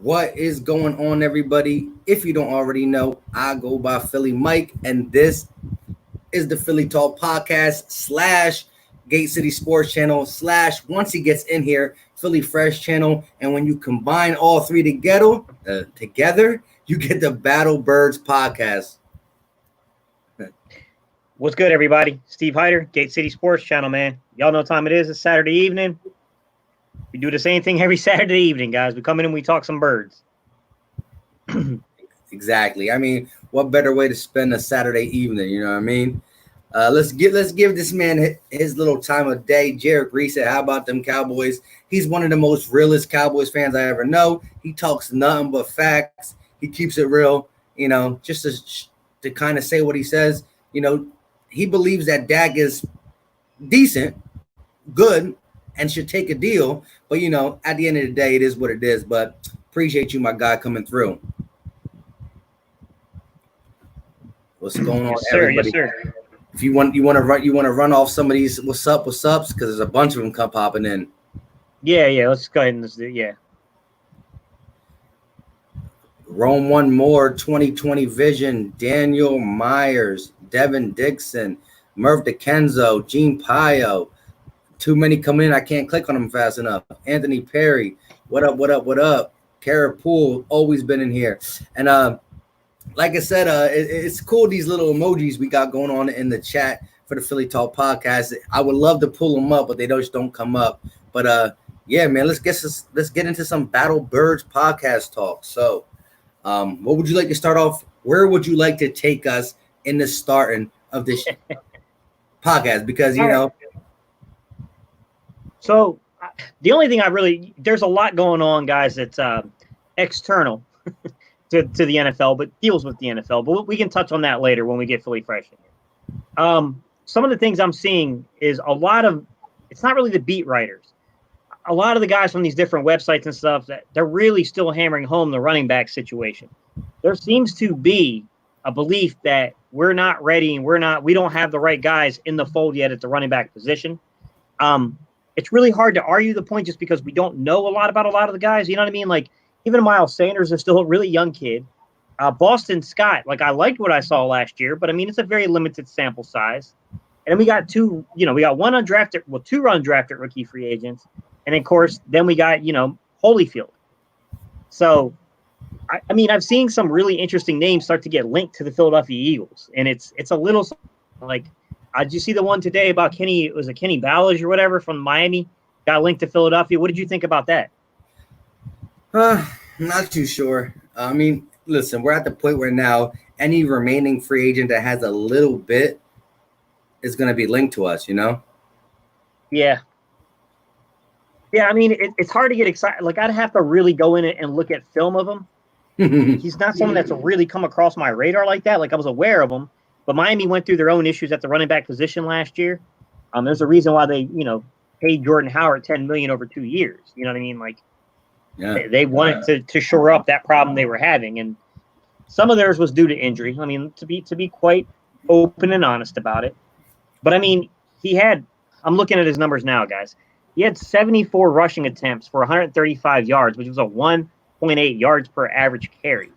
What is going on, everybody? If you don't already know, I go by Philly Mike, and this is the Philly Talk Podcast slash Gate City Sports Channel slash, once he gets in here, Philly Fresh Channel. And when you combine all three together, you get the Battle Birds Podcast. What's good, everybody? Steve Hyder, Gate City Sports Channel, man. Y'all know what time it is. It's Saturday evening. We do the same thing every Saturday evening, guys. We come in and we talk some birds. Exactly. I mean, what better way to spend a Saturday evening? You know what I mean? Let's give this man his little time of day. Jared Reese said, "How about them Cowboys?" He's one of the most realest Cowboys fans I ever know. He talks nothing but facts. He keeps it real. You know, just to kind of say what he says. You know, he believes that Dak is decent, good, and should take a deal. But, you know, at the end of the day, it is what it is. But appreciate you, my guy, coming through. What's going on, yes, sir, everybody? Yes, sir. If you want to run off some of these what's ups, because there's a bunch of them come popping in. Yeah. Let's go ahead and let's do it. Yeah. Rome One More, 2020 Vision, Daniel Myers, Devin Dixon, Murph DeKenzo, Gene Pio. Too many coming in. I can't click on them fast enough. Anthony Perry, what up? Kara Poole, always been in here. And like I said, it's cool, these little emojis we got going on in the chat for the Philly Talk Podcast. I would love to pull them up, but they just don't come up. But yeah, man, let's get into some Battle Birds podcast talk. So what would you like to start off? Where would you like to take us in the starting of this podcast? Because, you know. So the only thing there's a lot going on, guys, that's external to the NFL, but deals with the NFL. But we can touch on that later when we get Philly Fresh in here. Some of the things I'm seeing is it's not really the beat writers. A lot of the guys from these different websites and stuff, that they're really still hammering home the running back situation. There seems to be a belief that we're not ready and we don't have the right guys in the fold yet at the running back position. It's really hard to argue the point just because we don't know a lot about a lot of the guys. You know what I mean? Like, even Miles Sanders is still a really young kid. Boston Scott, like, I liked what I saw last year, but I mean, it's a very limited sample size. And then we got two undrafted rookie free agents. And of course, then we got, Holyfield. So, I mean, I've seen some really interesting names start to get linked to the Philadelphia Eagles. And it's a little like, did you see the one today about Kenny Ballage or whatever from Miami? Got linked to Philadelphia. What did you think about that? Not too sure. I mean, listen, we're at the point where now any remaining free agent that has a little bit is going to be linked to us, you know? Yeah. Yeah, I mean, it's hard to get excited. Like, I'd have to really go in and look at film of him. He's not someone that's really come across my radar like that. Like, I was aware of him, but Miami went through their own issues at the running back position last year. There's a reason why they, paid Jordan Howard $10 million over 2 years. You know what I mean? Like, yeah. They wanted to shore up that problem they were having, and some of theirs was due to injury. I mean, to be quite open and honest about it. But I mean, I'm looking at his numbers now, guys. He had 74 rushing attempts for 135 yards, which was a 1.8 yards per average carry.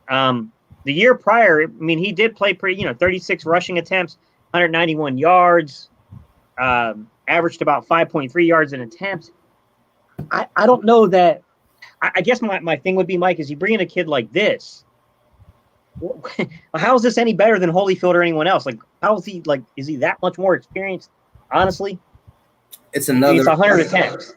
The year prior, I mean, he did play 36 rushing attempts, 191 yards, averaged about 5.3 yards an attempt. I don't know that. I guess my thing would be, Mike, is you bring in a kid like this, how is this any better than Holyfield or anyone else? Like, how is he, like, is he that much more experienced? Honestly, it's 100 attempts.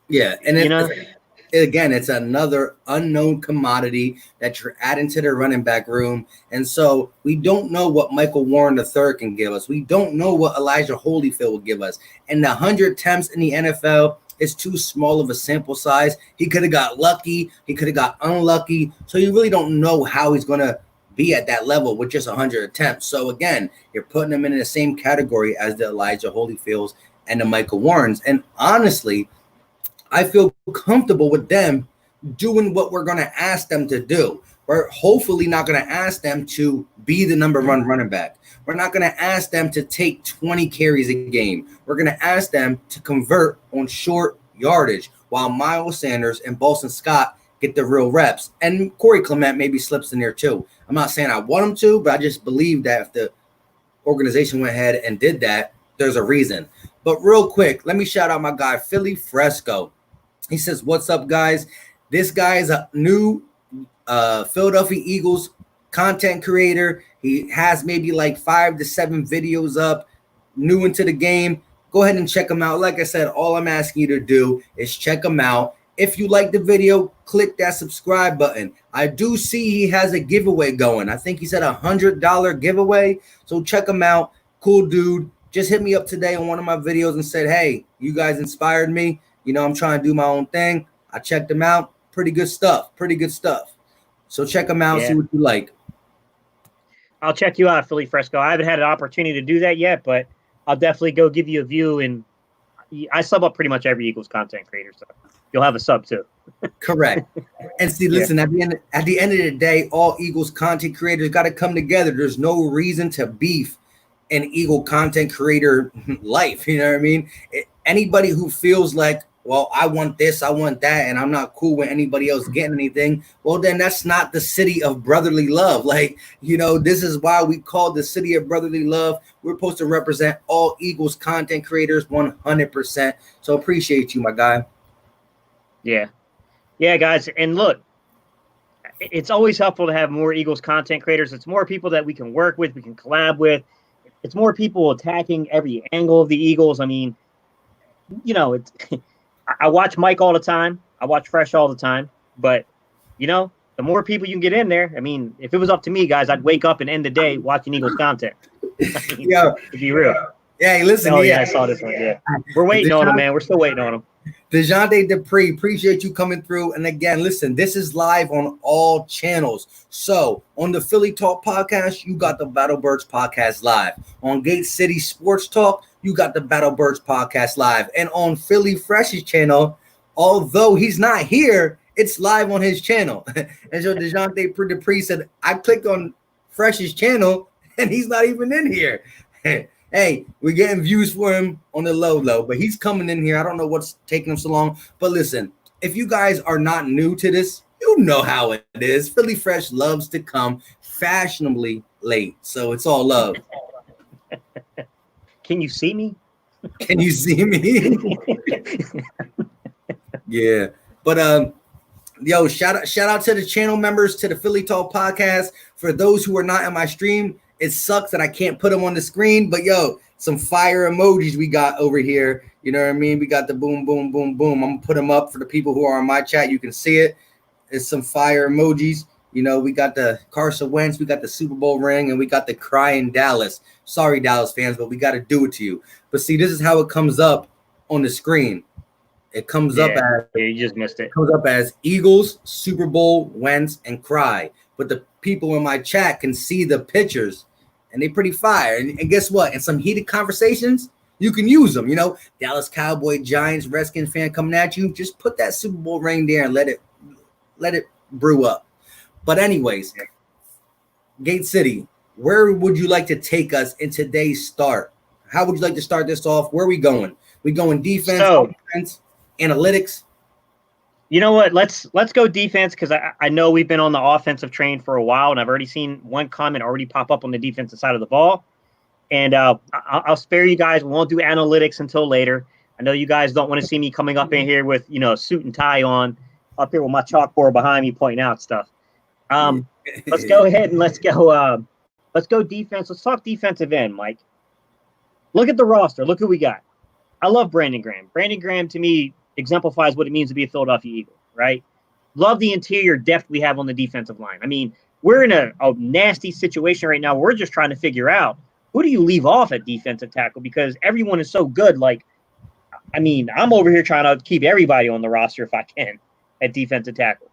Yeah, and it's another unknown commodity that you're adding to the running back room. And so we don't know what Michael Warren III can give us. We don't know what Elijah Holyfield will give us. And the 100 attempts in the NFL is too small of a sample size. He could have got lucky. He could have got unlucky. So you really don't know how he's going to be at that level with just 100 attempts. So again, you're putting him in the same category as the Elijah Holyfields and the Michael Warrens. And honestly, I feel comfortable with them doing what we're going to ask them to do. We're hopefully not going to ask them to be the number one running back. We're not going to ask them to take 20 carries a game. We're going to ask them to convert on short yardage, while Miles Sanders and Boston Scott get the real reps. And Corey Clement maybe slips in there too. I'm not saying I want him to, but I just believe that if the organization went ahead and did that, there's a reason. But real quick, let me shout out my guy, Philly Fresco. He says, what's up, guys? This guy is a new Philadelphia Eagles content creator. He has maybe like 5 to 7 videos up, new into the game. Go ahead and check him out. Like I said, all I'm asking you to do is check him out. If you like the video, click that subscribe button. I do see he has a giveaway going. I think he said $100 giveaway. So check him out. Cool dude. Just hit me up today on one of my videos and said, hey, you guys inspired me. You know, I'm trying to do my own thing. I checked him out. Pretty good stuff. Pretty good stuff. So check him out. Yeah. See what you like. I'll check you out, Philly Fresco. I haven't had an opportunity to do that yet, but I'll definitely go give you a view. And I sub up pretty much every Eagles content creator, so you'll have a sub too. Correct. And see, listen, at the end of the day, all Eagles content creators got to come together. There's no reason to beef an Eagle content creator life. You know what I mean? Anybody who feels like, well, I want this, I want that, and I'm not cool with anybody else getting anything, well, then that's not the city of brotherly love. Like, you know, this is why we call the city of brotherly love. We're supposed to represent all Eagles content creators 100%. So appreciate you, my guy. Yeah. Yeah, guys. And look, it's always helpful to have more Eagles content creators. It's more people that we can work with, we can collab with. It's more people attacking every angle of the Eagles. I mean, you know, it's I watch Mike all the time. I watch Fresh all the time. But, you know, the more people you can get in there, I mean, if it was up to me, guys, I'd wake up and end the day watching Eagles content. I mean, yeah. To be real. Yeah, listen. Oh, yeah, I saw this one. Yeah. We're waiting on him, man. We're still waiting on him. DeJounte Dupree, appreciate you coming through. And again, listen, this is live on all channels. So on the Philly Talk podcast, you got the Battle Birds podcast live. On Gate City Sports Talk, you got the Battle Birds podcast live. And on Philly Fresh's channel, although he's not here, it's live on his channel. And so DeJounte Dupree said, I clicked on Fresh's channel and he's not even in here. Hey, we're getting views for him on the low, but he's coming in here. I don't know what's taking him so long. But listen, if you guys are not new to this, you know how it is. Philly Fresh loves to come fashionably late. So it's all love. Can you see me? Can you see me? Yeah. But yo, shout out to the channel members, to the Philly Talk podcast. For those who are not in my stream, it sucks that I can't put them on the screen, but yo, some fire emojis we got over here. You know what I mean? We got the boom, boom, boom, boom. I'm gonna put them up for the people who are on my chat. You can see it. It's some fire emojis. You know, we got the Carson Wentz, we got the Super Bowl ring, and we got the crying Dallas. Sorry, Dallas fans, but we got to do it to you. But see, this is how it comes up on the screen. It comes up as you just missed it. It comes up as Eagles, Super Bowl, Wentz, and cry. But the people in my chat can see the pictures. And they pretty fire. And guess what? In some heated conversations, you can use them. You know, Dallas Cowboy, Giants, Redskins fan coming at you. Just put that Super Bowl ring there and let it brew up. But anyways, Gate City, where would you like to take us in today's start? How would you like to start this off? Where are we going? We going defense, offense, analytics? You know what? Let's go defense, because I know we've been on the offensive train for a while, and I've already seen one comment already pop up on the defensive side of the ball. And I'll spare you guys. We won't do analytics until later. I know you guys don't want to see me coming up in here with, you know, suit and tie on, up here with my chalkboard behind me pointing out stuff. Let's go ahead and let's go defense. Let's talk defensive end, Mike. Look at the roster. Look who we got. I love Brandon Graham. Brandon Graham, to me, exemplifies what it means to be a Philadelphia Eagle, right? Love the interior depth we have on the defensive line. I mean, we're in a nasty situation right now. We're just trying to figure out, who do you leave off at defensive tackle? Because everyone is so good. Like, I mean, I'm over here trying to keep everybody on the roster if I can at defensive tackle.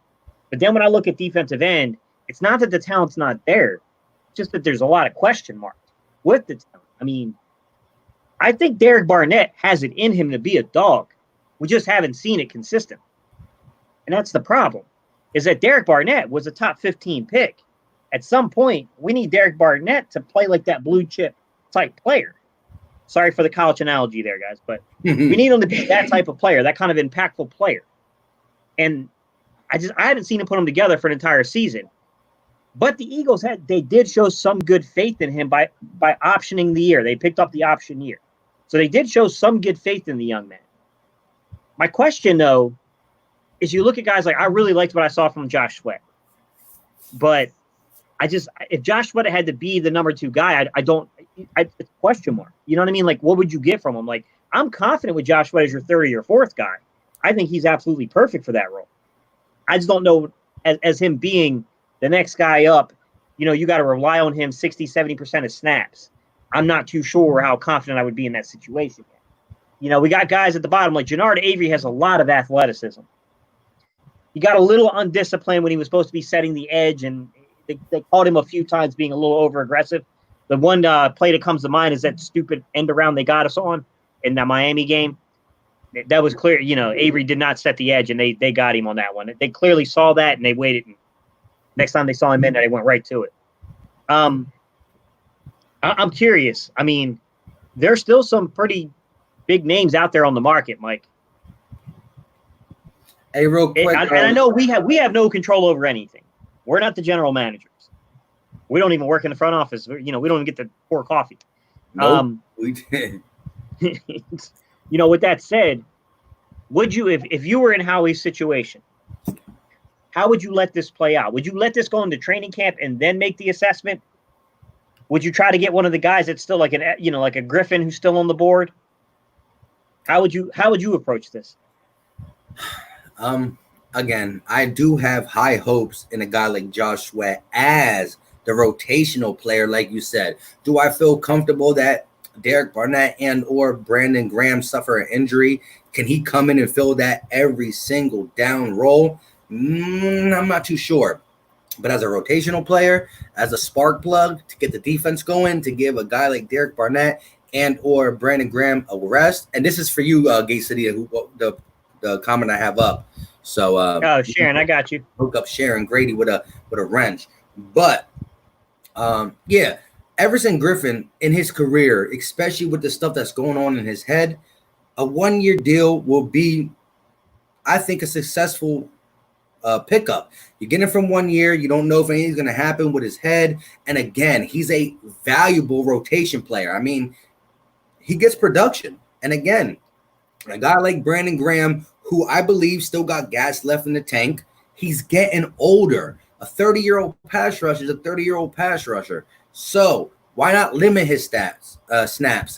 But then when I look at defensive end, it's not that the talent's not there. It's just that there's a lot of question marks with the talent. I mean, I think Derek Barnett has it in him to be a dog. We just haven't seen it consistent. And that's the problem, is that Derek Barnett was a top 15 pick. At some point, we need Derek Barnett to play like that blue chip type player. Sorry for the college analogy there, guys, but we need him to be that type of player, that kind of impactful player. And I haven't seen him put them together for an entire season. But the Eagles did show some good faith in him by optioning the year. They picked up the option year. So they did show some good faith in the young man. My question, though, is you look at guys like, I really liked what I saw from Josh Sweat. But if Josh Sweat had to be the number 2 guy, it's a question mark. You know what I mean? Like, what would you get from him? Like, I'm confident with Josh Sweat as your 3rd or your 4th guy. I think he's absolutely perfect for that role. I just don't know, as him being the next guy up, you got to rely on him 60, 70% of snaps. I'm not too sure how confident I would be in that situation. We got guys at the bottom, like Jannard Avery has a lot of athleticism. He got a little undisciplined when he was supposed to be setting the edge, and they caught him a few times being a little over-aggressive. The one play that comes to mind is that stupid end around they got us on in that Miami game. That was clear. Avery did not set the edge, and they got him on that one. They clearly saw that, and they waited. And next time they saw him in there, they went right to it. I'm curious. I mean, there's still some pretty big names out there on the market, Mike. Hey, real quick. And I know we have no control over anything. We're not the general managers. We don't even work in the front office. We don't even get to pour coffee. Nope, we did. With that said, would you, if you were in Howie's situation, how would you let this play out? Would you let this go into training camp and then make the assessment? Would you try to get one of the guys that's still like a Griffin who's still on the board? How would you approach this? Again, I do have high hopes in a guy like Josh Sweat as the rotational player, like you said. Do I feel comfortable that Derek Barnett and or Brandon Graham suffer an injury? Can he come in and fill that every single down role? I'm not too sure. But as a rotational player, as a spark plug to get the defense going, to give a guy like Derek Barnett and or Brandon Graham a rest, and this is for you, Gate City, the comment I have up. So Sharon, I got you. Hook up Sharon Grady with a wrench. But yeah, Everson Griffin in his career, especially with the stuff that's going on in his head, a 1-year deal will be, I think, a successful pickup. You get him from 1 year. You don't know if anything's going to happen with his head. And again, he's a valuable rotation player. I mean, he gets production. And again, a guy like Brandon Graham, who I believe still got gas left in the tank, he's getting older. A 30-year-old pass rusher is a 30-year-old pass rusher. So why not limit his snaps?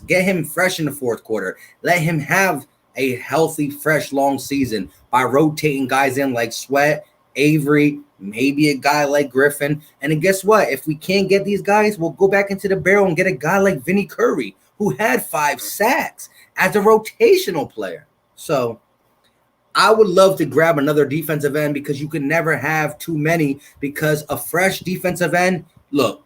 Get him fresh in the 4th quarter. Let him have a healthy, fresh, long season by rotating guys in like Sweat, Avery, maybe a guy like Griffin. And then guess what? If we can't get these guys, we'll go back into the barrel and get a guy like Vinnie Curry, who had 5 sacks as a rotational player. So I would love to grab another defensive end because you can never have too many, because a fresh defensive end, look,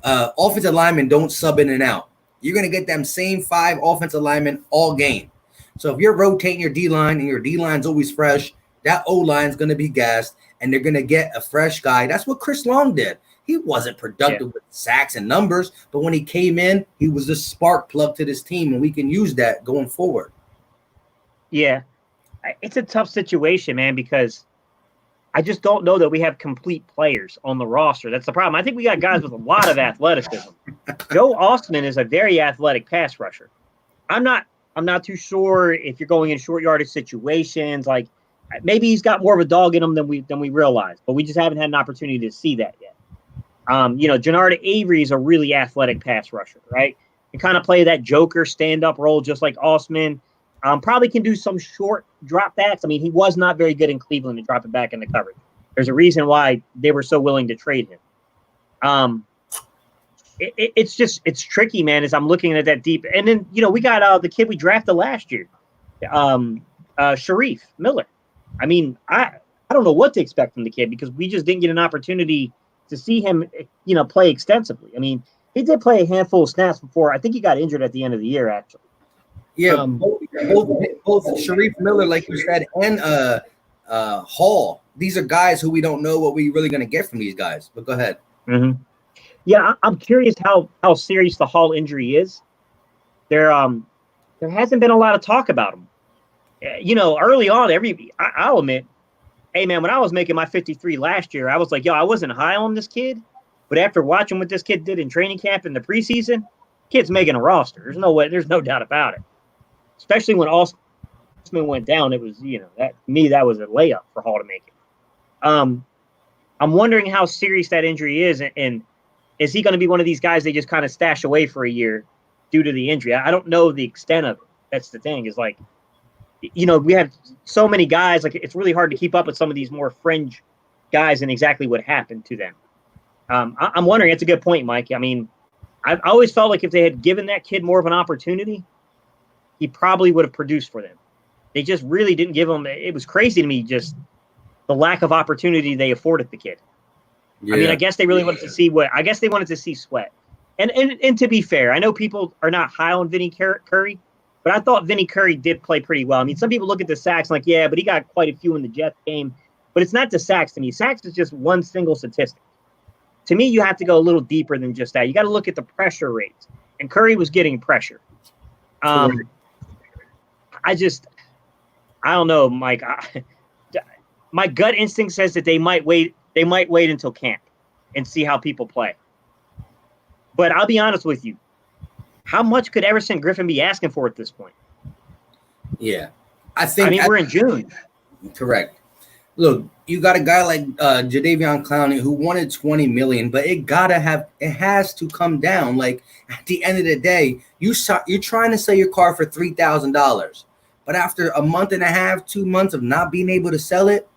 offensive linemen don't sub in and out. You're going to get them same 5 offensive linemen all game. So if you're rotating your D-line and your D-line's always fresh, that O-line's going to be gassed, and they're going to get a fresh guy. That's what Chris Long did. He wasn't productive with sacks and numbers, but when he came in, he was the spark plug to this team, and we can use that going forward. Yeah. It's a tough situation, man, because I just don't know that we have complete players on the roster. That's the problem. I think we got guys with a lot of athleticism. Joe Osman is a very athletic pass rusher. I'm not too sure if you're going in short yardage situations. Like, maybe he's got more of a dog in him than we realize, but we just haven't had an opportunity to see that yet. Jannard Avery is a really athletic pass rusher, right? He kind of play that joker stand-up role just like Osman. Probably can do some short drop backs. I mean, he was not very good in Cleveland to drop it back into coverage. There's a reason why they were so willing to trade him. It's tricky, man, as I'm looking at that deep. And then, we got the kid we drafted last year, Sharif Miller. I mean, I don't know what to expect from the kid because we just didn't get an opportunity to see him, play extensively. I mean, he did play a handful of snaps before. I think he got injured at the end of the year, actually. Yeah, both Sharif Miller, like you said, and Hall. These are guys who we don't know what we're really going to get from these guys. But go ahead. Mm-hmm. Yeah, I'm curious how serious the Hall injury is. There hasn't been a lot of talk about him. Early on, I'll admit, hey, man, when I was making my 53 last year, I was like, yo, I wasn't high on this kid. But after watching what this kid did in training camp in the preseason, kid's making a roster. There's no way. There's no doubt about it. Especially when Austin went down, it was, that was a layup for Hall to make it. I'm wondering how serious that injury is, and is he going to be one of these guys they just kind of stash away for a year due to the injury? I don't know the extent of it. That's the thing, is like, we have so many guys, like it's really hard to keep up with some of these more fringe guys and exactly what happened to them. I'm wondering, it's a good point, Mike. I mean, I always felt like if they had given that kid more of an opportunity, he probably would have produced for them. They just really didn't give him. It was crazy to me, just the lack of opportunity they afforded the kid. Yeah. I mean, I guess they really wanted to see Sweat. And to be fair, I know people are not high on Vinny Curry, but I thought Vinny Curry did play pretty well. I mean, some people look at the sacks like, yeah, but he got quite a few in the Jets game. But it's not the sacks to me. Sacks is just one single statistic. To me, you have to go a little deeper than just that. You got to look at the pressure rates. And Curry was getting pressure. I don't know, Mike. My gut instinct says that they might wait. They might wait until camp and see how people play. But I'll be honest with you. How much could Everson Griffin be asking for at this point? Yeah. I mean, we're in June. Correct. Look, you got a guy like Jadeveon Clowney who wanted $20 million, but it has to come down. Like, at the end of the day, you're trying to sell your car for $3,000, but after a month and a half, 2 months of not being able to sell it,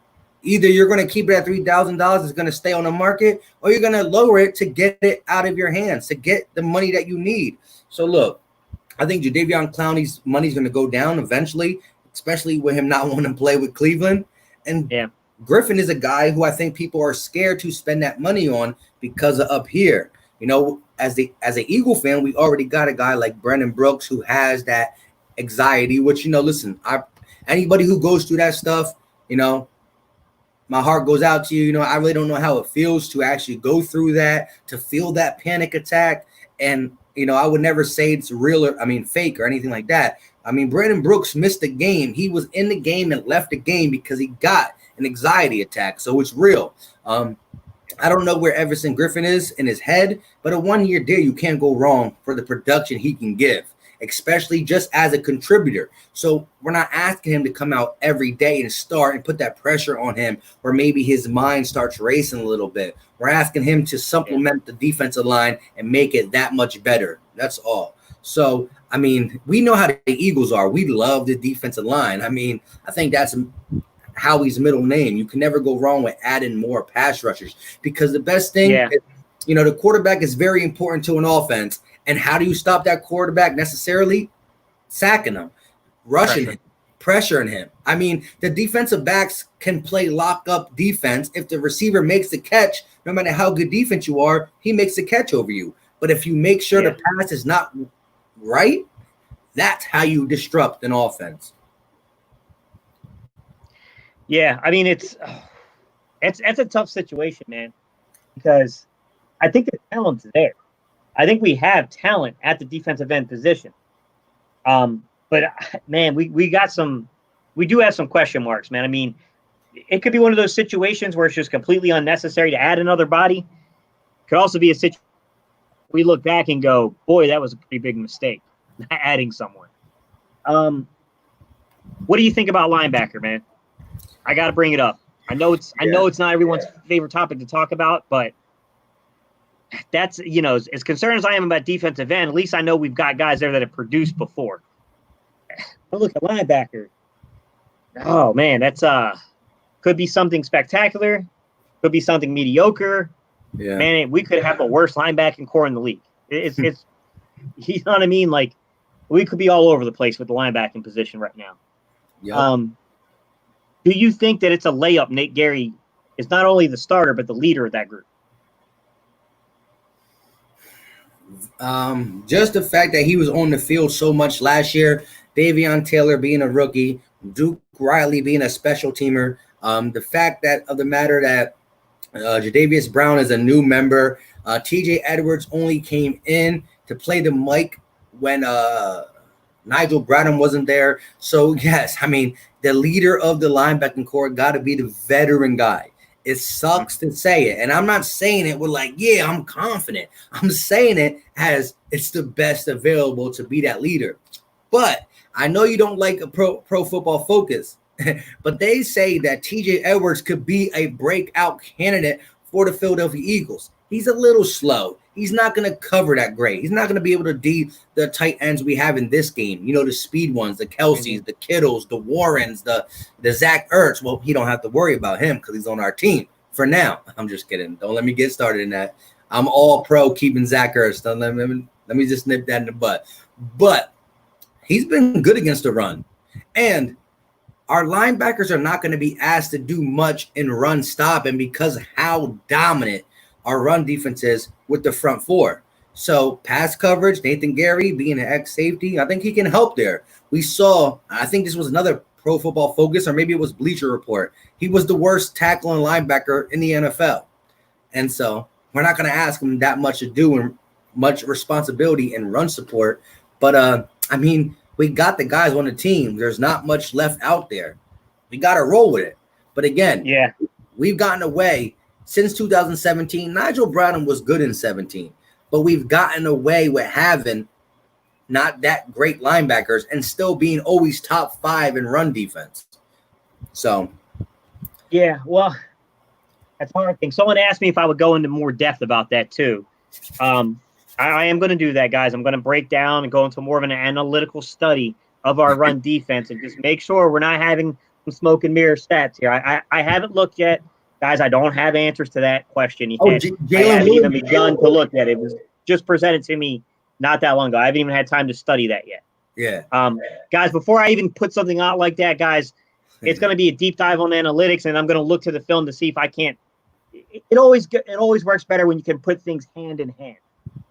either you're going to keep it at $3,000, it's going to stay on the market, or you're going to lower it to get it out of your hands, to get the money that you need. So look, I think Jadeveon Clowney's money is going to go down eventually, especially with him not wanting to play with Cleveland. And Griffin is a guy who I think people are scared to spend that money on because of up here. As an Eagle fan, we already got a guy like Brandon Brooks who has that anxiety, which, listen, anybody who goes through that stuff, my heart goes out to you. I really don't know how it feels to actually go through that, to feel that panic attack. And, I would never say it's real or, fake or anything like that. Brandon Brooks missed the game. He was in the game and left the game because he got an anxiety attack. So it's real. I don't know where Everson Griffin is in his head, but a 1-year deal, you can't go wrong for the production he can give, especially just as a contributor. So we're not asking him to come out every day and start and put that pressure on him where maybe his mind starts racing a little bit. We're asking him to supplement the defensive line and make it that much better. That's all. So, we know how the Eagles are. We love the defensive line. I think that's Howie's middle name. You can never go wrong with adding more pass rushers, because the best thing, is, the quarterback is very important to an offense. And how do you stop that quarterback necessarily? Sacking him, rushing him, pressuring him. The defensive backs can play lock-up defense. If the receiver makes the catch, no matter how good defense you are, he makes the catch over you. But if you make sure the pass is not right, that's how you disrupt an offense. Yeah, it's a tough situation, man, because I think the talent's there. I think we have talent at the defensive end position. But man, we do have some question marks, man. It could be one of those situations where it's just completely unnecessary to add another body. Could also be a situation we look back and go, boy, that was a pretty big mistake, adding someone. What do you think about linebacker, man? I got to bring it up. I know it's not everyone's favorite topic to talk about, but that's, as concerned as I am about defensive end, at least I know we've got guys there that have produced before. But look at linebacker. Oh man, that's could be something spectacular, could be something mediocre. Yeah, man, we could have the worst linebacking core in the league. It's you know what I mean? Like, we could be all over the place with the linebacking position right now. Yep. Do you think that it's a layup Nate Gary is not only the starter but the leader of that group? Just the fact that he was on the field so much last year, Davion Taylor being a rookie, Duke Riley being a special teamer, the fact that of the matter that Jadavius Brown is a new member, TJ Edwards only came in to play the mic when Nigel Bradham wasn't there. So, yes, I mean, the leader of the linebacking core got to be the veteran guy. It sucks to say it. And I'm not saying it with like, yeah, I'm confident. I'm saying it as it's the best available to be that leader. But I know you don't like a pro football focus, but they say that TJ Edwards could be a breakout candidate for the Philadelphia Eagles. He's a little slow. He's not going to cover that great. He's not going to be able to D the tight ends we have in this game. You know, the speed ones, the Kelseys, the Kittles, the Warrens, the Zach Ertz. Well, he don't have to worry about him because he's on our team for now. I'm just kidding. Don't let me get started in that. I'm all pro keeping Zach Ertz. Don't let me just nip that in the butt. But he's been good against the run. And our linebackers are not going to be asked to do much in run stop, and because of how dominant our run defense is with the front four. So pass coverage, Nathan Gary being an ex-safety, I think he can help there. We saw, I think this was another Pro Football Focus, or maybe it was Bleacher Report. He was the worst tackling linebacker in the NFL. And so we're not going to ask him that much to do and much responsibility and run support. But, I mean, we got the guys on the team. There's not much left out there. We got to roll with it. But again, we've gotten away since 2017. Nigel Bradham was good in 17, but we've gotten away with having not that great linebackers and still being always top 5 in run defense. So, yeah, well, that's a hard thing. Someone asked me if I would go into more depth about that too. I am going to do that, guys. I'm going to break down and go into more of an analytical study of our run defense and just make sure we're not having some smoke and mirror stats here. I haven't looked yet. Guys, I don't have answers to that question. I haven't even begun to look at it. It was just presented to me not that long ago. I haven't even had time to study that yet. Yeah. Guys, before I even put something out like that, guys, it's going to be a deep dive on analytics, and I'm going to look to the film to see if I can't. It always works better when you can put things hand in hand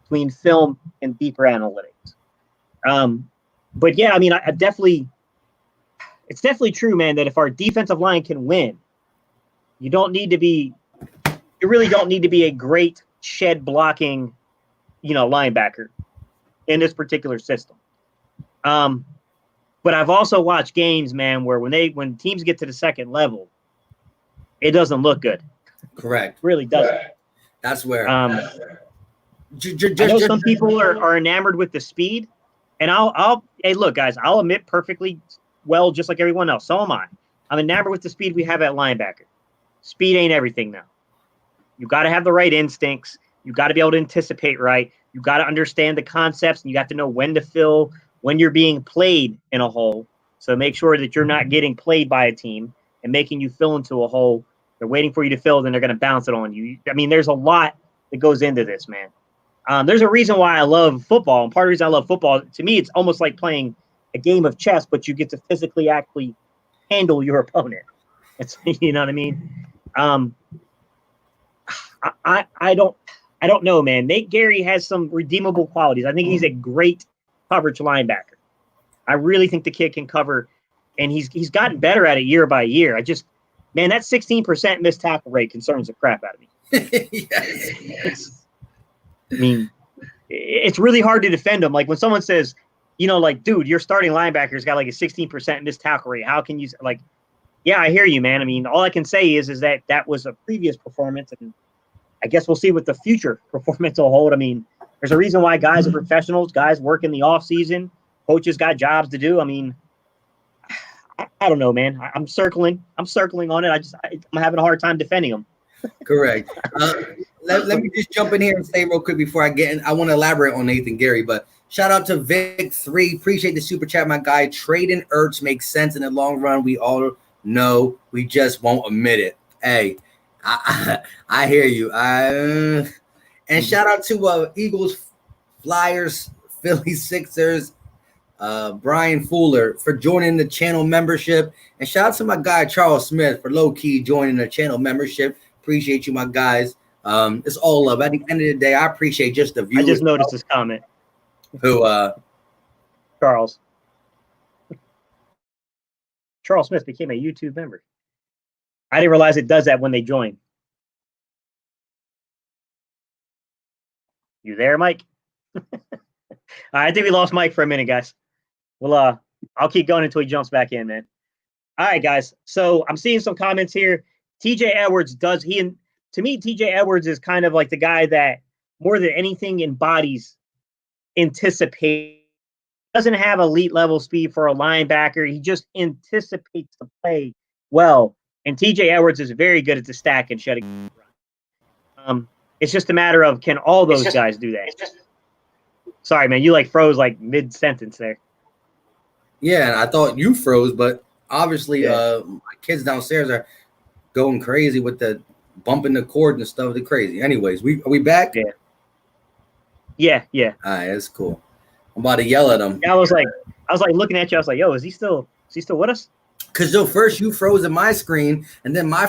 between film and deeper analytics. But yeah, I mean, it's definitely true, man, that if our defensive line can win, you really don't need to be a great shed blocking, linebacker in this particular system. But I've also watched games, man, where when teams get to the second level, it doesn't look good. Correct. It really doesn't. That's where I know some people are enamored with the speed, and hey, look, guys, I'll admit perfectly well, just like everyone else. So am I. I'm enamored with the speed we have at linebacker. Speed ain't everything now. You got to have the right instincts. You got to be able to anticipate right. You got to understand the concepts, and you got to know when to fill, when you're being played in a hole. So make sure that you're not getting played by a team and making you fill into a hole. They're waiting for you to fill, then they're going to bounce it on you. I mean, there's a lot that goes into this, man. There's a reason why I love football, and part of the reason I love football, to me, it's almost like playing a game of chess, but you get to physically actually handle your opponent. You know what I mean? I don't know, man. Nate Gary has some redeemable qualities. I think he's a great coverage linebacker. I really think the kid can cover, and he's gotten better at it year by year. Man, that 16% missed tackle rate concerns the crap out of me. Yes. I mean, it's really hard to defend him. Like when someone says, dude, your starting linebacker's got like a 16% missed tackle rate. How can you yeah, I hear you, man. I mean, all I can say is that was a previous performance, and I guess we'll see what the future performance will hold. I mean, there's a reason why guys are professionals. Guys work in the off season. Coaches got jobs to do. I mean, I don't know, man. I'm circling on it. I'm having a hard time defending them. Correct. Let me just jump in here and say real quick before I get in. I want to elaborate on Nathan Gary, but shout out to Vic3. Appreciate the super chat, my guy. Trading Ertz makes sense in the long run. We all know. We just won't admit it. Hey, I hear you. And shout out to Eagles, Flyers, Philly Sixers, Brian Fuller for joining the channel membership, and shout out to my guy Charles Smith for low-key joining the channel membership. Appreciate you, my guys. It's all love. At the end of the day, I appreciate just the viewers. I just noticed this comment. Who Charles Smith became a YouTube member. I didn't realize it does that when they join. You there, Mike? I think we lost Mike for a minute, guys. Well, I'll keep going until he jumps back in, man. All right, guys. So I'm seeing some comments here. TJ Edwards to me, TJ Edwards is kind of like the guy that more than anything embodies anticipate. Doesn't have elite level speed for a linebacker. He just anticipates the play well. And TJ Edwards is very good at the stack and shedding. It's just a matter of, can all those guys do that? Sorry, man, you like froze like mid sentence there. Yeah, I thought you froze, but obviously, my kids downstairs are going crazy with the bumping the cord and stuff. They're crazy. Anyways, are we back? Yeah. All right, that's cool. I'm about to yell at them. I was like looking at you. I was like, yo, is he still with us? Because first you froze in my screen, and then my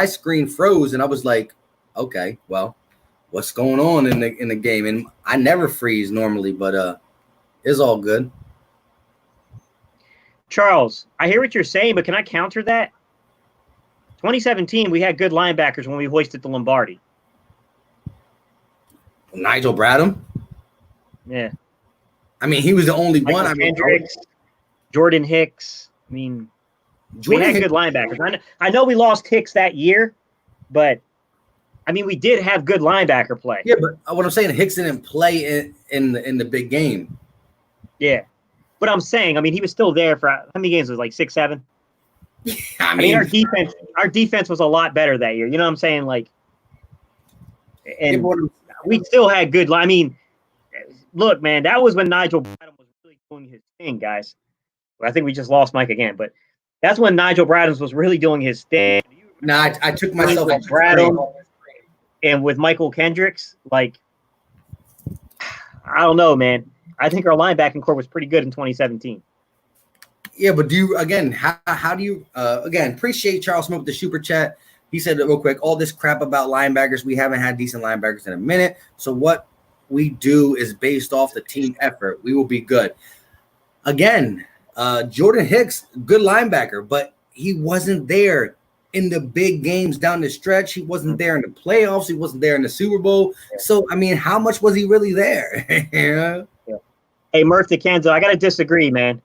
screen froze, and I was like, okay, well, what's going on in the game? And I never freeze normally, but it's all good. Charles, I hear what you're saying, but can I counter that? 2017, we had good linebackers when we hoisted the Lombardi. Nigel Bradham? Yeah. I mean, he was the only Michael one. Kendricks, Jordan Hicks. I mean, we had good linebackers. I know we lost Hicks that year, but I mean, we did have good linebacker play. Yeah, but what I'm saying, Hicks didn't play in the big game. Yeah. But I'm saying, I mean, he was still there for how many games? Was it like 6, 7? Yeah, I mean, our defense was a lot better that year. You know what I'm saying? Like, and we still had good. I mean, look, man, that was when Nigel Bradham was really doing his thing, guys. I think we just lost Mike again, but that's when Nigel Bradham was really doing his thing. No, I took myself off Bradham and with Michael Kendricks. Like, I don't know, man. I think our linebacking core was pretty good in 2017. Yeah, but how do you again, appreciate Charles Smith with the super chat. He said real quick, all this crap about linebackers, we haven't had decent linebackers in a minute. So what we do is based off the team effort. We will be good. Again, Jordan Hicks, good linebacker, but he wasn't there in the big games down the stretch. He wasn't there in the playoffs. He wasn't there in the Super Bowl. So, I mean, how much was he really there? Yeah. Hey, Murph DeCanzo, I got to disagree, man.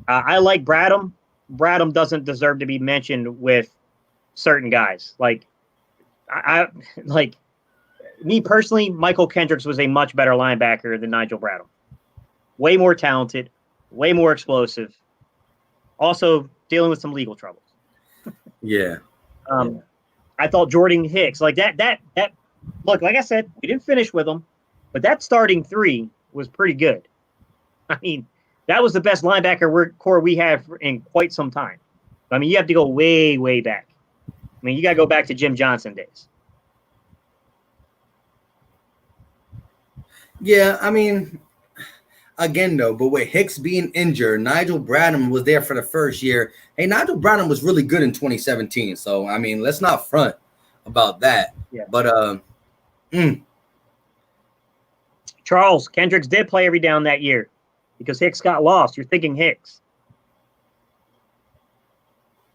I like Bradham. Bradham doesn't deserve to be mentioned with certain guys. Like, I like me personally, Michael Kendricks was a much better linebacker than Nigel Bradham. Way more talented, way more explosive. Also dealing with some legal troubles. Yeah. I thought Jordan Hicks, like that. Look, like I said, we didn't finish with him, but that starting three was pretty good. I mean, that was the best linebacker core we had in quite some time. I mean, you have to go way, way back. I mean, you got to go back to Jim Johnson days. Yeah, I mean, again, though, but with Hicks being injured, Nigel Bradham was there for the first year. Hey, Nigel Bradham was really good in 2017. So, I mean, let's not front about that. Yeah. But, Charles, Kendricks did play every down that year because Hicks got lost. You're thinking Hicks.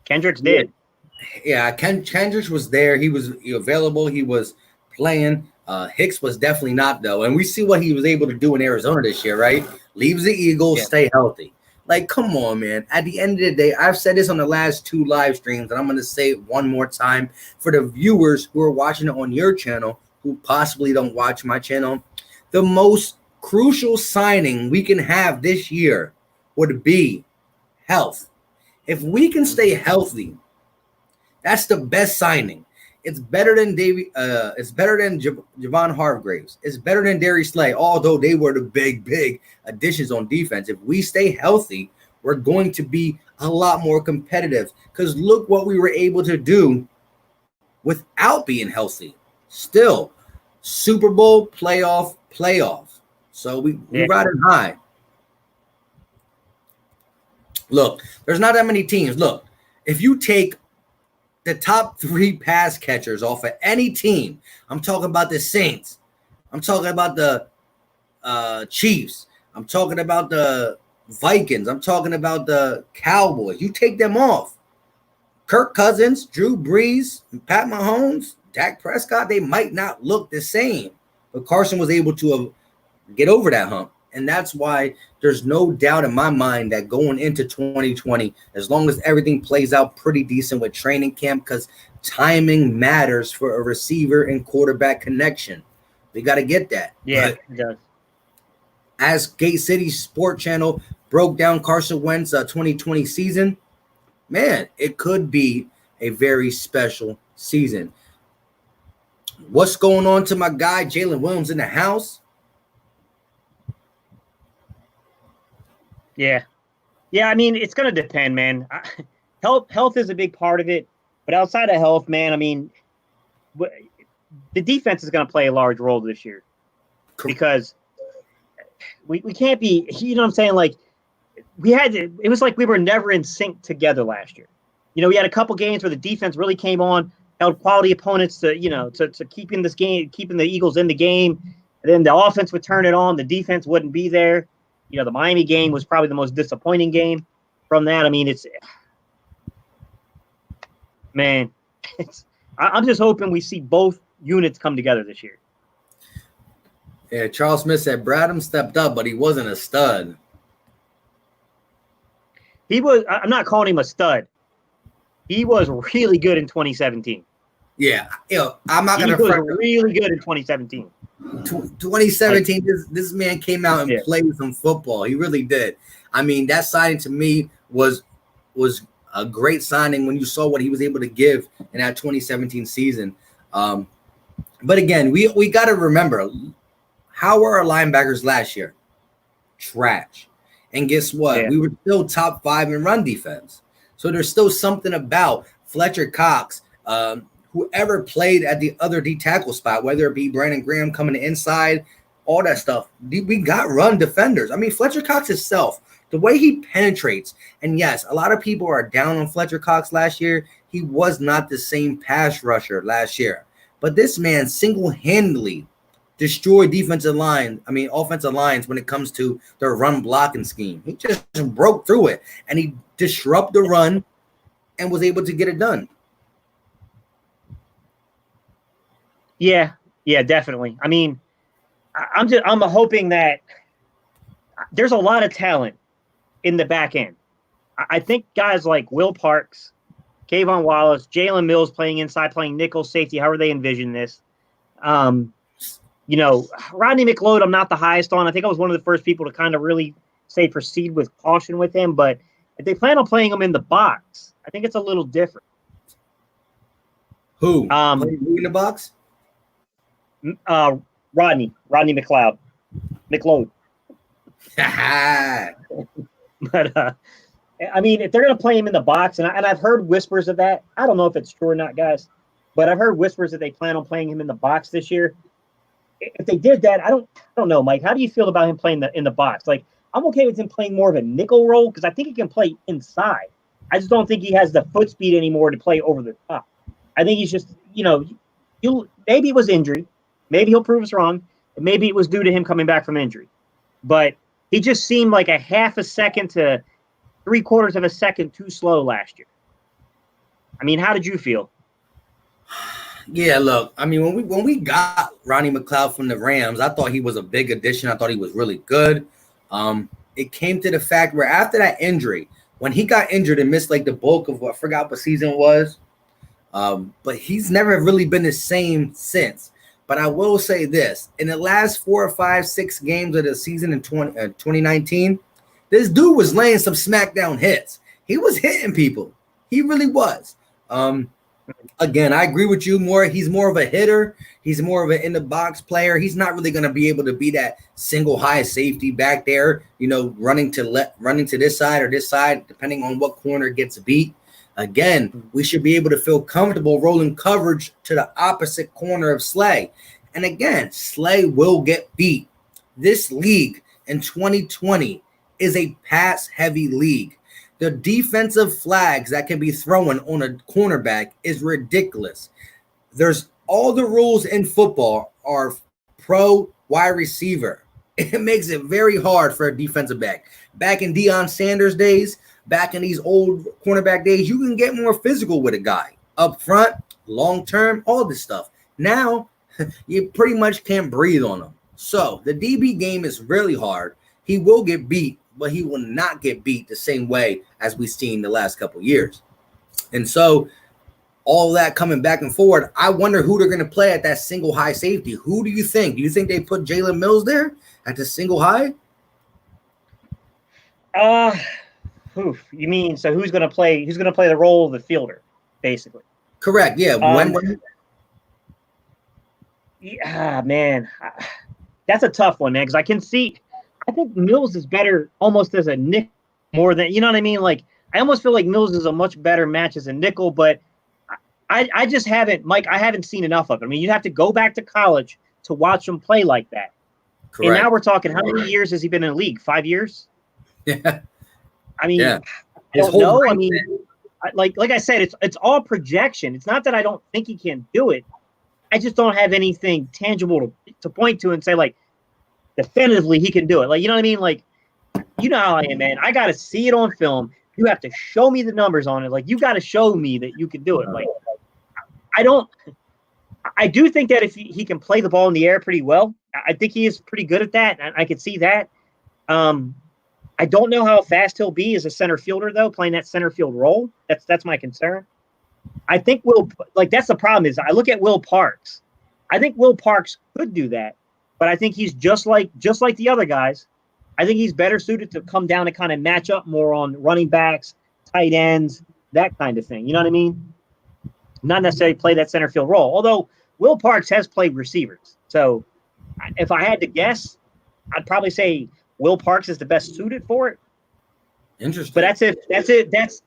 Kendricks did. Yeah, Kendricks was there. He was available. He was playing. Hicks was definitely not, though. And we see what he was able to do in Arizona this year, right? Leaves the Eagles, stay healthy. Like, come on, man. At the end of the day, I've said this on the last 2 live streams, and I'm going to say it one more time for the viewers who are watching it on your channel, who possibly don't watch my channel. The most crucial signing we can have this year would be health. If we can stay healthy, that's the best signing. It's better than it's better than Javon Hargraves. It's better than Darius Slay, although they were the big additions on defense. If we stay healthy, we're going to be a lot more competitive. Because look what we were able to do without being healthy. Still, Super Bowl, playoff. So we're riding high. Look, there's not that many teams. Look, if you take the top 3 pass catchers off of any team, I'm talking about the Saints, I'm talking about the Chiefs, I'm talking about the Vikings, I'm talking about the Cowboys. You take them off. Kirk Cousins, Drew Brees, Pat Mahomes, Dak Prescott, they might not look the same. But Carson was able to get over that hump. And that's why there's no doubt in my mind that going into 2020, as long as everything plays out pretty decent with training camp, because timing matters for a receiver and quarterback connection. We got to get that. Yeah, but it does. As Gate City Sport Channel broke down Carson Wentz 2020 season, man, it could be a very special season. What's going on to my guy Jalen Williams in the house? Yeah. I mean, it's going to depend, man. Health is a big part of it, but outside of health, man, I mean, the defense is going to play a large role this year because we can't be, you know what I'm saying? Like it was like we were never in sync together last year. You know, we had a couple games where the defense really came on, held quality opponents to, you know, to keeping this game, keeping the Eagles in the game. And then the offense would turn it on. The defense wouldn't be there. You know, the Miami game was probably the most disappointing game from that. I mean, I'm just hoping we see both units come together this year. Yeah, Charles Smith said Bradham stepped up, but he wasn't a stud. I'm not calling him a stud. He was really good in 2017. Yeah, I'm not gonna. He was really good in 2017. 2017, this man came out and played some football. He really did. I mean, that signing to me was a great signing when you saw what he was able to give in that 2017 season. But again, we got to remember, how were our linebackers last year? Trash. And guess what? Yeah. We were still top 5 in run defense. So there's still something about Fletcher Cox, whoever played at the other D tackle spot, whether it be Brandon Graham coming inside, all that stuff. We got run defenders. I mean, Fletcher Cox himself, the way he penetrates, and yes, a lot of people are down on Fletcher Cox last year. He was not the same pass rusher last year. But this man single-handedly destroyed offensive lines when it comes to their run blocking scheme. He just broke through it, and he disrupted the run and was able to get it done. Yeah, definitely. I mean, I'm hoping that there's a lot of talent in the back end. I think guys like Will Parks, Kayvon Wallace, Jalen Mills playing inside, playing nickel safety, however they envision this. You know, Rodney McLeod, I'm not the highest on. I think I was one of the first people to kind of really say proceed with caution with him. But if they plan on playing him in the box, I think it's a little different. Who? Who in the box? Rodney McLeod. But I mean, if they're going to play him in the box, and I've heard whispers of that. I don't know if it's true or not, guys, but I've heard whispers that they plan on playing him in the box this year. If they did that, I don't know, Mike. How do you feel about him playing in the box? Like, I'm okay with him playing more of a nickel role because I think he can play inside. I just don't think he has the foot speed anymore to play over the top. I think he's just, maybe it was injury. Maybe he'll prove us wrong. Maybe it was due to him coming back from injury. But he just seemed like a half a second to 3/4 of a second too slow last year. I mean, how did you feel? Yeah, look, I mean, when we got Rodney McLeod from the Rams, I thought he was a big addition. I thought he was really good. It came to the fact where after that injury, when he got injured and missed like the bulk of I forgot what season it was, but he's never really been the same since. But I will say this, in the last 4 or 5, 6 games of the season in 2019, this dude was laying some smackdown hits. He was hitting people. He really was. Again, I agree with you more. He's more of a hitter. He's more of an in-the-box player. He's not really going to be able to be that single high safety back there, running to this side or this side, depending on what corner gets beat. Again, we should be able to feel comfortable rolling coverage to the opposite corner of Slay. And again, Slay will get beat. This league in 2020 is a pass-heavy league. The defensive flags that can be thrown on a cornerback is ridiculous. There's all the rules in football are pro wide receiver. It makes it very hard for a defensive back. Back in Deion Sanders' days, back in these old cornerback days, you can get more physical with a guy. Up front, long term, all this stuff. Now, you pretty much can't breathe on them. So the DB game is really hard. He will get beat, but he will not get beat the same way as we've seen the last couple of years. And so all that coming back and forward, I wonder who they're going to play at that single high safety. Who do you think? Do you think they put Jalen Mills there at the single high? You mean so who's going to play the role of the fielder, basically? Correct. Yeah. Man, that's a tough one, man, because I think Mills is better almost as a nickel more than, you know what I mean? Like, I almost feel like Mills is a much better match as a nickel, but I just haven't, Mike, I haven't seen enough of it. I mean, you'd have to go back to college to watch him play like that. Correct. And now we're talking, how many years has he been in the league? 5 years? Yeah. I mean, I don't know. I mean, like I said, it's all projection. It's not that I don't think he can do it. I just don't have anything tangible to point to and say, like, definitively he can do it. Like, you know what I mean? Like, you know how I am, man. I got to see it on film. You have to show me the numbers on it. Like, you got to show me that you can do it. Like, I do think that if he can play the ball in the air pretty well, I think he is pretty good at that. And I could see that. I don't know how fast he'll be as a center fielder, though, playing that center field role. That's my concern. I think that's the problem is I look at Will Parks. I think Will Parks could do that, but I think he's just like the other guys. I think he's better suited to come down and kind of match up more on running backs, tight ends, that kind of thing. You know what I mean? Not necessarily play that center field role. Although Will Parks has played receivers. So if I had to guess, I'd probably say Will Parks is the best suited for it. Interesting. But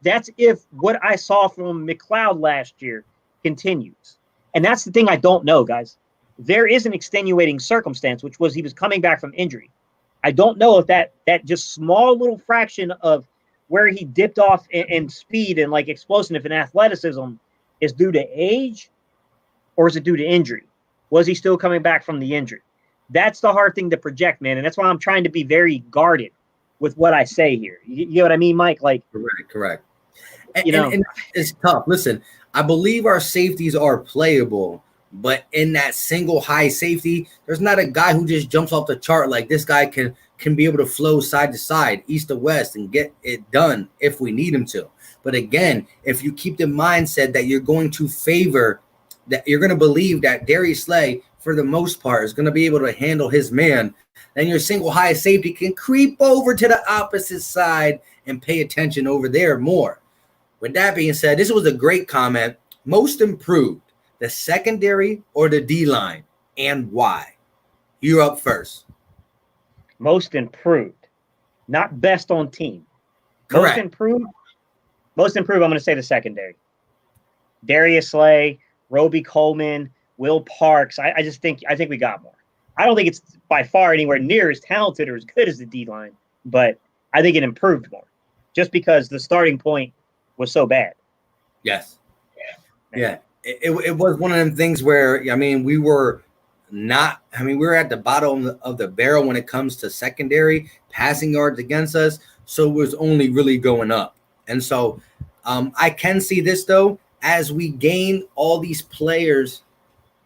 that's if what I saw from McLeod last year continues. And that's the thing I don't know, guys. There is an extenuating circumstance, which was he was coming back from injury. I don't know if that just small little fraction of where he dipped off in speed and like explosiveness and athleticism is due to age or is it due to injury? Was he still coming back from the injury? That's the hard thing to project, man. And that's why I'm trying to be very guarded with what I say here. You know what I mean, Mike? Like, correct. And it's tough. Listen, I believe our safeties are playable, but in that single high safety, there's not a guy who just jumps off the chart like this guy can be able to flow side to side, east to west, and get it done if we need him to. But again, if you keep the mindset that you're going to favor, that you're going to believe that Darius Slay, for the most part, is going to be able to handle his man, then your single high safety can creep over to the opposite side and pay attention over there more. With that being said, this was a great comment. Most improved, the secondary or the D-line, and why? You're up first. Most improved, not best on team. Correct. Most improved, I'm going to say the secondary. Darius Slay, Roby Coleman, Will Parks. I think we got more. I don't think it's by far anywhere near as talented or as good as the D-line, but I think it improved more just because the starting point was so bad. Yes. Yeah. It was one of them things where, I mean, we were at the bottom of the barrel when it comes to secondary passing yards against us. So it was only really going up. And so I can see this, though, as we gain all these players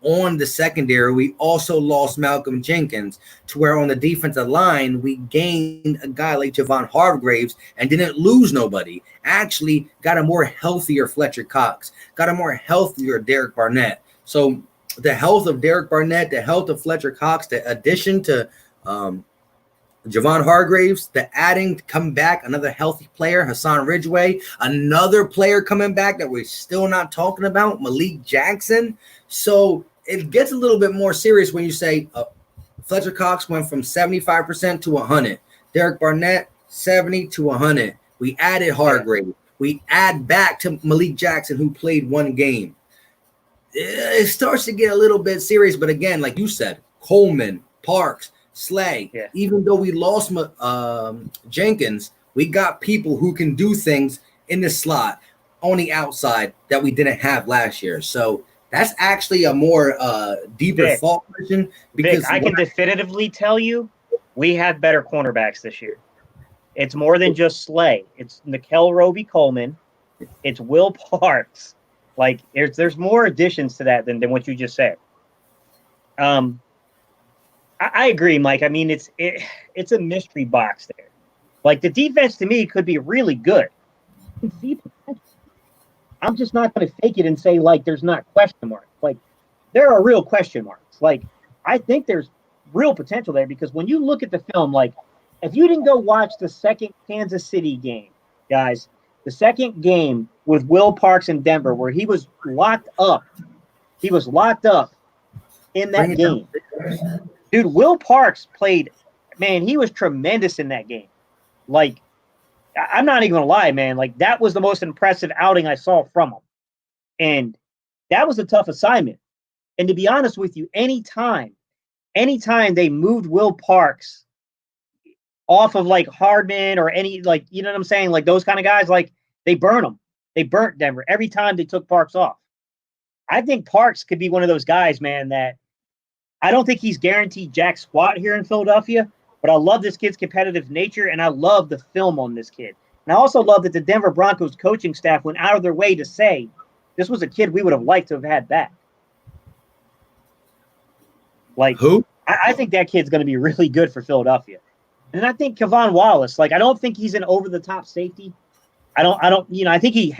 on the secondary, we also lost Malcolm Jenkins, to where on the defensive line, we gained a guy like Javon Hargraves and didn't lose nobody. Actually got a more healthier Fletcher Cox, got a more healthier Derek Barnett. So the health of Derek Barnett, the health of Fletcher Cox, the addition to Javon Hargraves, the adding to come back, another healthy player, Hassan Ridgeway, another player coming back that we're still not talking about, Malik Jackson. So it gets a little bit more serious when you say Fletcher Cox went from 75% to 100. Derek Barnett, 70 to 100. We added Hargrave. We add back to Malik Jackson, who played one game. It starts to get a little bit serious. But again, like you said, Coleman, Parks, Slay, even though we lost Jenkins, we got people who can do things in the slot on the outside that we didn't have last year. So that's actually a more deeper thought question, because I can definitively tell you we have better cornerbacks this year. It's more than just Slay. It's Nickel Roby Coleman. It's Will Parks. Like there's more additions to that than what you just said. I agree, Mike. I mean, it's a mystery box there. Like, the defense to me could be really good. I'm just not going to fake it and say, like, there's not question marks. Like, there are real question marks. Like, I think there's real potential there because when you look at the film, like, if you didn't go watch the second Kansas City game, guys, the second game with Will Parks in Denver where he was locked up in that game. Dude, Will Parks played, man, he was tremendous in that game. Like, I'm not even going to lie, man. Like, that was the most impressive outing I saw from him. And that was a tough assignment. And to be honest with you, anytime they moved Will Parks off of, like, Hardman or any, like, you know what I'm saying? Like, those kind of guys, like, they burn them. They burnt Denver every time they took Parks off. I think Parks could be one of those guys, man, that I don't think he's guaranteed jack squat here in Philadelphia, but I love this kid's competitive nature, and I love the film on this kid. And I also love that the Denver Broncos coaching staff went out of their way to say this was a kid we would have liked to have had back. Like, who? I think that kid's going to be really good for Philadelphia. And I think Kevon Wallace, like, I don't think he's an over-the-top safety. I don't, you know, I think he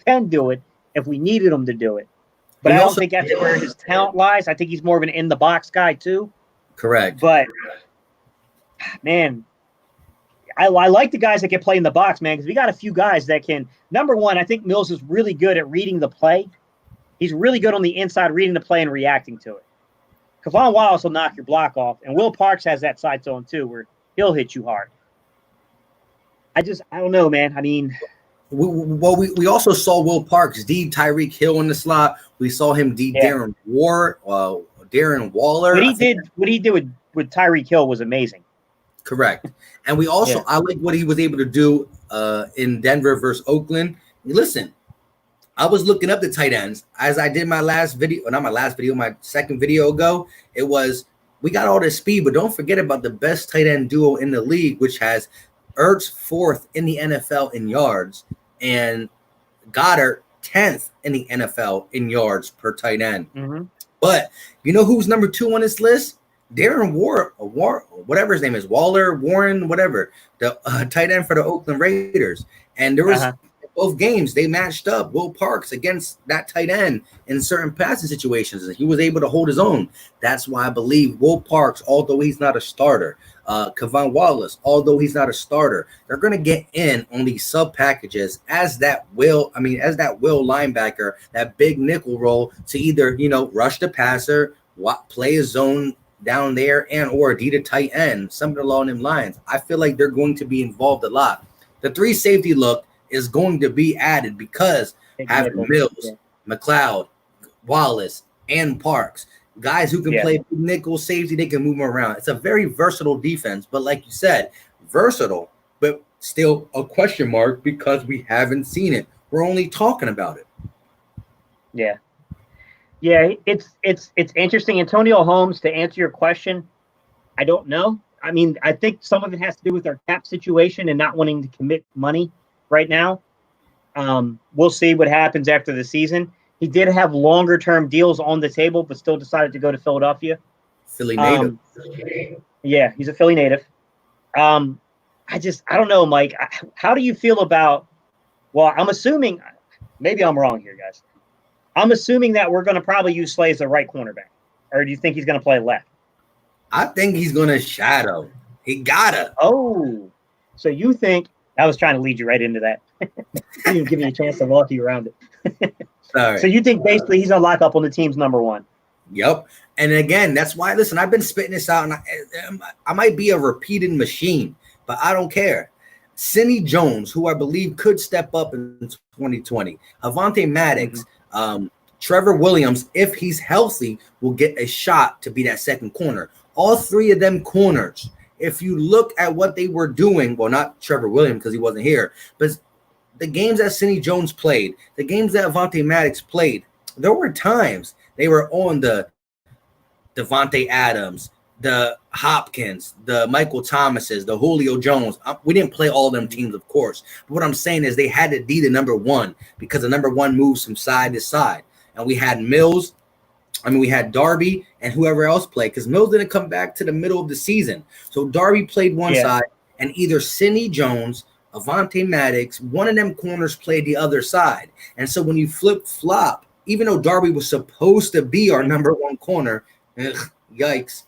can do it if we needed him to do it. But I don't think that's where his talent lies. I think he's more of an in-the-box guy, too. Correct. But, man, I like the guys that can play in the box, man, because we got a few guys that can. Number one, I think Mills is really good at reading the play. He's really good on the inside, reading the play and reacting to it. Kevon Wallace will knock your block off, and Will Parks has that side zone, too, where he'll hit you hard. I don't know, man. I mean, we also saw Will Parks D Tyreek Hill in the slot. We saw him D Darren Waller. What he did with Tyreek Hill was amazing. Correct. And we also I like what he was able to do in Denver versus Oakland. Listen, I was looking up the tight ends as I did my second video ago. It was, we got all this speed, but don't forget about the best tight end duo in the league, which has Ertz 4th in the NFL in yards and Goddard 10th in the NFL in yards per tight end. Mm-hmm. But you know who's number 2 on this list? Darren whatever his name is, Warren, whatever, the tight end for the Oakland Raiders. And there was both games, they matched up Will Parks against that tight end in certain passing situations, and he was able to hold his own. That's why I believe Will Parks, although he's not a starter, Kevon Wallace, although he's not a starter, they're going to get in on these sub packages as that will linebacker, that big nickel role to either, rush the passer, play a zone down there, and or D to tight end, something along them lines. I feel like they're going to be involved a lot. The 3 safety look is going to be added because having Mills, McLeod, Wallace, and Parks, guys who can play nickel safety, they can move them around. It's a very versatile defense, but like you said, versatile, but still a question mark because we haven't seen it. We're only talking about it. Yeah. Yeah, it's interesting. Antonio Holmes, to answer your question, I don't know. I mean, I think some of it has to do with our cap situation and not wanting to commit money right now. We'll see what happens after the season. He did have longer term deals on the table, but still decided to go to Philadelphia. Philly native. Yeah, he's a Philly native. I don't know, Mike. How do you feel about, well, I'm assuming, maybe I'm wrong here, guys. I'm assuming that we're going to probably use Slay as the right cornerback. Or do you think he's going to play left? I think he's going to shadow. He gotta. Oh, so you think, I was trying to lead you right into that. Didn't even give me a chance to walk you around it. Sorry. So you think basically he's going to lock up on the team's number 1? Yep. And again, that's why, listen, I've been spitting this out, and I might be a repeating machine, but I don't care. Sidney Jones, who I believe could step up in 2020. Avonte Maddox, Trevor Williams, if he's healthy, will get a shot to be that second corner. All 3 of them corners, if you look at what they were doing, well, not Trevor Williams because he wasn't here, but the games that Sidney Jones played, the games that Avonte Maddox played, there were times they were on the Devontae Adams, the Hopkins, the Michael Thomases, the Julio Jones. We didn't play all them teams, of course. But what I'm saying is they had to be the number 1 because the number 1 moves from side to side. And we had Mills, I mean, we had Darby and whoever else played because Mills didn't come back to the middle of the season. So Darby played one side, and either Sidney Jones, Avonte Maddox, one of them corners played the other side. And so when you flip-flop, even though Darby was supposed to be our number one corner, yikes,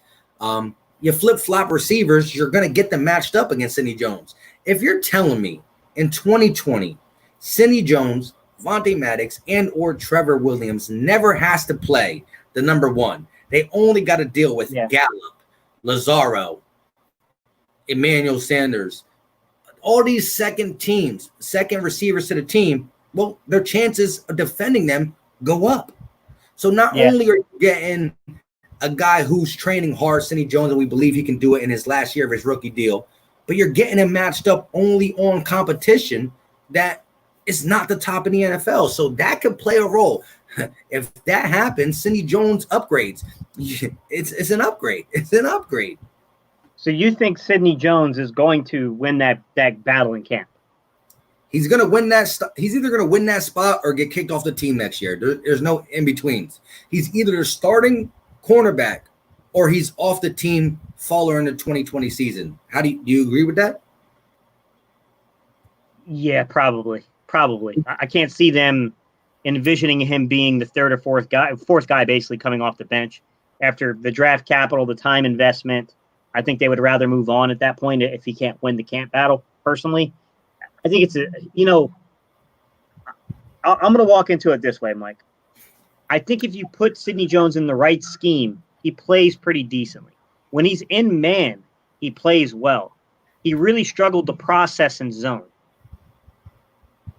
you flip-flop receivers, you're going to get them matched up against Sidney Jones. If you're telling me in 2020, Sidney Jones, Avonte Maddox, and or Trevor Williams never has to play the number one. They only got to deal with Gallup, Lazaro, Emmanuel Sanders, all these second receivers to the team. Well, their chances of defending them go up. So not only are you getting a guy who's training hard, Sidney Jones, and we believe he can do it in his last year of his rookie deal, but you're getting him matched up only on competition that is not the top in the NFL. So that could play a role. If that happens, Sidney Jones upgrades. It's an upgrade. It's an upgrade. So you think Sidney Jones is going to win that battle in camp? He's going to win that. He's either going to win that spot or get kicked off the team next year. There's no in betweens. He's either the starting cornerback or he's off the team following the 2020 season. Do you agree with that? Yeah, probably. I can't see them envisioning him being the third or fourth guy basically coming off the bench after the draft capital, the time investment. I think they would rather move on at that point if he can't win the camp battle. Personally, I think I'm going to walk into it this way, Mike. I think if you put Sidney Jones in the right scheme, he plays pretty decently. When he's in man, he plays well. He really struggled to process in zone.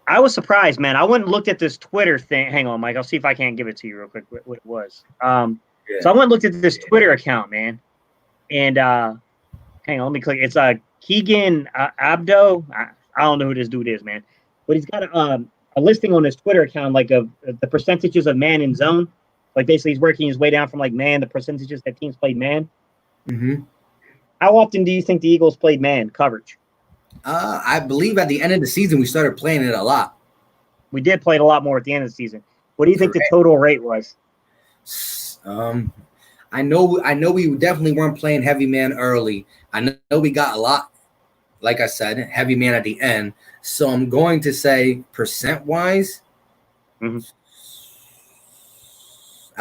I was surprised, man. I went and looked at this Twitter thing. Hang on, Mike. I'll see if I can't give it to you real quick what it was. So I went and looked at this Twitter account, man. And hang on, let me click. It's Keegan Abdo. I don't know who this dude is, man. But he's got a listing on his Twitter account, like of the percentages of man in zone. Like basically he's working his way down from like man, the percentages that teams played man. Mm-hmm. How often do you think the Eagles played man coverage? I believe at the end of the season we started playing it a lot. We did play it a lot more at the end of the season. What do you think the total rate was? I know we definitely weren't playing heavy man early. I know we got a lot, like I said, heavy man at the end. So I'm going to say percent-wise, out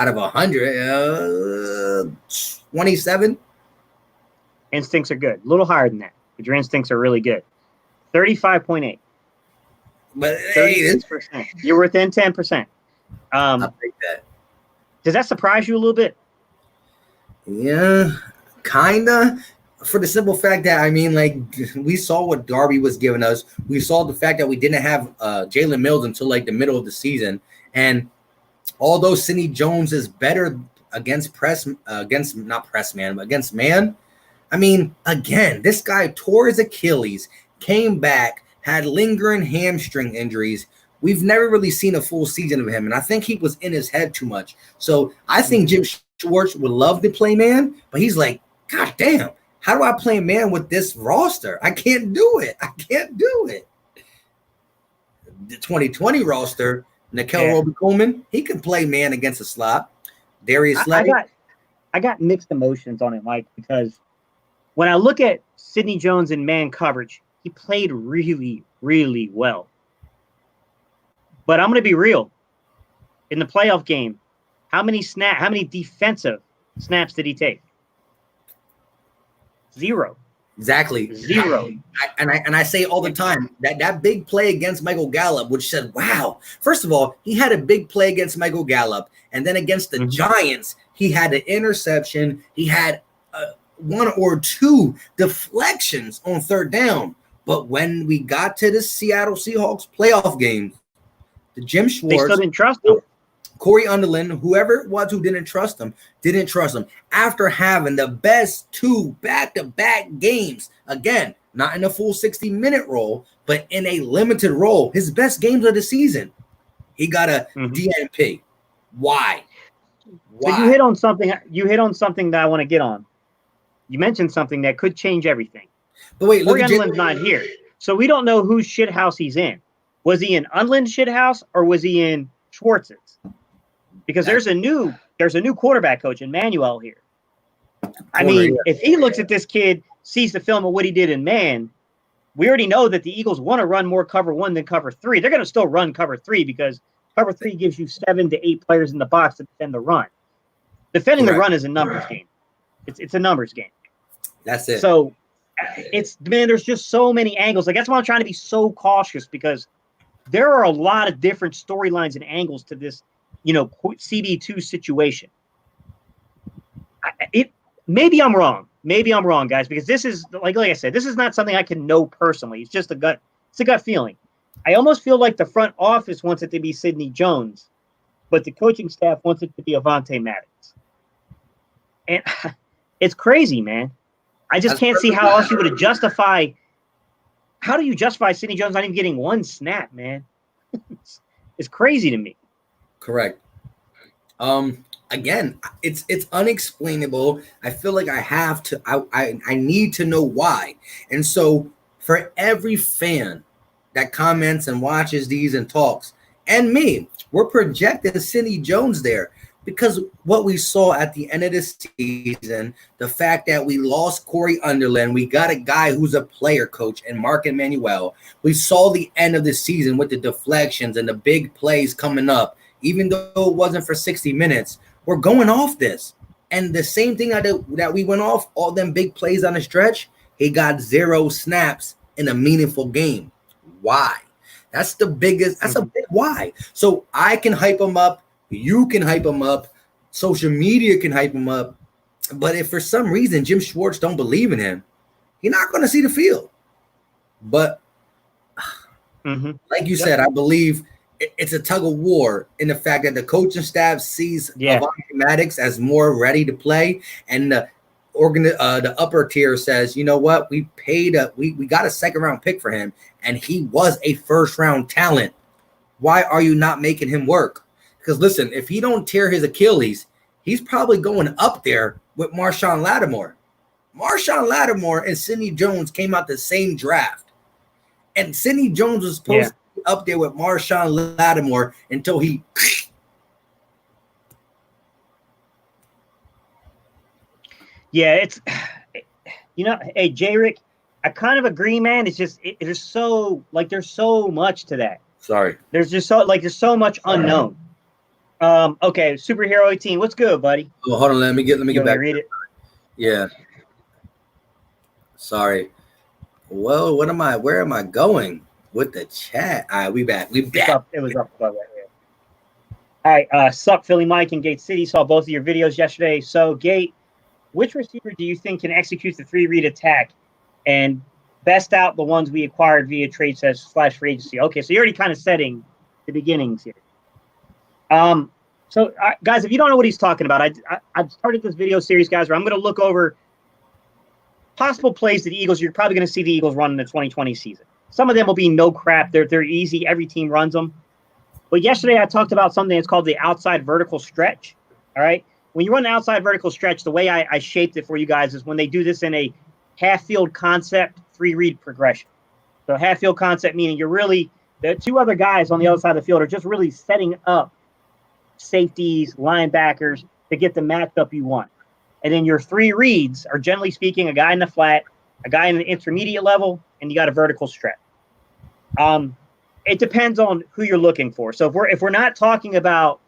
of 100, 27. Instincts are good. A little higher than that, but your instincts are really good. 35.8. But hey, 36%. You're within 10%. I'll take that. Does that surprise you a little bit? Yeah, kinda. For the simple fact that, I mean, like, we saw what Darby was giving us. We saw the fact that we didn't have Jalen Mills until like the middle of the season. And although Sidney Jones is better against man. I mean, again, this guy tore his Achilles, came back, had lingering hamstring injuries. We've never really seen a full season of him, and I think he was in his head too much. So I think Jim Schwartz would love to play man, but he's like, God damn, how do I play man with this roster? I can't do it. The 2020 roster, Nickel Roby-Coleman, he can play man against a slot. Darius Slay. I got mixed emotions on it, Mike, because when I look at Sidney Jones in man coverage, he played really, really well. But I'm going to be real. In the playoff game, how many defensive snaps did he take? 0. Exactly. 0. I say all the time that big play against Michael Gallup, which said, wow. First of all, he had a big play against Michael Gallup, and then against the Giants, he had an interception. He had one or two deflections on third down. But when we got to the Seattle Seahawks playoff game, the Jim Schwartz, they still didn't trust him. Corey Underlin, whoever it was who didn't trust him after having the best 2 back-to-back games. Again, not in a full 60-minute role, but in a limited role. His best games of the season. He got a DNP. Why? So you hit on something that I want to get on. You mentioned something that could change everything. But wait, Corey Underlin's not here. So we don't know whose shithouse he's in. Was he in Underlin's shithouse or was he in Schwartz's? because there's a new quarterback coach, Emmanuel here. I mean, if he looks at this kid, sees the film of what he did in man, we already know that the Eagles want to run more cover 1 than cover 3. They're going to still run cover 3 because cover 3 gives you 7 to 8 players in the box to defend the run. Defending the run is a numbers game. It's a numbers game. That's it. So there's just so many angles. Like, that's why I'm trying to be so cautious, because there are a lot of different storylines and angles to this, CB2 situation. Maybe I'm wrong. Maybe I'm wrong, guys, because this is like I said, this is not something I can know personally. It's just it's a gut feeling. I almost feel like the front office wants it to be Sidney Jones, but the coaching staff wants it to be Avonte Maddox. And it's crazy, man. I just can't see how else you would justify. How do you justify Sidney Jones not even getting one snap, man? It's crazy to me. Correct. Again, it's unexplainable. I feel like I have to. I need to know why. And so, for every fan that comments and watches these and talks, and me, we're projecting Sidney Jones there. Because what we saw at the end of the season, the fact that we lost Corey Underland, we got a guy who's a player coach and Mark Emmanuel. We saw the end of the season with the deflections and the big plays coming up, even though it wasn't for 60 minutes. We're going off this. And the same thing that we went off, all them big plays on the stretch, he got 0 snaps in a meaningful game. Why? That's the biggest, that's a big why. So I can hype him up. You can hype him up. Social media can hype him up. But if for some reason Jim Schwartz don't believe in him, he's not going to see the field. But like you said, I believe it's a tug of war in the fact that the coaching staff sees Avonte Maddox as more ready to play, and the upper tier says, you know what, we got a 2nd round pick for him, and he was a 1st round talent. Why are you not making him work? Because listen, if he don't tear his Achilles, he's probably going up there with Marshawn Lattimore. Marshawn Lattimore and Sidney Jones came out the same draft. And Sidney Jones was supposed to be up there with Marshawn Lattimore until he... Yeah, it's... hey, J-Rick, I kind of agree, man. It's just, there's so much to that. Sorry. There's so much unknown. Okay, Superhero 18. What's good, buddy? Oh, hold on, let me get back. Read it. Yeah. Sorry. Well, where am I going with the chat? All right, we back. It was up above that. Yeah. All right, sup Philly Mike and Gate City. Saw both of your videos yesterday. So Gate, which receiver do you think can execute the 3-read attack and best out the ones we acquired via trade / free agency? Okay, so you're already kind of setting the beginnings here. So guys, if you don't know what he's talking about, I've started this video series, guys, where I'm going to look over possible plays that the Eagles, you're probably going to see the Eagles run in the 2020 season. Some of them will be no crap. They're easy. Every team runs them. But yesterday I talked about something that's called the outside vertical stretch. All right. When you run an outside vertical stretch, the way I shaped it for you guys is when they do this in a half field concept 3-read progression. So half field concept meaning the 2 other guys on the other side of the field are just really setting up safeties, linebackers to get the matchup you want. And then your 3 reads are, generally speaking, a guy in the flat, a guy in the intermediate level, and you got a vertical stretch. It depends on who you're looking for. So if we're not talking about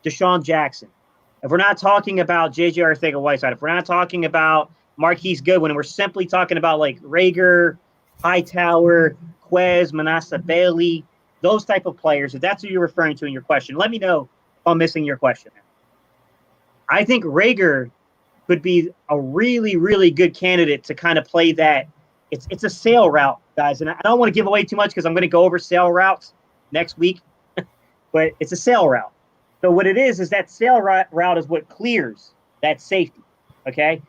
Deshaun Jackson, if we're not talking about J.J. Arcega-Whiteside, if we're not talking about Marquise Goodwin, and we're simply talking about like Rager, Hightower, Quez, Manasseh Bailey, those type of players, if that's what you're referring to in your question, let me know if I'm missing your question. I think Rager could be a really, really good candidate to kind of play that. It's a sail route, guys. And I don't want to give away too much because I'm going to go over sail routes next week. But it's a sail route. So what it is that sail route is what clears that safety, okay?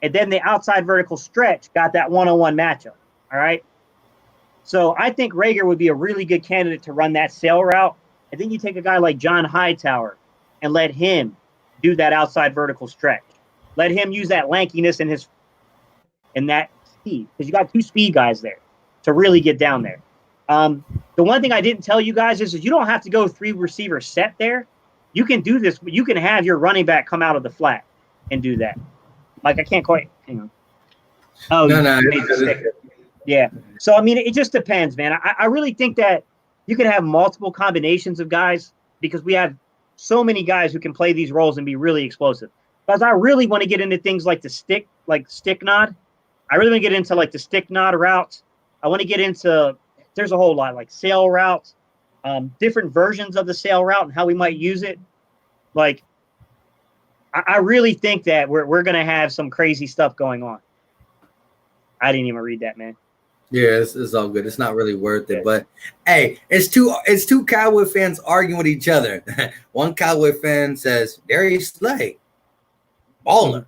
And then the outside vertical stretch got that one-on-one matchup, all right? So I think Rager would be a really good candidate to run that sail route. And then you take a guy like John Hightower and let him do that outside vertical stretch. Let him use that lankiness and that speed, because you got 2 speed guys there to really get down there. The one thing I didn't tell you guys is you don't have to go 3 receiver set there. you can do this. You can have your running back come out of the flat and do that. Like, I can't quite, hang on. Oh, no. Yeah. So, I mean, it just depends, man. I really think that you can have multiple combinations of guys because we have so many guys who can play these roles and be really explosive. Because I really want to get into things like stick nod. I really want to get into like the stick nod routes. I want to get into, there's a whole lot like sail routes, different versions of the sail route and how we might use it. Like, I really think that we're going to have some crazy stuff going on. I didn't even read that, man. Yeah, it's all good. It's not really worth it. But hey, it's two Cowboy fans arguing with each other. One Cowboy fan says Darius Slay, baller.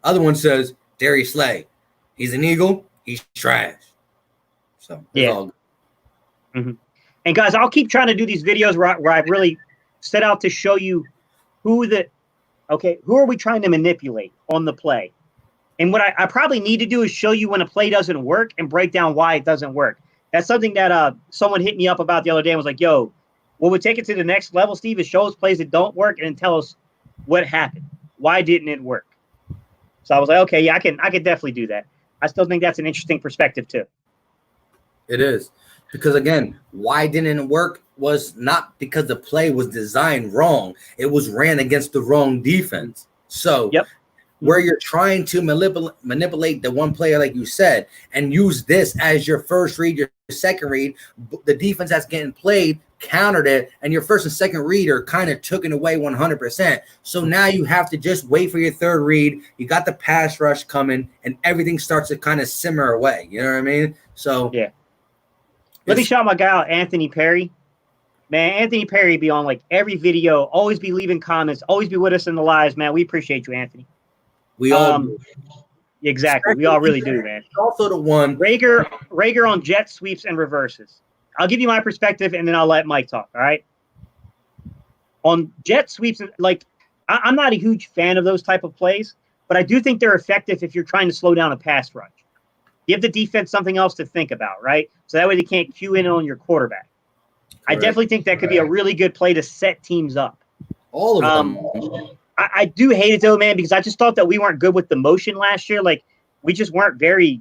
Other one says Darius Slay, he's an Eagle, he's trash. So it's all good. And guys, I'll keep trying to do these videos where I really set out to show you who are we trying to manipulate on the play. And what I probably need to do is show you when a play doesn't work and break down why it doesn't work. That's something that someone hit me up about the other day and was like, yo, what would take it to the next level, Steve, is show us plays that don't work and tell us what happened. Why didn't it work? So I was like, okay, yeah, I can definitely do that. I still think that's an interesting perspective too. It is. Because again, why didn't it work was not because the play was designed wrong. It was ran against the wrong defense. So where you're trying to manipulate the one player, like you said, and use this as your first read, your second read, the defense that's getting played countered it, and your first and second read are kind of taken away 100%. So now you have to just wait for your third read. You got the pass rush coming, and everything starts to kind of simmer away. You know what I mean? So yeah. Let me shout my guy out, Anthony Perry. Man, Anthony Perry be on like every video, always be leaving comments, always be with us in the lives, man. We appreciate you, Anthony. We all do. Exactly. We all really do, man. Also the one Rager on jet sweeps and reverses. I'll give you my perspective and then I'll let Mike talk. All right. On jet sweeps, like I'm not a huge fan of those type of plays, but I do think they're effective if you're trying to slow down a pass rush. Give the defense something else to think about, right? So that way they can't cue in on your quarterback. Correct. I definitely think that could be a really good play to set teams up. All of them. I do hate it though, man, because I just thought that we weren't good with the motion last year. Like we weren't very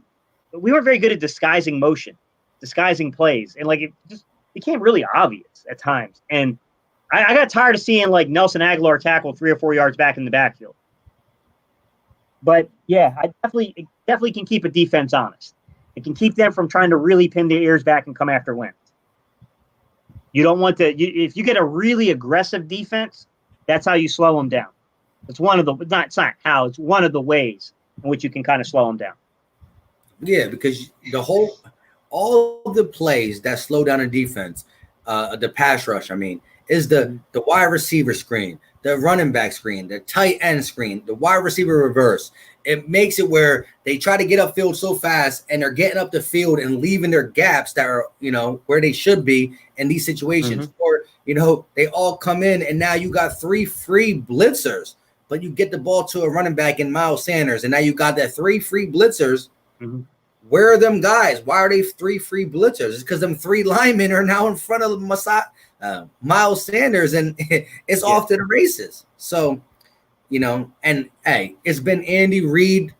good at disguising motion, disguising plays. And like it just became really obvious at times. And I got tired of seeing like Nelson Aguilar tackle 3 or 4 yards back in the backfield. But yeah, it definitely can keep a defense honest. It can keep them from trying to really pin their ears back and come after Wentz. You don't want to, if you get a really aggressive defense, that's how you slow them down. It's one of the, it's not how, it's one of the ways in which you can kind of slow them down. Yeah, because all the plays that slow down a defense, the pass rush, I mean, is the wide receiver screen, the running back screen, the tight end screen, the wide receiver reverse. It makes it where they try to get upfield so fast and they're getting up the field and leaving their gaps that are, where they should be in these situations. Or, they all come in and now you got 3 free blitzers, but you get the ball to a running back in Miles Sanders. And now you got that 3 free blitzers. Where are them guys? Why are they 3 free blitzers? It's because them 3 linemen are now in front of Miles Sanders, and it's off to the races. So, and hey, it's been Andy Reid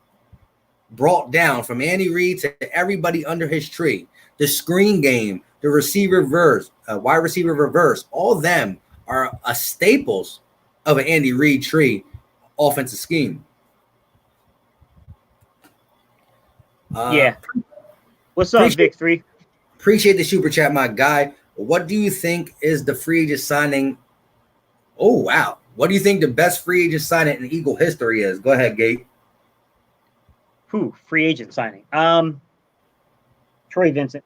brought down, from Andy Reid to everybody under his tree. The screen game, the receiver reverse, wide receiver reverse, all of them are staples of an Andy Reid tree offensive scheme. What's up, Vic 3? Appreciate the super chat, my guy. What do you think is the free agent signing? Oh, wow. What do you think the best free agent signing in Eagle history is? Go ahead, Gate. Free agent signing. Troy Vincent,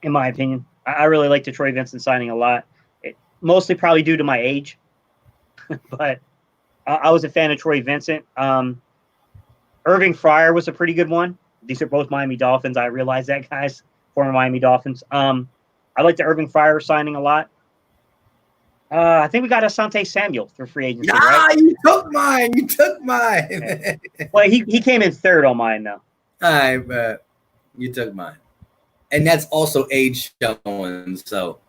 in my opinion. I really like the Troy Vincent signing a lot. Mostly probably due to my age. But I was a fan of Troy Vincent. Irving Fryer was a pretty good one. These are both Miami Dolphins. I realize that, guys. Former Miami Dolphins. I like the Irving Fryer signing a lot. I think we got Asante Samuel through free agency. Right? You took mine. Well, he came in third on mine, though. All right, but you took mine. And that's also age showing, so.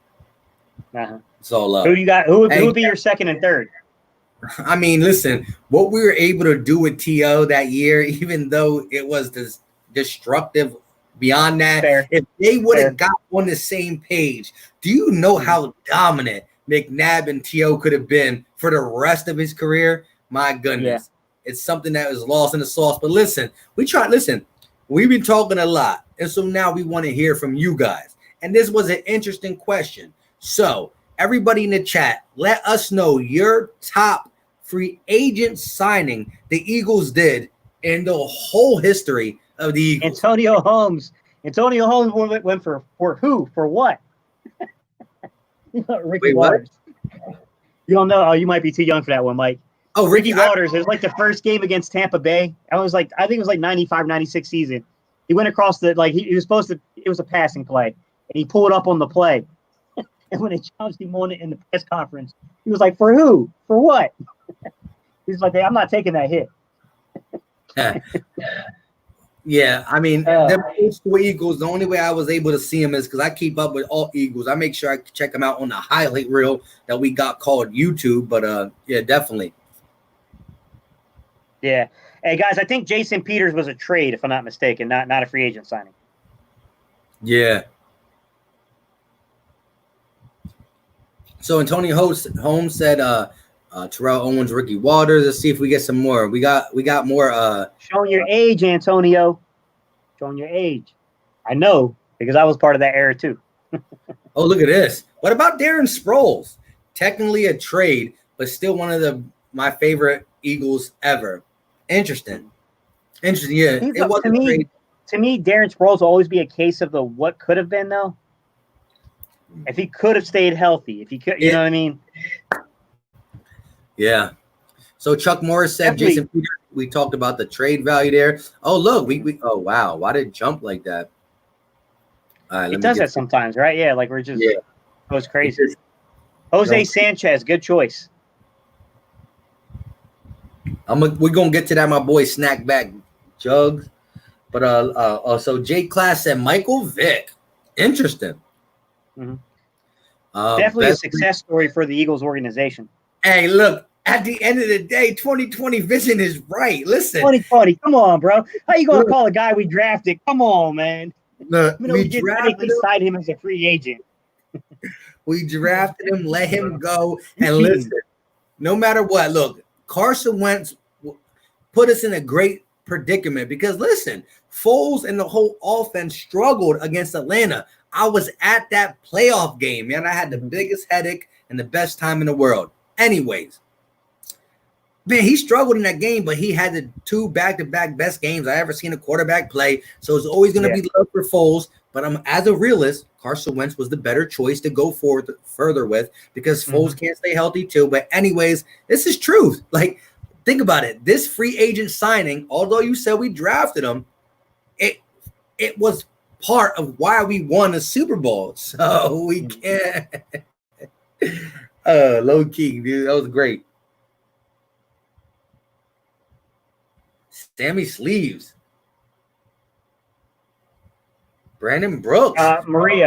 It's all up. Who you got? Who would be your second and third? I mean, listen, what we were able to do with T.O. that year, even though it was this destructive beyond that, Fair. if they would have got on the same page, do you know how dominant McNabb and T.O. could have been for the rest of his career? My goodness. Yeah. It's something that was lost in the sauce. But listen, we've been talking a lot. And so now we want to hear from you guys. And this was an interesting question. So everybody in the chat, let us know your top free agent signing the Eagles did in the whole history of the Eagles. Antonio Holmes went for who? For what? Ricky Waters. What? You don't know. Oh, you might be too young for that one, Mike. Oh, Ricky Waters. It was like the first game against Tampa Bay. I think it was like 95, 96 season. He went across he was supposed to, it was a passing play, and he pulled up on the play. And when they challenged him on it in the press conference, he was like, for who? For what? He's like, hey, I'm not taking that hit. Yeah, I mean, the old school Eagles, the only way I was able to see them is because I keep up with all Eagles. I make sure I check them out on the highlight reel that we got called YouTube. But, yeah, definitely. Yeah. Hey, guys, I think Jason Peters was a trade, if I'm not mistaken, not a free agent signing. Yeah. So Antonio Holmes said Terrell Owens, Ricky Waters. Let's see if we get some more. We got more. Showing your age, Antonio. Showing your age. I know, because I was part of that era too. Oh, look at this. What about Darren Sproles? Technically a trade, but still one of my favorite Eagles ever. Interesting. Yeah, it was a trade. To me, Darren Sproles will always be a case of the what could have been, though. If he could have stayed healthy, if he could, you know what I mean? Yeah. So Chuck Morris said, definitely. Jason Peters, we talked about the trade value there. Oh, look, oh, wow. Why did it jump like that? All right, it does that sometimes, right? Yeah, like we're just, it goes crazy. Jose Sanchez, good choice. We're going to get to that, my boy, Snack Back Jugs. But so Jake Class said Michael Vick. Interesting. Mm-hmm. Definitely a success story for the Eagles organization. Hey, look, at the end of the day, 2020 vision is right. Listen. 2020, come on, bro. How you going to call a guy we drafted? Come on, man. Look, we drafted him. Signed him as a free agent. We drafted him, let him go, and listen, no matter what, look, Carson Wentz put us in a great predicament because, listen, Foles and the whole offense struggled against Atlanta. I was at that playoff game, man. I had the biggest headache and the best time in the world. Anyways, man, he struggled in that game, but he had the 2 back-to-back best games I ever seen a quarterback play. So it's always going to be love for Foles. But as a realist, Carson Wentz was the better choice to go further with because Foles can't stay healthy too. But anyways, this is truth. Like, think about it. This free agent signing, although you said we drafted him, it was part of why we won a Super Bowl. So we can't. Low key, dude. That was great. Sammy Sleeves. Brandon Brooks. Marie.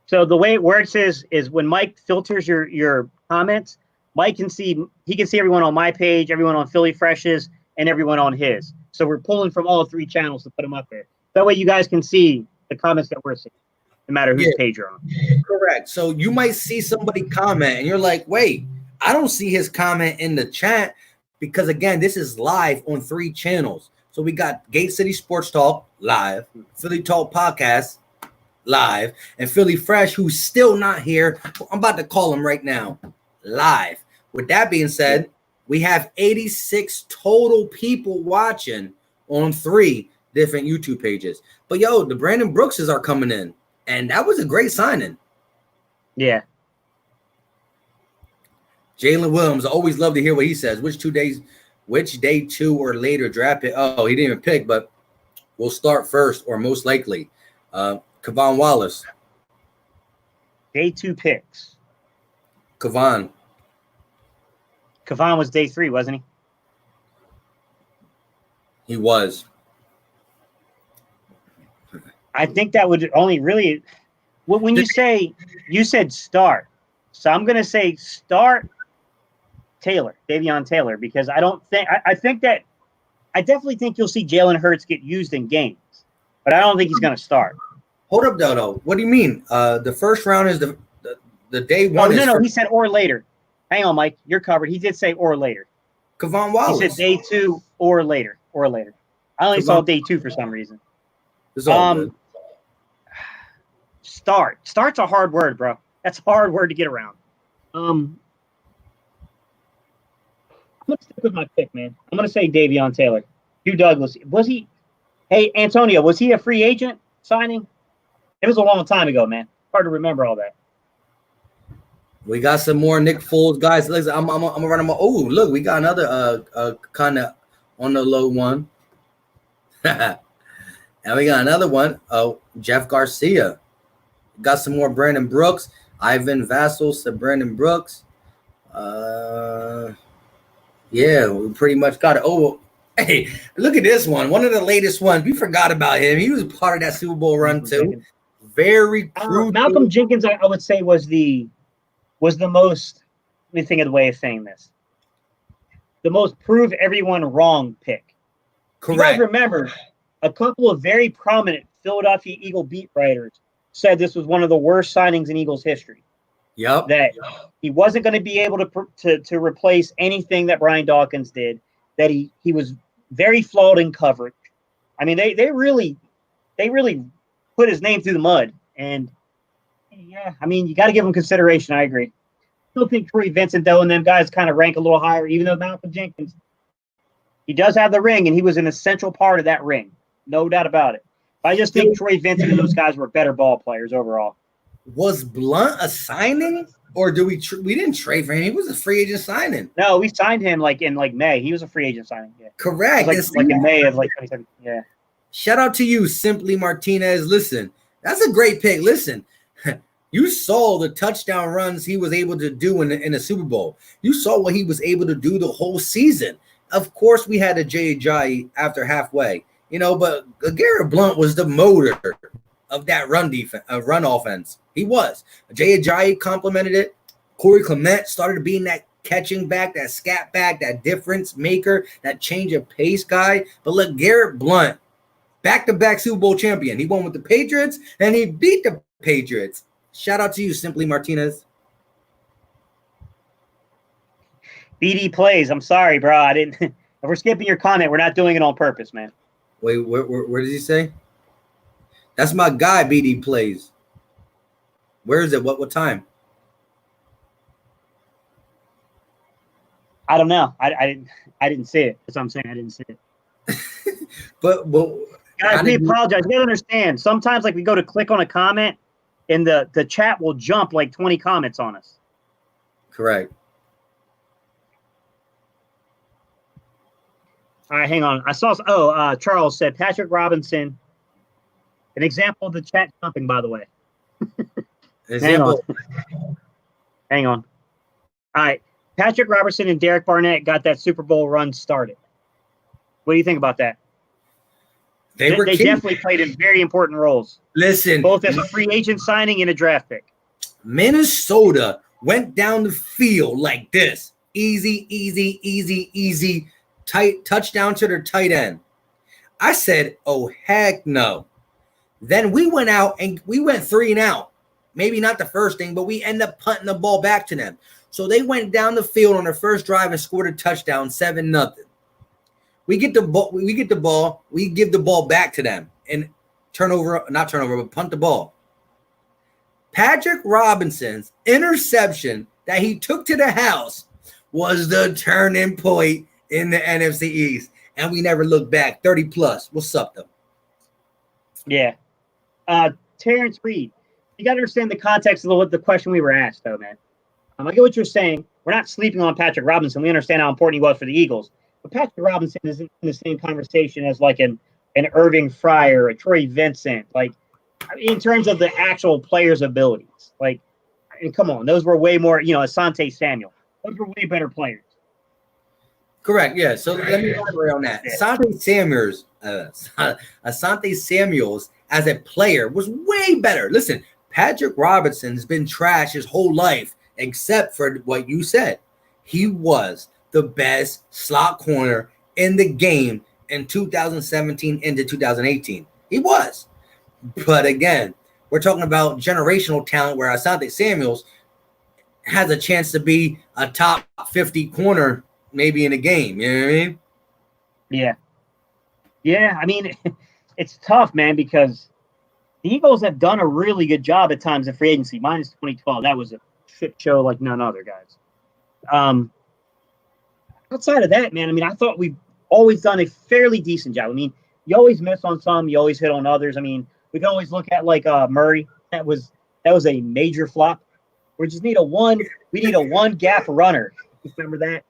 So the way it works is when Mike filters your comments, Mike can see everyone on my page, everyone on Philly Fresh's, and everyone on his. So we're pulling from all 3 channels to put them up there. That way you guys can see the comments that we're seeing, no matter whose page you're on. Correct. So you might see somebody comment and you're like, wait, I don't see his comment in the chat because, again, this is live on 3 channels. So we got Gate City Sports Talk live, Philly Talk Podcast live, and Philly Fresh, who's still not here. I'm about to call him right now live. With that being said, we have 86 total people watching on 3 different YouTube pages. But, the Brandon Brookses are coming in, and that was a great signing. Yeah. Jalen Williams, I always love to hear what he says. Which day 2 or later draft pick? Oh, he didn't even pick, but we'll start first or most likely. Kavon Wallace. Day 2 picks. Kavon was day 3, wasn't he? He was. I think that would only really Well, when you said start, so I'm going to say start Davion Taylor, because I think that I definitely think you'll see Jalen Hurts get used in games, but I don't think he's going to start. Hold up, Dodo. What do you mean? The first round is the day one. Oh, no, he said or later. Hang on, Mike. You're covered. He did say or later. Kavon Wallace. He said day 2 or later. I only saw day 2 for some reason. It's all good. Start's a hard word, bro. That's a hard word to get around. I'm gonna stick with my pick, man. I'm gonna say Davion Taylor. Hugh Douglas. Was he? Hey, Antonio, was he a free agent signing? It was a long time ago, man. Hard to remember all that. We got some more Nick Foles guys. Listen, I'm gonna run them. Oh, look, we got another kind of on the low one. And we got another one. Oh, Jeff Garcia. Got some more Brandon Brooks. Ivan Vassell said Brandon Brooks. Yeah, we pretty much got it. Oh, hey, look at this one. One of the latest ones. We forgot about him. He was part of that Super Bowl run too. Very crucial. Malcolm Jenkins, I would say, was the most. Let me think of the way of saying this. The most prove everyone wrong pick. Correct. You guys remember a couple of very prominent Philadelphia Eagle beat writers said this was one of the worst signings in Eagles history. Yep. That he wasn't going to be able to replace anything that Brian Dawkins did. That he was very flawed in coverage. I mean, they really put his name through the mud. And yeah, I mean, you got to give him consideration. I agree. I still think Troy Vincent, though, and them guys kind of rank a little higher, even though Malcolm Jenkins, he does have the ring, and he was an essential part of that ring. No doubt about it. I just think Troy Vincent and those guys were better ball players overall. Was Blunt a signing, or do we didn't trade for him? He was a free agent signing. No, we signed him in May. He was a free agent signing. Yeah. Correct. Like in May of 2017. Yeah. Shout out to you, Simply Martinez. Listen, that's a great pick. Listen, you saw the touchdown runs he was able to do in the Super Bowl. You saw what he was able to do the whole season. Of course, we had a Jay Ajayi after halfway. But Garrett Blunt was the motor of that run offense. He was. Jay Ajayi complimented it. Corey Clement started being that catching back, that scat back, that difference maker, that change of pace guy. But look, Garrett Blunt, back-to-back Super Bowl champion. He won with the Patriots, and he beat the Patriots. Shout out to you, Simply Martinez. BD plays. I'm sorry, bro. I didn't. If we're skipping your comment, we're not doing it on purpose, man. Wait, where does he say? That's my guy, BD plays. Where is it? What time? I don't know. I didn't see it. That's what I'm saying. I didn't see it. but guys, we apologize. You gotta understand. Sometimes, we go to click on a comment, and the chat will jump 20 comments on us. Correct. All right, hang on. I saw. Charles said Patrick Robinson. An example of the chat jumping, by the way. Hang on. All right. Patrick Robertson and Derek Barnett got that Super Bowl run started. What do you think about that? They definitely played in very important roles. Listen. Both as a free agent signing and a draft pick. Minnesota went down the field like this. Easy, easy, easy, easy. Tight touchdown to their tight end. I said, oh, heck no. Then we went out and we went 3 and out. Maybe not the first thing, but we end up punting the ball back to them. So they went down the field on their first drive and scored a touchdown, 7-0. We get the ball, we give the ball back to them and punt the ball. Patrick Robinson's interception that he took to the house was the turning point in the NFC East. And we never looked back. 30 plus. What's up, though? Yeah. Terrence Reed, you got to understand the context of the question we were asked, though, man. I get what you're saying. We're not sleeping on Patrick Robinson. We understand how important he was for the Eagles. But Patrick Robinson isn't in the same conversation as an Irving Fryer, a Troy Vincent. In terms of the actual player's abilities. Come on. Those were way more, Asante Samuel. Those were way better players. Correct. Yeah. So let me elaborate on that. Asante Samuels as a player was way better. Listen, Patrick Robinson's been trash his whole life, except for what you said. He was the best slot corner in the game in 2017 into 2018. He was. But again, we're talking about generational talent where Asante Samuels has a chance to be a top 50 corner maybe in a game. You know what I mean? Yeah. Yeah, I mean, it's tough, man, because the Eagles have done a really good job at times in free agency. Minus 2012, that was a shit show like none other, guys. Outside of that, man, I mean, I thought we've always done a fairly decent job. I mean, you always miss on some, you always hit on others. I mean, we can always look at like Murray. That was a major flop. We need a one gap runner. Remember that?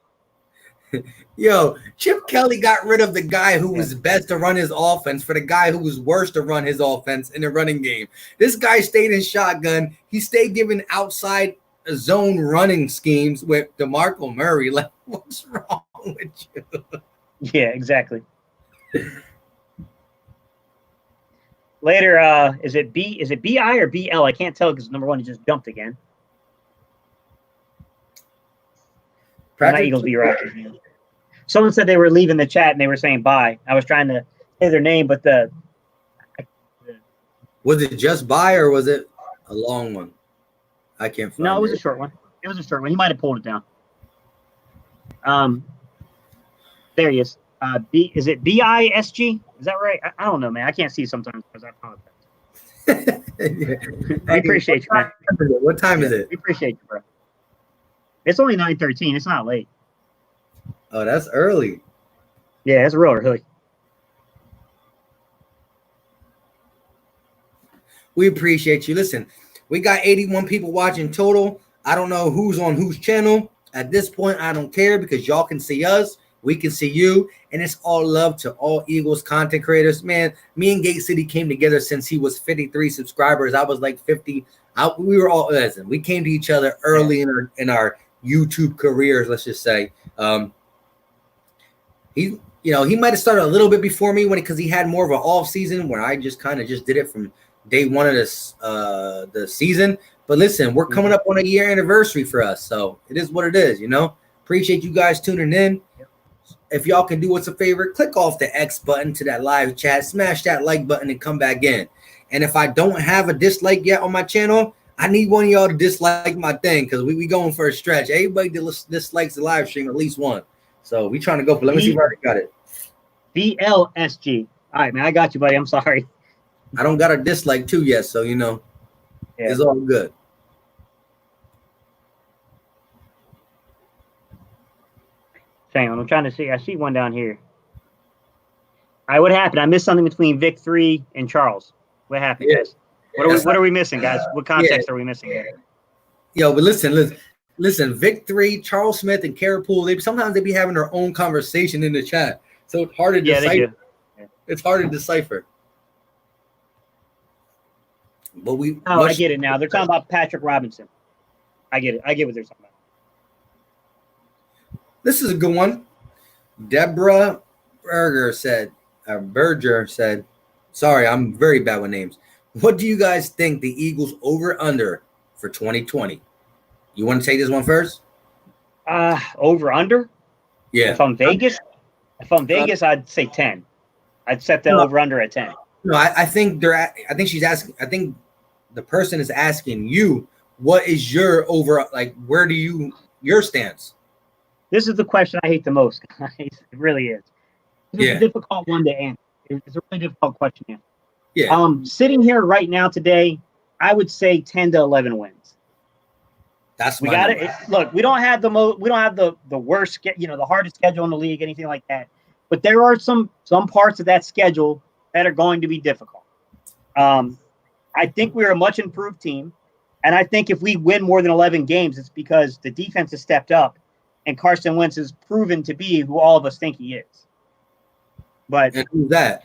Yo, Chip Kelly got rid of the guy who was best to run his offense for the guy who was worst to run his offense in the running game. This guy stayed in shotgun. He stayed giving outside zone running schemes with DeMarco Murray. Like, what's wrong with you? Yeah, exactly. Later, is it BI or BL? I can't tell because number one, he just jumped again. Not Eagles be Rockets. Someone said they were leaving the chat and they were saying bye. I was trying to say their name, but was it just bye or was it a long one? I can't find No, it was a short one. It was a short one. He might have pulled it down. There he is. Is it BISG? Is that right? I don't know, man. I can't see sometimes because I apologize. We appreciate you, man. What time is it? We appreciate you, bro. It's only 9:13. It's not late. Oh, that's early. Yeah, it's real early. We appreciate you. Listen, we got 81 people watching total. I don't know who's on whose channel. At this point, I don't care because y'all can see us. We can see you. And it's all love to all Eagles content creators. Man, me and Gate City came together since he was 53 subscribers. I was like 50. We were all, listen, we came to each other early in our YouTube careers, let's just say. He might have started a little bit before me because he had more of an off season when I just kind of just did it from day one of the season. But listen, we're coming up on a year anniversary for us, so it is what it is. Appreciate you guys tuning in. If y'all can do us a favor, click off the X button to that live chat, smash that like button, and come back in. And if I don't have a dislike yet on my channel, I need one of y'all to dislike my thing because we going for a stretch. Everybody dislikes the live stream, at least one. So we trying to go for. Let me see if I already got it. BLSG. All right, man. I got you, buddy. I'm sorry. I don't got a dislike too yet, so it's all good. Hang on, I'm trying to see. I see one down here. All right, what happened? I missed something between Vic 3 and Charles. What happened, guys? What are we missing, guys? What context are we missing here? Yo, but listen. Vic 3, Charles Smith, and Carapool. Sometimes they be having their own conversation in the chat, so it's hard to decipher. They do. It's hard to decipher. But I get it now. They're talking about Patrick Robinson. I get it. I get what they're talking about. This is a good one. Deborah Berger said, sorry, I'm very bad with names. What do you guys think the Eagles over-under for 2020? You want to take this one first? Over-under? Yeah. If I'm Vegas, I'd say 10. I'd set the over-under at 10. No, I think she's asking. I think the person is asking you, what is your where do your stance? This is the question I hate the most, guys. It really is. It's a difficult one to answer. It's a really difficult question to answer. Yeah. Sitting here right now today, I would say 10 to 11 wins. That's we got it. Look, we don't have the worst, the hardest schedule in the league, anything like that. But there are some parts of that schedule that are going to be difficult. I think we're a much improved team, and I think if we win more than 11 games, it's because the defense has stepped up, and Carson Wentz has proven to be who all of us think he is. But and who's that?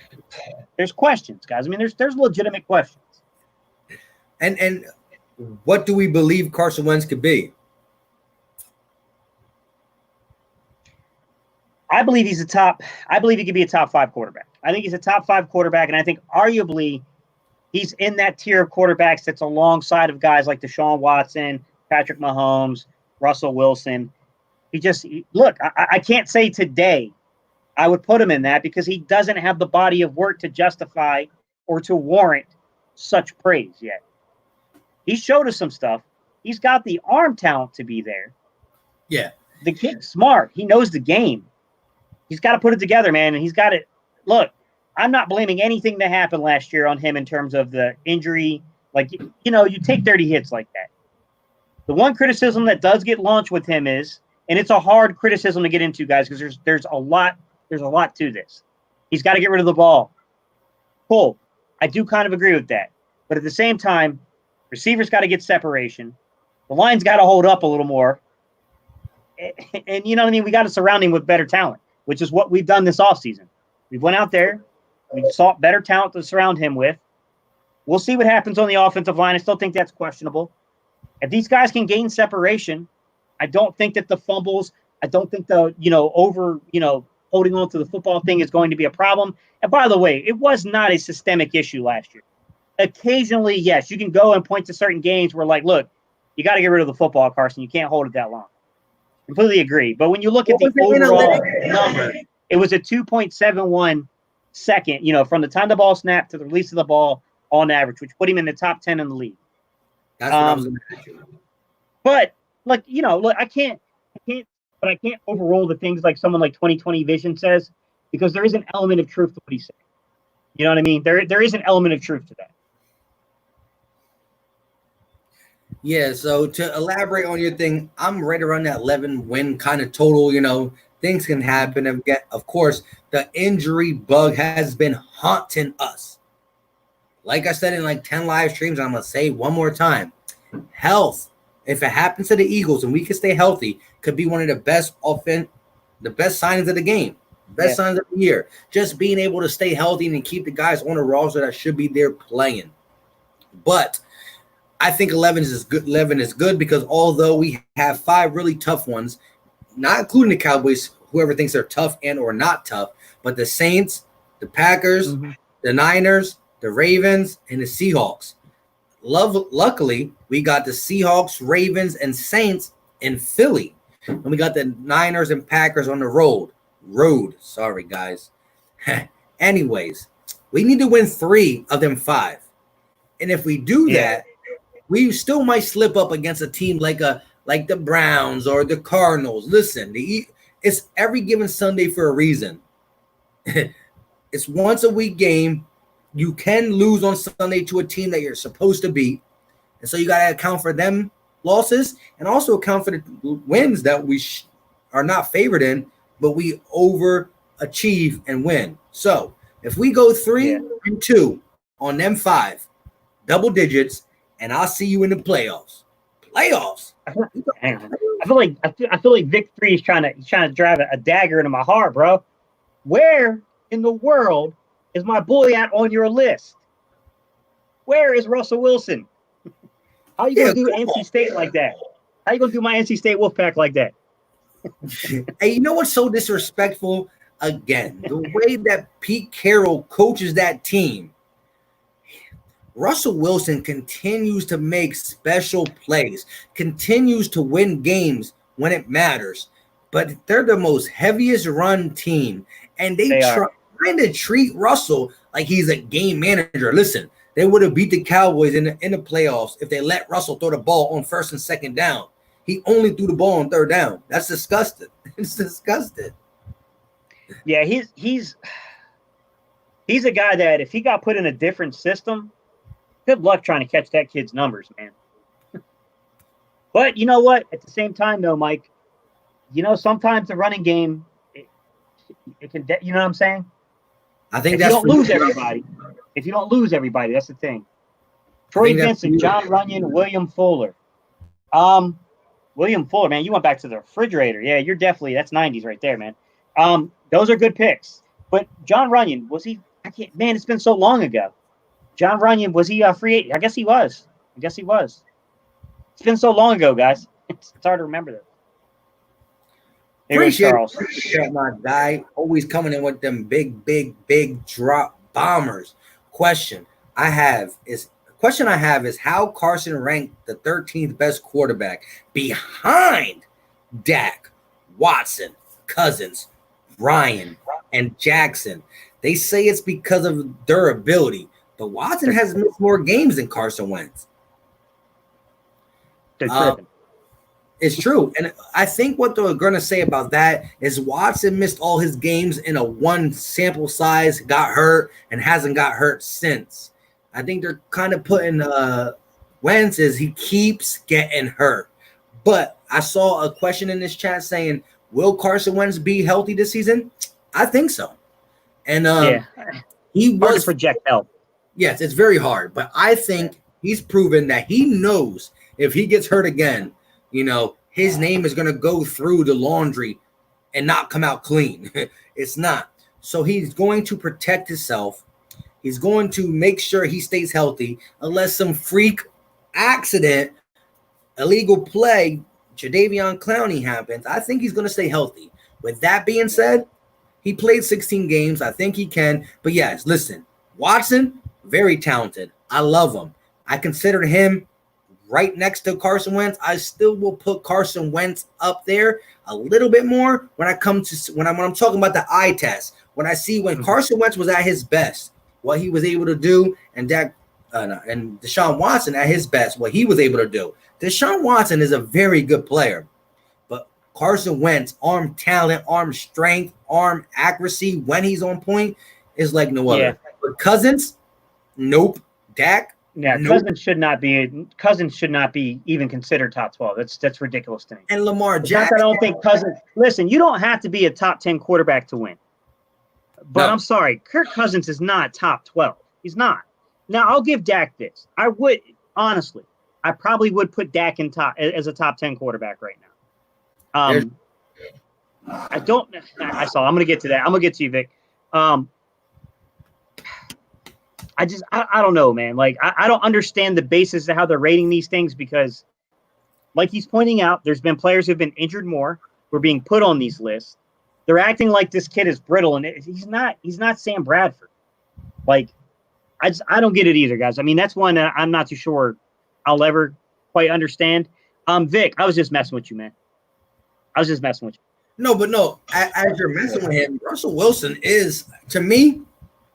There's questions, guys. I mean, there's legitimate questions. And what do we believe Carson Wentz could be? I believe he could be a top 5 quarterback. I think he's a top 5 quarterback, and I think arguably he's in that tier of quarterbacks that's alongside of guys like Deshaun Watson, Patrick Mahomes, Russell Wilson. Look, I can't say today I would put him in that because he doesn't have the body of work to justify or to warrant such praise yet. He showed us some stuff. He's got the arm talent to be there. Yeah. The kid's smart. He knows the game. He's got to put it together, man, and he's got it. Look, I'm not blaming anything that happened last year on him in terms of the injury. Like, you take 30 hits like that. The one criticism that does get launched with him is, and it's a hard criticism to get into, guys, because there's a lot to this. He's got to get rid of the ball. Cool. I do kind of agree with that. But at the same time, receivers got to get separation. The line's got to hold up a little more. And you know what I mean? We got to surround him with better talent, which is what we've done this offseason. We went out there. We sought better talent to surround him with. We'll see what happens on the offensive line. I still think that's questionable. If these guys can gain separation, I don't think that the fumbles, I don't think the, holding on to the football thing is going to be a problem. And by the way, it was not a systemic issue last year. Occasionally, yes, you can go and point to certain games where, like, look, you got to get rid of the football, Carson. You can't hold it that long. Completely agree. But when you look at the overall number, it was a 2.71 second, from the time the ball snapped to the release of the ball on average, which put him in the top 10 in the league. That's what I was going to ask you. But, look, I can't overrule the things like someone like 2020 Vision says, because there is an element of truth to what he said. You know what I mean? There is an element of truth to that. Yeah, so to elaborate on your thing, I'm right around that 11 win kind of total. Things can happen. Of course, the injury bug has been haunting us. Like I said in like 10 live streams, I'm going to say one more time. Health, if it happens to the Eagles and we can stay healthy, could be one of the best the best signs of the game, best signs of the year. Just being able to stay healthy and keep the guys on the roster that should be there playing. But I think 11 is good. 11 is good because although we have 5 really tough ones, not including the Cowboys, whoever thinks they're tough and or not tough, but the Saints, the Packers, the Niners, the Ravens, and the Seahawks. Luckily, we got the Seahawks, Ravens, and Saints in Philly. And we got the Niners and Packers on the road. Sorry, guys. Anyways, we need to win 3 of them 5. And if we do that, we still might slip up against a team like the Browns or the Cardinals. Listen, it's every given Sunday for a reason. It's once a week game. You can lose on Sunday to a team that you're supposed to beat. And so you got to account for them losses and also account for the wins that we are not favored in, but we overachieve and win. So if we go 3-2 on them 5, double digits, and I'll see you in the playoffs. I feel like Vic 3 is trying to drive a dagger into my heart, bro. Where in the world is my boy at on your list? Where is Russell Wilson? How are you going to do NC State like that? How are you going to do my NC State Wolfpack like that? Hey, you know what's so disrespectful? Again, the way that Pete Carroll coaches that team. Russell Wilson continues to make special plays, continues to win games when it matters, but they're the most heaviest run team, and they trying to treat Russell like he's a game manager. Listen, they would have beat the Cowboys in the playoffs if they let Russell throw the ball on 1st and 2nd down. He only threw the ball on 3rd down. That's disgusting. It's disgusting. Yeah, he's a guy that if he got put in a different system, good luck trying to catch that kid's numbers, man. But you know what? At the same time, though, Mike, sometimes the running game, it can, you know what I'm saying? I think if you don't lose everybody, that's the thing. Troy Vincent, John Runyon, William Fuller. William Fuller, man, you went back to the refrigerator. Yeah, that's 90s right there, man. Those are good picks. But John Runyon, it's been so long ago. John Runyon, was he a free agent? I guess he was. It's been so long ago, guys. It's hard to remember that. Appreciate my guy. Always coming in with them big drop bombers. Question. question I have is how Carson ranked the 13th best quarterback behind Dak, Watson, Cousins, Ryan, and Jackson. They say it's because of durability, but Watson has missed more games than Carson Wentz. They're tripping. It's true. And I think what they're going to say about that is Watson missed all his games in a one sample size, got hurt, and hasn't got hurt since. I think they're kind of putting Wentz is he keeps getting hurt. But I saw a question in this chat saying, will Carson Wentz be healthy this season? I think so. And he was hard to project health. Yes, it's very hard. But I think he's proven that he knows if he gets hurt again, his name is going to go through the laundry and not come out clean. It's not. So he's going to protect himself. He's going to make sure he stays healthy unless some freak accident, illegal play, Jadeveon Clowney happens. I think he's going to stay healthy. With that being said, he played 16 games. I think he can. But yes, listen, Watson, very talented. I love him. I consider him right next to Carson Wentz. I still will put Carson Wentz up there a little bit more when I'm talking about the eye test. When I see when Carson Wentz was at his best, what he was able to do, and Deshaun Watson at his best, what he was able to do. Deshaun Watson is a very good player, but Carson Wentz, arm talent, arm strength, arm accuracy when he's on point is like no other. But Cousins, nope. Dak, yeah, nope. Cousins should not be even considered top 12. That's ridiculous to me. And Lamar Jackson. I don't think Cousins. Listen, you don't have to be a top 10 quarterback to win. But no. I'm sorry, Kirk Cousins is not top 12. He's not. Now I'll give Dak this. I would honestly. I probably would put Dak as a top 10 quarterback right now. I'm going to get to that. I'm going to get to you, Vic. I don't know, man. Like, I don't understand the basis of how they're rating these things because, like he's pointing out, there's been players who've been injured more, who are being put on these lists. They're acting like this kid is brittle, and he's not Sam Bradford. Like, I don't get it either, guys. I mean, that's one that I'm not too sure I'll ever quite understand. Vic, I was just messing with you, man. I was just messing with you. No. As you're messing with him, Russell Wilson is, to me,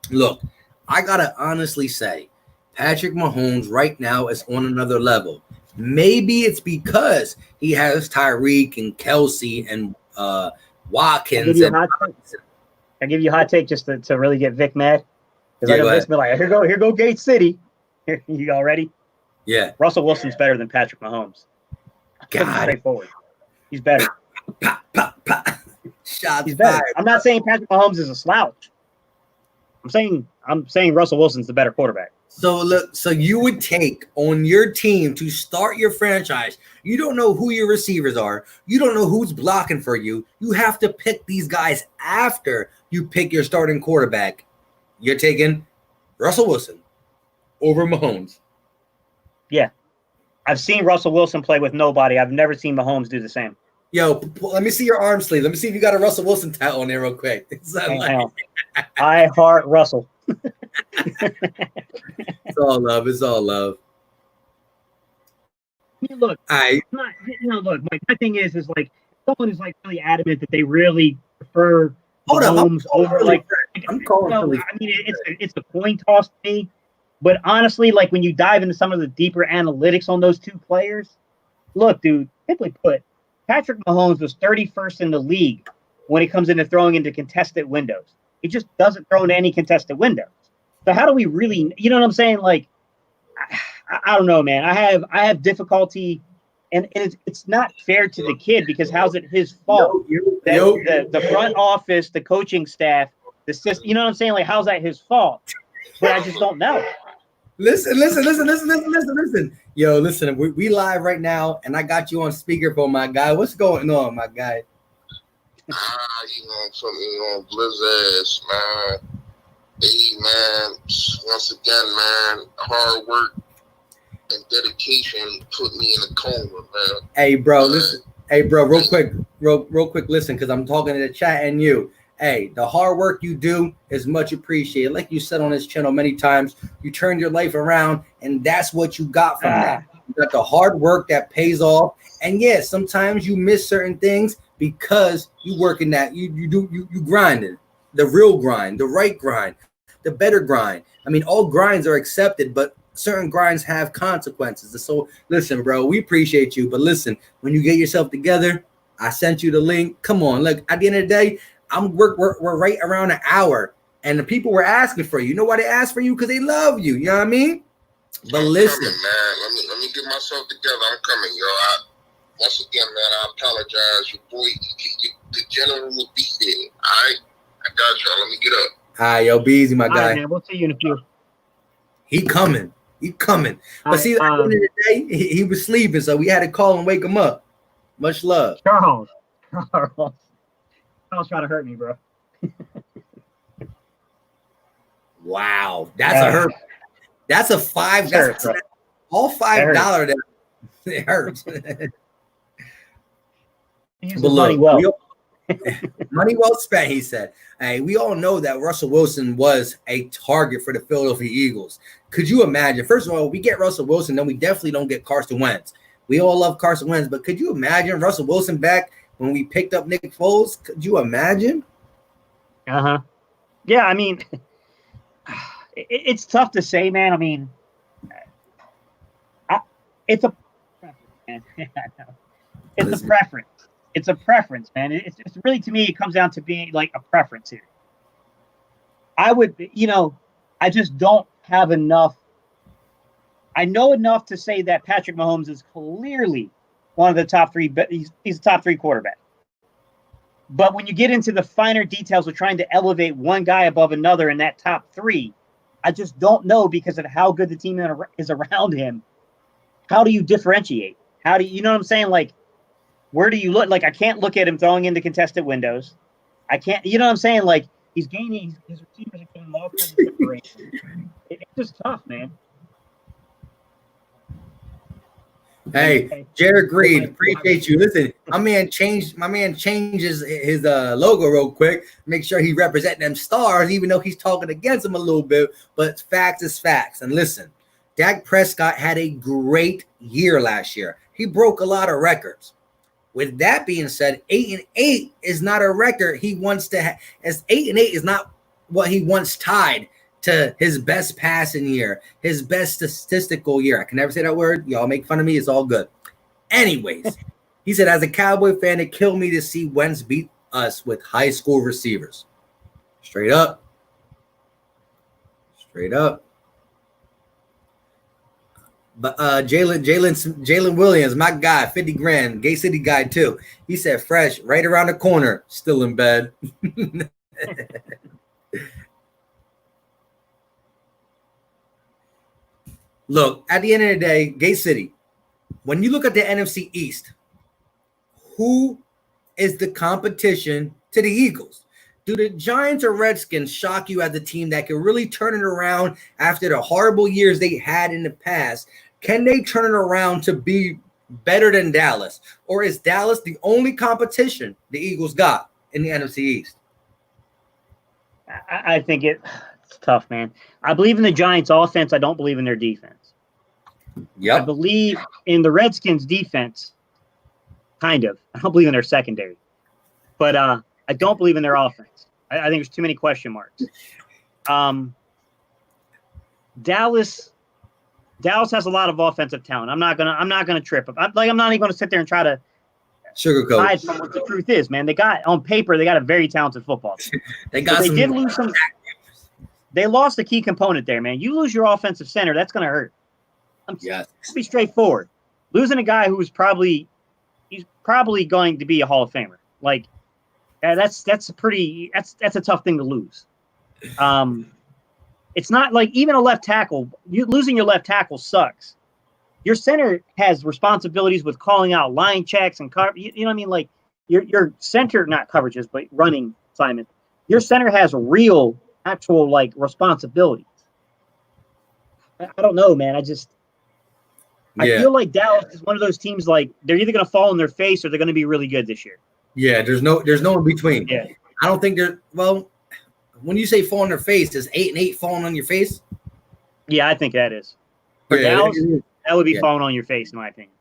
look, I got to honestly say, Patrick Mahomes right now is on another level. Maybe it's because he has Tyreek and Kelsey and Watkins. I give you a hot take just to really get Vic mad. Because I know Vic's been like, here go Gate City. You all ready? Yeah. Russell Wilson's better than Patrick Mahomes. Straightforward. He's better. Shots He's better. fired. I'm not saying Patrick Mahomes is a slouch. I'm saying Russell Wilson's the better quarterback. So look, you would take on your team to start your franchise. You don't know who your receivers are. You don't know who's blocking for you. You have to pick these guys after you pick your starting quarterback. You're taking Russell Wilson over Mahomes. Yeah. I've seen Russell Wilson play with nobody. I've never seen Mahomes do the same. Yo, let me see your arm sleeve. Let me see if you got a Russell Wilson tat on there real quick. I heart Russell. It's all love. It's all love. Look, look. My thing is like someone is like really adamant that they really prefer Mahomes over like. I'm calling. I mean, it's a coin toss to me. But honestly, like when you dive into some of the deeper analytics on those two players, look, dude. Simply put, Patrick Mahomes was 31st in the league when it comes into throwing into contested windows. He just doesn't throw into any contested windows. So how do we really, you know what I'm saying? Like, I don't know, man. I have difficulty, and it's not fair to the kid because how's it his fault? The front office, the coaching staff, the system, you know what I'm saying? Like, how's that his fault? But I just don't know. Listen. Yo, listen, we live right now, and I got you on speakerphone, my guy. What's going on, my guy? You gonna put me on Blizz ass, man. Hey, man, once again, man, hard work and dedication put me in a coma, man. Hey, bro, listen. Hey, bro, real quick, listen, because I'm talking to the chat and you. Hey, the hard work you do is much appreciated. Like you said on this channel many times, you turned your life around, and that's what you got from that. You got the hard work that pays off. And yes, sometimes you miss certain things because you working that you grinding, the real grind, the right grind, the better grind. I mean, all grinds are accepted, but certain grinds have consequences. And so listen, bro, we appreciate you. But listen, when you get yourself together, I sent you the link. Come on, look, at the end of the day, we're right around an hour, and the people were asking for you. You know why they ask for you? Because they love you. You know what I mean? But listen, coming, man. Let me get myself together. I'm coming, yo. Once again, man, I apologize. Your boy, the general will be there. All right, I got y'all. Let me get up. All right, yo, be easy, my guy. All right, man. We'll see you in a few. He coming. But see, at the end of the day, he was sleeping, so we had to call and wake him up. Much love. Charles trying to hurt me, bro. Wow, that's a hurt. That's a $5. That's all $5 that it hurts. But look, money well spent, he said. Hey, we all know that Russell Wilson was a target for the Philadelphia Eagles. Could you imagine? First of all, we get Russell Wilson, then we definitely don't get Carson Wentz. We all love Carson Wentz, but could you imagine Russell Wilson back when we picked up Nick Foles? Could you imagine? Yeah, I mean, it's tough to say, man. I mean, it's a preference. It's a preference, man. It's really, to me, it comes down to being like a preference here. I would, I just don't have enough. I know enough to say that Patrick Mahomes is clearly one of the top three. He's a top three quarterback. But when you get into the finer details of trying to elevate one guy above another in that top three, I just don't know, because of how good the team is around him. How do you differentiate? How do you know what I'm saying? Like, where do you look? Like, I can't look at him throwing into contested windows. I can't, you know what I'm saying? Like, he's gaining, his receivers are getting all kinds of separation. It's just tough, man. Hey, Jared Greed, appreciate you. Listen, my man changes his logo real quick. Make sure he represent them stars, even though he's talking against them a little bit. But facts is facts. And listen, Dak Prescott had a great year last year. He broke a lot of records. With that being said, 8-8 is not a record he wants to have. As 8-8 is not what he once tied to his best passing year, his best statistical year. I can never say that word. Y'all make fun of me. It's all good. Anyways, he said, as a Cowboy fan, it killed me to see Wentz beat us with high school receivers. Straight up. But Jalen Williams, my guy, 50 grand, Gay City guy too. He said, fresh, right around the corner, still in bed. Look, at the end of the day, Gay City, when you look at the NFC East, who is the competition to the Eagles? Do the Giants or Redskins shock you as a team that can really turn it around after the horrible years they had in the past? Can they turn it around to be better than Dallas? Or is Dallas the only competition the Eagles got in the NFC East? I think it's tough, man. I believe in the Giants' offense. I don't believe in their defense. Yep. I believe in the Redskins' defense, kind of. I don't believe in their secondary. But I don't believe in their offense. I think there's too many question marks. Dallas has a lot of offensive talent. I'm not gonna trip. I'm not even gonna sit there and try to sugarcoat hide from what the truth is, man. They got a very talented football team. They did lose some. They lost a key component there, man. You lose your offensive center, that's gonna hurt. Yes. Let's be straightforward. Losing a guy who's probably going to be a Hall of Famer. Like, that's a tough thing to lose. It's not like even a left tackle. Losing your left tackle sucks. Your center has responsibilities with calling out line checks and cover. You know what I mean? Like your center, not coverages, but running assignment. Your center has real, actual like responsibilities. I don't know, man. I feel like Dallas is one of those teams. Like they're either going to fall on their face or they're going to be really good this year. Yeah, there's no in between. Yeah. I don't think they're well. When you say fall on their face, is 8-8 falling on your face? Yeah, I think that is. For Dallas, that would be falling on your face, in my opinion.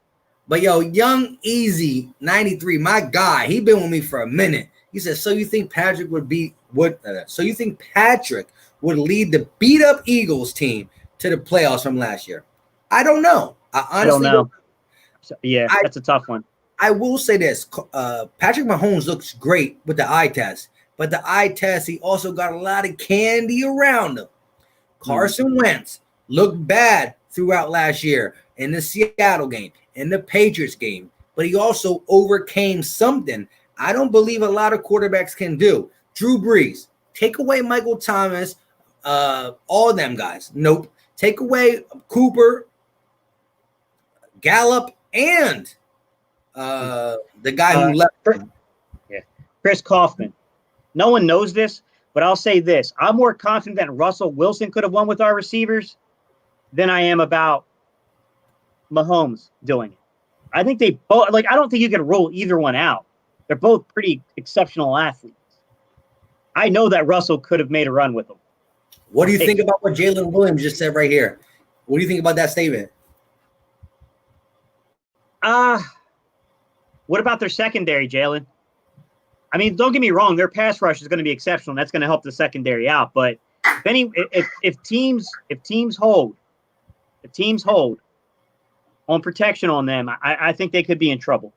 But yo, Young Easy 93, my guy, he been with me for a minute. He said, "So you think Patrick would be what? So you think Patrick would lead the beat up Eagles team to the playoffs from last year?" I don't know. I honestly don't know. So, that's a tough one. I will say this: Patrick Mahomes looks great with the eye test, but the eye test, he also got a lot of candy around him. Carson Wentz looked bad throughout last year in the Seattle game, in the Patriots game, but he also overcame something I don't believe a lot of quarterbacks can do. Drew Brees, take away Michael Thomas, all them guys. Nope. Take away Cooper, Gallup, and the guy who left. Yeah, Chris Kaufman. No one knows this, but I'll say this. I'm more confident that Russell Wilson could have won with our receivers than I am about Mahomes doing it. I think they both, like, I don't think you can rule either one out. They're both pretty exceptional athletes. I know that Russell could have made a run with them. What do you think about what Jalen Williams just said right here? What do you think about that statement? What about their secondary, Jalen? I mean, don't get me wrong. Their pass rush is going to be exceptional. And that's going to help the secondary out. But if teams hold on protection on them, I think they could be in trouble.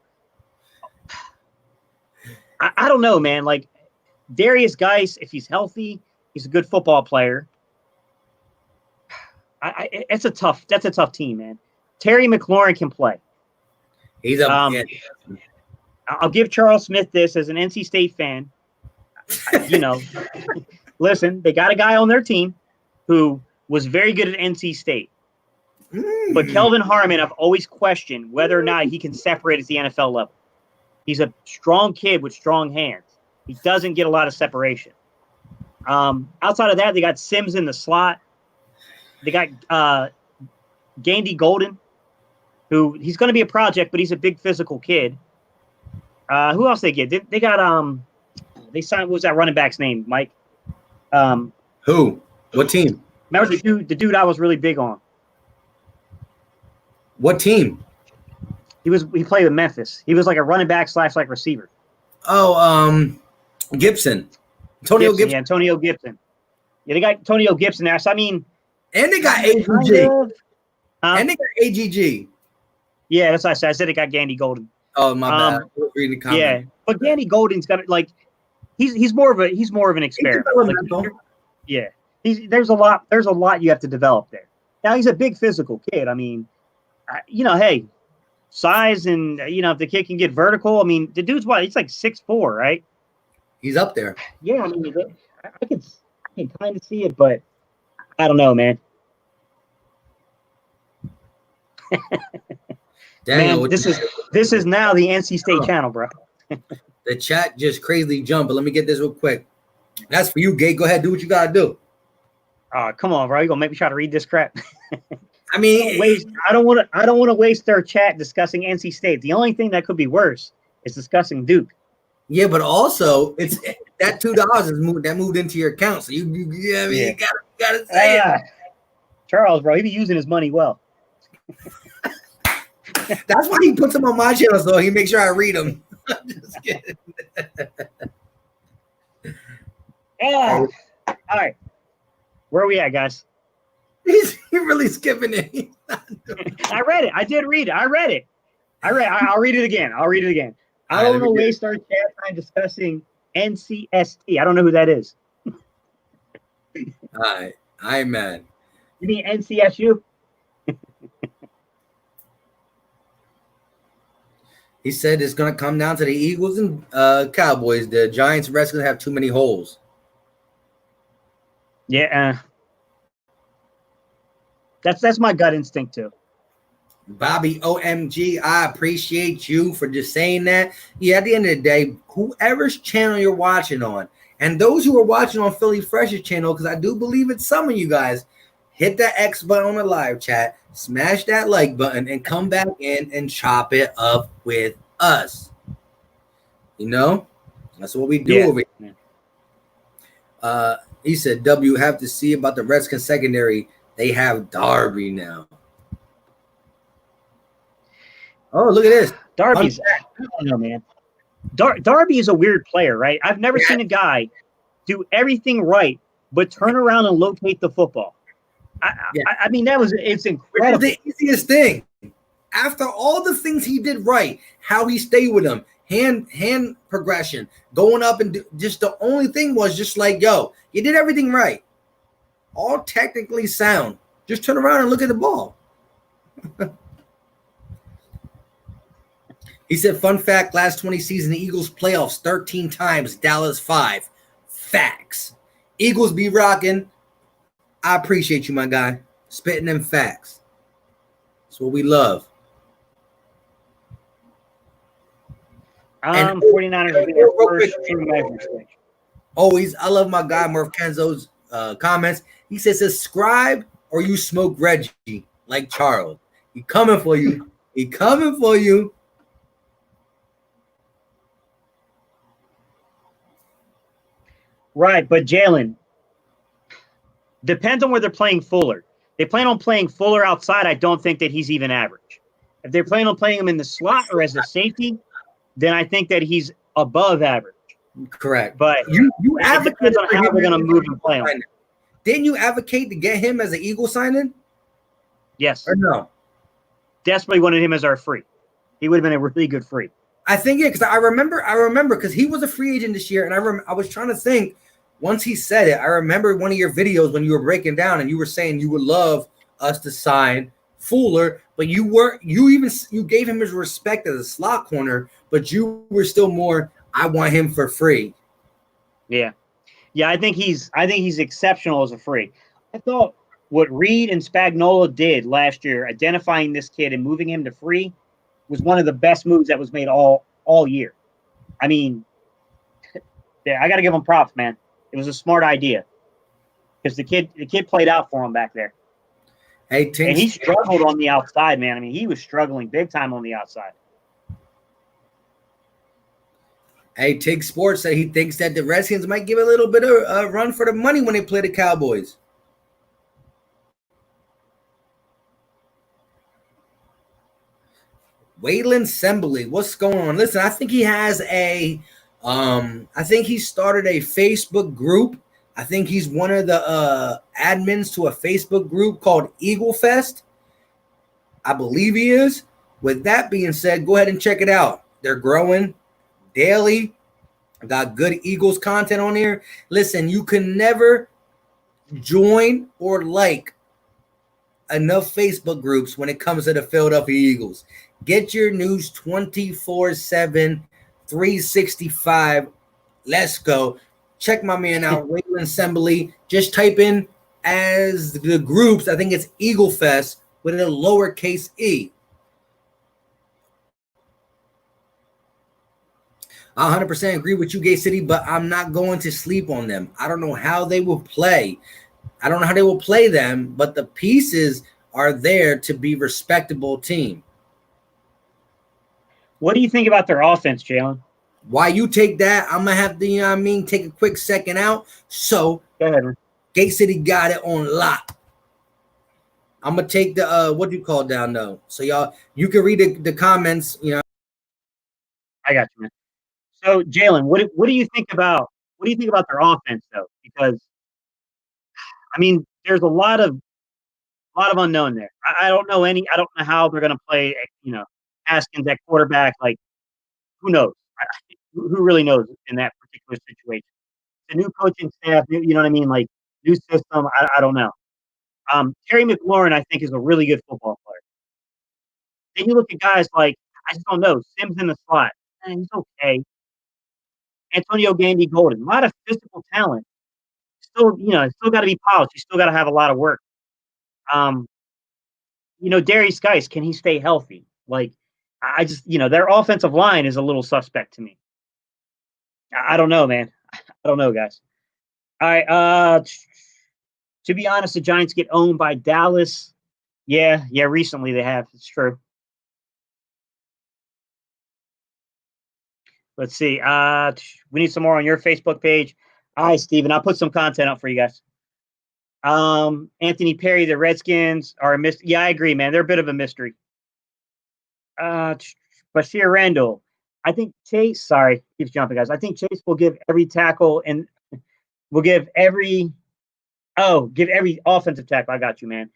I don't know, man. Like Darius Geis, if he's healthy, he's a good football player. That's a tough team, man. Terry McLaurin can play. He's I'll give Charles Smith this as an NC State fan. Listen, they got a guy on their team who was very good at NC State. But Kelvin Harmon, I've always questioned whether or not he can separate at the NFL level. He's a strong kid with strong hands. He doesn't get a lot of separation. Outside of that, they got Sims in the slot. They got Gandy Golden, who he's going to be a project, but he's a big physical kid. Who else they get? They got they signed, what was that running back's name, Mike? Who? What team? Remember the dude I was really big on. What team? He played with Memphis. He was like a running back / like receiver. Oh, Gibson. Antonio Gibson. Yeah, Antonio Gibson. Yeah, they got Antonio Gibson there. So I mean, and they got AGG. And they got AGG. Yeah, that's what I said. I said they got Gandy Golden. Oh, my bad. I was reading the comment. Yeah, but Gandy Golden's got like he's more of an experiment. Like, yeah, there's a lot you have to develop there. Now he's a big physical kid. I mean, hey, size and if the kid can get vertical. I mean, the dude's what? He's like 6'4", right? He's up there. Yeah, I mean, I can kind of see it, but I don't know, man. Daniel, man, this is now the NC State channel, bro. The chat just crazily jumped, but let me get this real quick. That's for you, Gay. Go ahead, do what you gotta do. Come on, bro. You gonna make me try to read this crap? I mean, I don't want to waste their chat discussing NC State. The only thing that could be worse is discussing Duke. Yeah, but also it's that $2 that moved into your account, so you gotta say it. Charles, bro, he be using his money well. That's why he puts them on my channel, so he makes sure I read them. I'm just kidding. All right. Where are we at, guys? He's really skipping it. I read it. I did read it. I read it. I'll read it again. I don't want to waste our chat time discussing NCST. I don't know who that is. All right. I'm mad. You mean NCSU? He said it's going to come down to the Eagles and Cowboys. The Giants and Redskins have too many holes. Yeah. That's my gut instinct, too. Bobby OMG, I appreciate you for just saying that. Yeah, at the end of the day, whoever's channel you're watching on, and those who are watching on Philly Fresh's channel, because I do believe it's some of you guys, hit that X button on the live chat, smash that like button, and come back in and chop it up with us. That's what we do over here. He said, W, have to see about the Redskins secondary. They have Darby now. Oh, look at this. Darby's, I don't know, man. Darby is a weird player, right? I've never seen a guy do everything right, but turn around and locate the football. I mean, it's incredible. It's the easiest thing. After all the things he did right, how he stayed with him, hand progression, going up and just the only thing was just like, yo, you did everything right. All technically sound. Just turn around and look at the ball. He said, fun fact, last 20 season, the Eagles playoffs 13 times, Dallas 5. Facts. Eagles be rocking. I appreciate you, my guy. Spitting them facts. That's what we love. 49ers will be their first true measure switch. Always, I love my guy, Murph Kenzo's comments. He says, subscribe or you smoke Reggie like Charles. He coming for you. He coming for you. Right, but Jalen, depends on where they're playing Fuller. They plan on playing Fuller outside. I don't think that he's even average. If they're planning on playing him in the slot or as a safety, then I think that he's above average. Correct. But you advocate on how they're going to move and play him. Didn't you advocate to get him as an Eagle signing? Yes. Or no? Desperately wanted him as our free. He would have been a really good free. I think, yeah, because I remember because he was a free agent this year, and I was trying to think. Once he said it, I remember one of your videos when you were breaking down and you were saying you would love us to sign Fuller, but you gave him his respect as a slot corner, but you were still more, I want him for free. Yeah. Yeah, I think he's exceptional as a free. I thought what Reed and Spagnuolo did last year, identifying this kid and moving him to free, was one of the best moves that was made all year. I mean, yeah, I got to give him props, man. It was a smart idea because the kid played out for him back there. Hey, and he struggled on the outside, man. I mean, he was struggling big time on the outside. Hey, Tig Sports said he thinks that the Redskins might give a little bit of a run for the money when they play the Cowboys. Waylon Sembley, what's going on? Listen, I think he has I think he started a Facebook group. I think he's one of the admins to a Facebook group called Eagle Fest. I believe he is. With that being said, go ahead and check it out. They're growing daily. Got good Eagles content on here. Listen, you can never join or like enough Facebook groups when it comes to the Philadelphia Eagles. Get your news 24/7, 365. Let's go. Check my man out, Waylon Sembley. Just type in as the groups, I think it's Eagle Fest with a lowercase e. I 100% agree with you, Gay City, but I'm not going to sleep on them. I don't know how they will play. I don't know how they will play them, but the pieces are there to be respectable team. What do you think about their offense, Jalen? While you take that, I'm going to have to, take a quick second out. So, go ahead. Gate City got it on lock. I'm going to take the, what do you call down, though? So, y'all, you can read the comments, I got you, man. So, Jalen, what do you think about their offense, though? Because, I mean, there's a lot of unknown there. I don't know how they're going to play, Haskins at quarterback. Like, who knows? Who really knows in that particular situation? The new coaching staff, you know what I mean? Like, new system, I don't know. Terry McLaurin, I think, is a really good football player. Then you look at guys like, I just don't know, Sims in the slot. He's okay. Antonio Gandy Golden, a lot of physical talent. Still got to be polished. You still got to have a lot of work. Darius Geis, can he stay healthy? Like, I just, their offensive line is a little suspect to me. I don't know, man. I don't know, guys. All right. To be honest, the Giants get owned by Dallas. Yeah, recently they have. It's true. Let's see. We need some more on your Facebook page. All right, Steven, I'll put some content up for you guys. Anthony Perry, the Redskins are a mystery. Yeah, I agree, man. They're a bit of a mystery. Bashir Randall. I think Chase, sorry, keeps jumping, guys. I think Chase will give every tackle and will give every offensive tackle. I got you, man.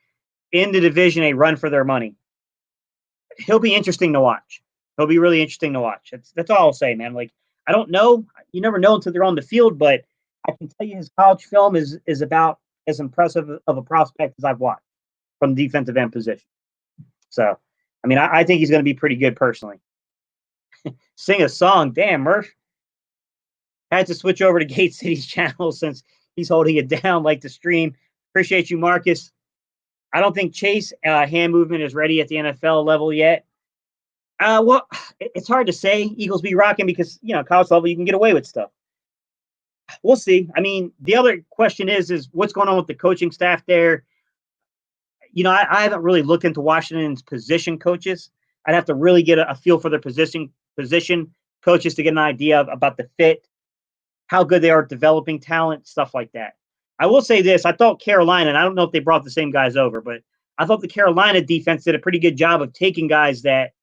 In the division, a run for their money. He'll be interesting to watch. He'll be really interesting to watch. That's all I'll say, man. Like, I don't know. You never know until they're on the field, but I can tell you his college film is about as impressive of a prospect as I've watched from the defensive end position. So, I mean, I think he's going to be pretty good personally. Sing a song. Damn, Murph. Had to switch over to Gate City's channel since he's holding it down like the stream. Appreciate you, Marcus. I don't think Chase hand movement is ready at the NFL level yet. Well, it's hard to say. Eagles be rocking because, college level, you can get away with stuff. We'll see. I mean, the other question is what's going on with the coaching staff there? I haven't really looked into Washington's position coaches. I'd have to really get a feel for their position coaches to get an idea about the fit, how good they are at developing talent, stuff like that. I will say this. I thought Carolina, and I don't know if they brought the same guys over, but I thought the Carolina defense did a pretty good job of taking guys that,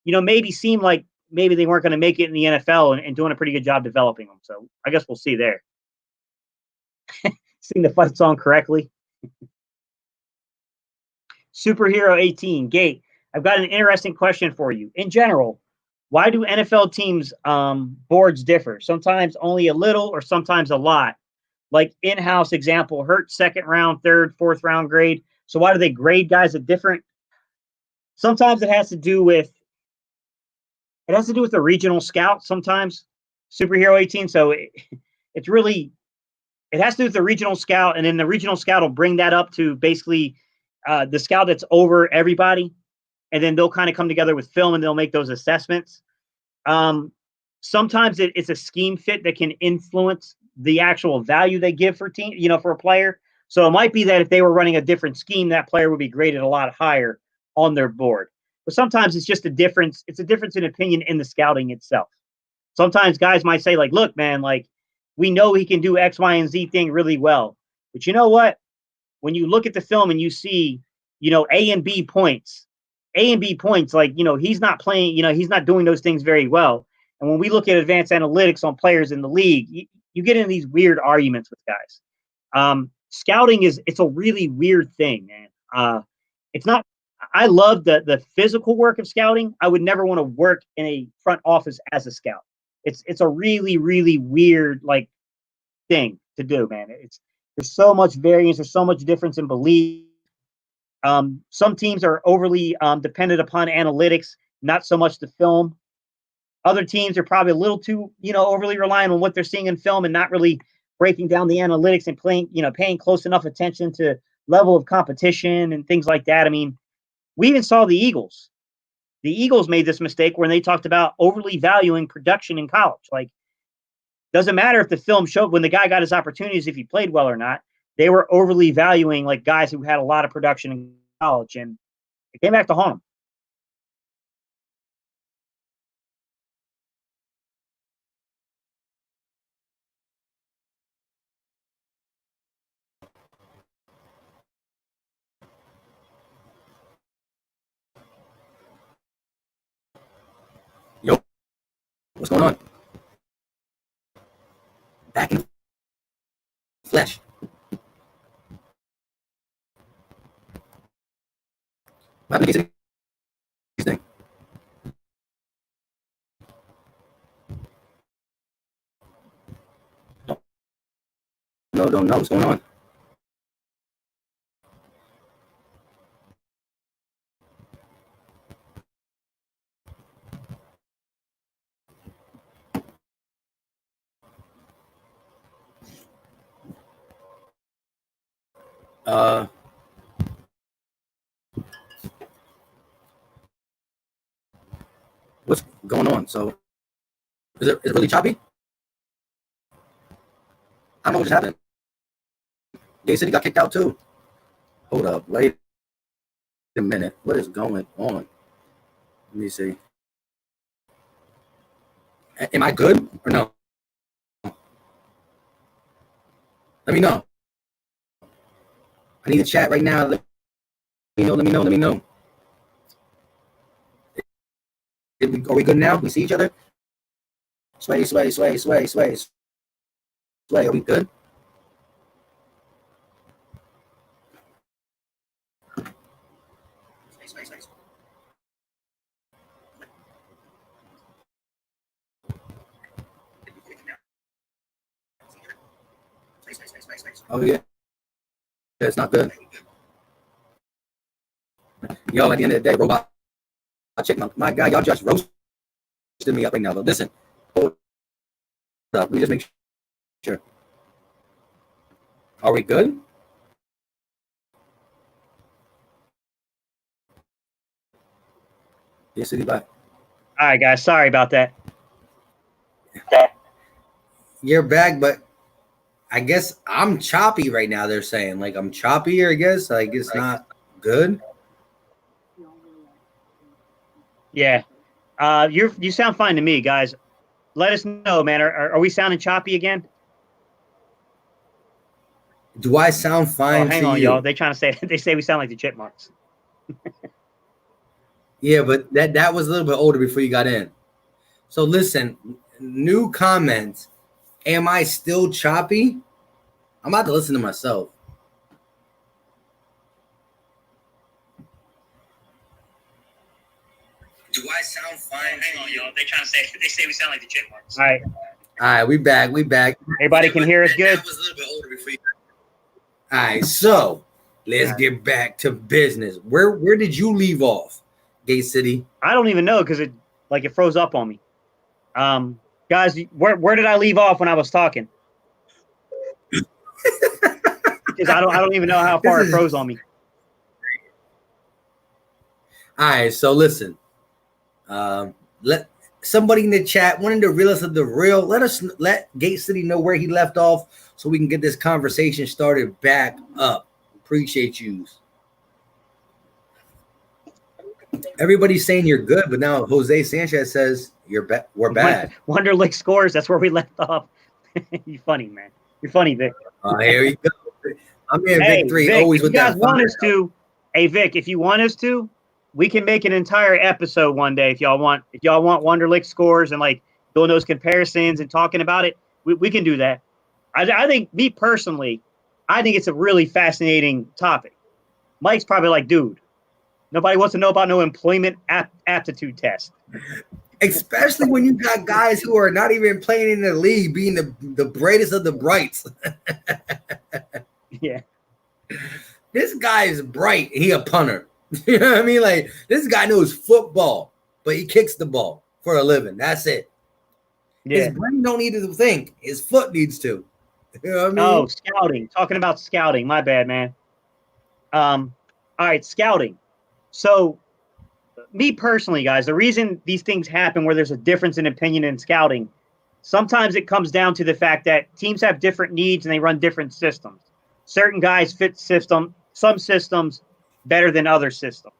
maybe seemed like maybe they weren't going to make it in the NFL and doing a pretty good job developing them. So I guess we'll see there. Sing the fight song correctly. Superhero 18, Gate. I've got an interesting question for you. In general, why do NFL teams boards differ? Sometimes only a little or sometimes a lot. Like in-house example, Hurt second round, third, fourth round grade. So why do they grade guys at different? Sometimes it has to do with the regional scout. Sometimes Superhero 18. So it has to do with the regional scout, and then the regional scout will bring that up to basically the scout that's over everybody, and then they'll kind of come together with film and they'll make those assessments. Sometimes it's a scheme fit that can influence the actual value they give for for a player. So it might be that if they were running a different scheme, that player would be graded a lot higher on their board. But sometimes it's just a difference. It's a difference in opinion in the scouting itself. Sometimes guys might say, like, look, man, like, we know he can do X, Y, and Z thing really well. But you know what? When you look at the film and you see, A and B points, like, he's not playing, he's not doing those things very well. And when we look at advanced analytics on players in the league, you get into these weird arguments with guys. Scouting it's a really weird thing, man. It's not, I love the physical work of scouting. I would never want to work in a front office as a scout. It's a really, really weird, like, thing to do, man. There's so much variance. There's so much difference in belief. Some teams are overly dependent upon analytics, not so much the film. Other teams are probably a little too, overly reliant on what they're seeing in film and not really breaking down the analytics and paying close enough attention to level of competition and things like that. I mean, we even saw the Eagles. The Eagles made this mistake when they talked about overly valuing production in college. Like, doesn't matter if the film showed when the guy got his opportunities, if he played well or not. They were overly valuing, like, guys who had a lot of production in college, and it came back to haunt them. Yo, what's going on? Back in the flesh. What happened to these thing? No, don't know what's going on. What's going on? So, is it really choppy? I don't know what just happened. Gay City got kicked out too. Hold up, wait a minute. What is going on? Let me see. Am I good or no? Let me know. I need to chat right now. Let me know. Are we good now? We see each other? Sway. Are we good? Oh, yeah. It's not good. Yo, at the end of the day, robot chick, my guy, y'all just roasted me up right now. But listen, hold up. We just make sure. Are we good? Yes, City, bye. All right, guys. Sorry about that. You're back, but I guess I'm choppy right now. They're saying like I'm choppy, I guess. Like it's not good. Yeah. You sound fine to me, guys. Let us know, man. Are we sounding choppy again? Do I sound fine? Hang on, y'all. They say we sound like the Chipmunks. Yeah, but that was a little bit older before you got in. So listen, new comments. Am I still choppy? I'm about to listen to myself. Do I sound fine? Hang on, y'all. They say we sound like the Chipmunks. All right, we back. Everybody can hear us good? That was a little bit older before you. All right, so let's get back to business. Where did you leave off, Gate City? I don't even know because it froze up on me. Guys, where did I leave off when I was talking? Because I don't even know how far it froze on me. All right, so listen. Let somebody in the chat, one of the realest of the real, let Gate City know where he left off so we can get this conversation started back up. Appreciate you. Everybody's saying you're good, but now Jose Sanchez says we're bad. Wonderlic scores. That's where we left off. You're funny, man. You're funny, Vic. Here you go. I'm in Hey, victory. Vic, Always if with you guys that. Want us to, hey Vic, if you want us to, we can make an entire episode one day if y'all want. If y'all want Wonderlic scores and like doing those comparisons and talking about it, we can do that. I think, me personally, I think it's a really fascinating topic. Mike's probably like, dude, nobody wants to know about no employment aptitude test. Especially when you got guys who are not even playing in the league, being the brightest of the brights. Yeah. This guy is bright. He a punter. You know what I mean? Like, this guy knows football, but he kicks the ball for a living. That's it. Yeah. His brain don't need to think. His foot needs to. You know what I mean? Oh, scouting. Talking about scouting. My bad, man. All right, scouting. So, me personally, guys, the reason these things happen where there's a difference in opinion in scouting, sometimes it comes down to the fact that teams have different needs and they run different systems. Certain guys fit some systems better than other systems.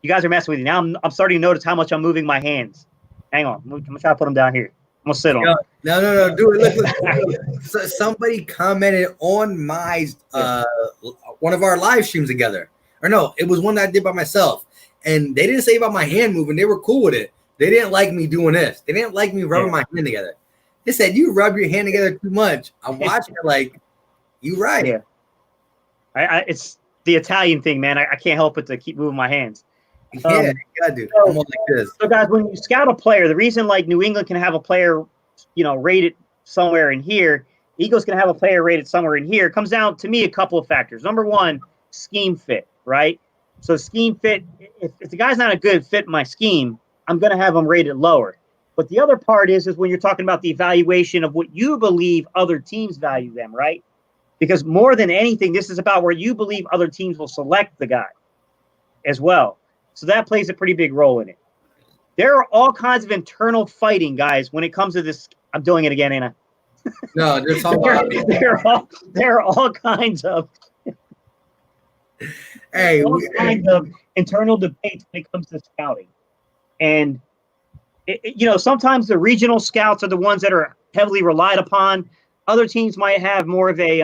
You guys are messing with me. Now I'm starting to notice how much I'm moving my hands. Hang on. I'm going to try to put them down here. I'm going to sit on them. No. Do it. Look. So somebody commented on my one of our live streams together. Or no, it was one that I did by myself. And they didn't say about my hand moving. They were cool with it. They didn't like me doing this. They didn't like me rubbing my hand together. They said, you rub your hand together too much. I'm watching it like, you right. Yeah. It's the Italian thing, man. I can't help it to keep moving my hands. Yeah, you gotta do. I'm like this. So, guys, when you scout a player, the reason like New England can have a player, rated somewhere in here, Eagles can have a player rated somewhere in here, comes down to me a couple of factors. Number one, scheme fit, right? So scheme fit, if the guy's not a good fit in my scheme, I'm going to have him rated lower. But the other part is when you're talking about the evaluation of what you believe other teams value them, right? Because more than anything, this is about where you believe other teams will select the guy as well. So that plays a pretty big role in it. There are all kinds of internal fighting, guys, when it comes to this. I'm doing it again, ain't I? No, just talk about there are all kinds of kinds of internal debates when it comes to scouting. And, sometimes the regional scouts are the ones that are heavily relied upon. other teams might have more of a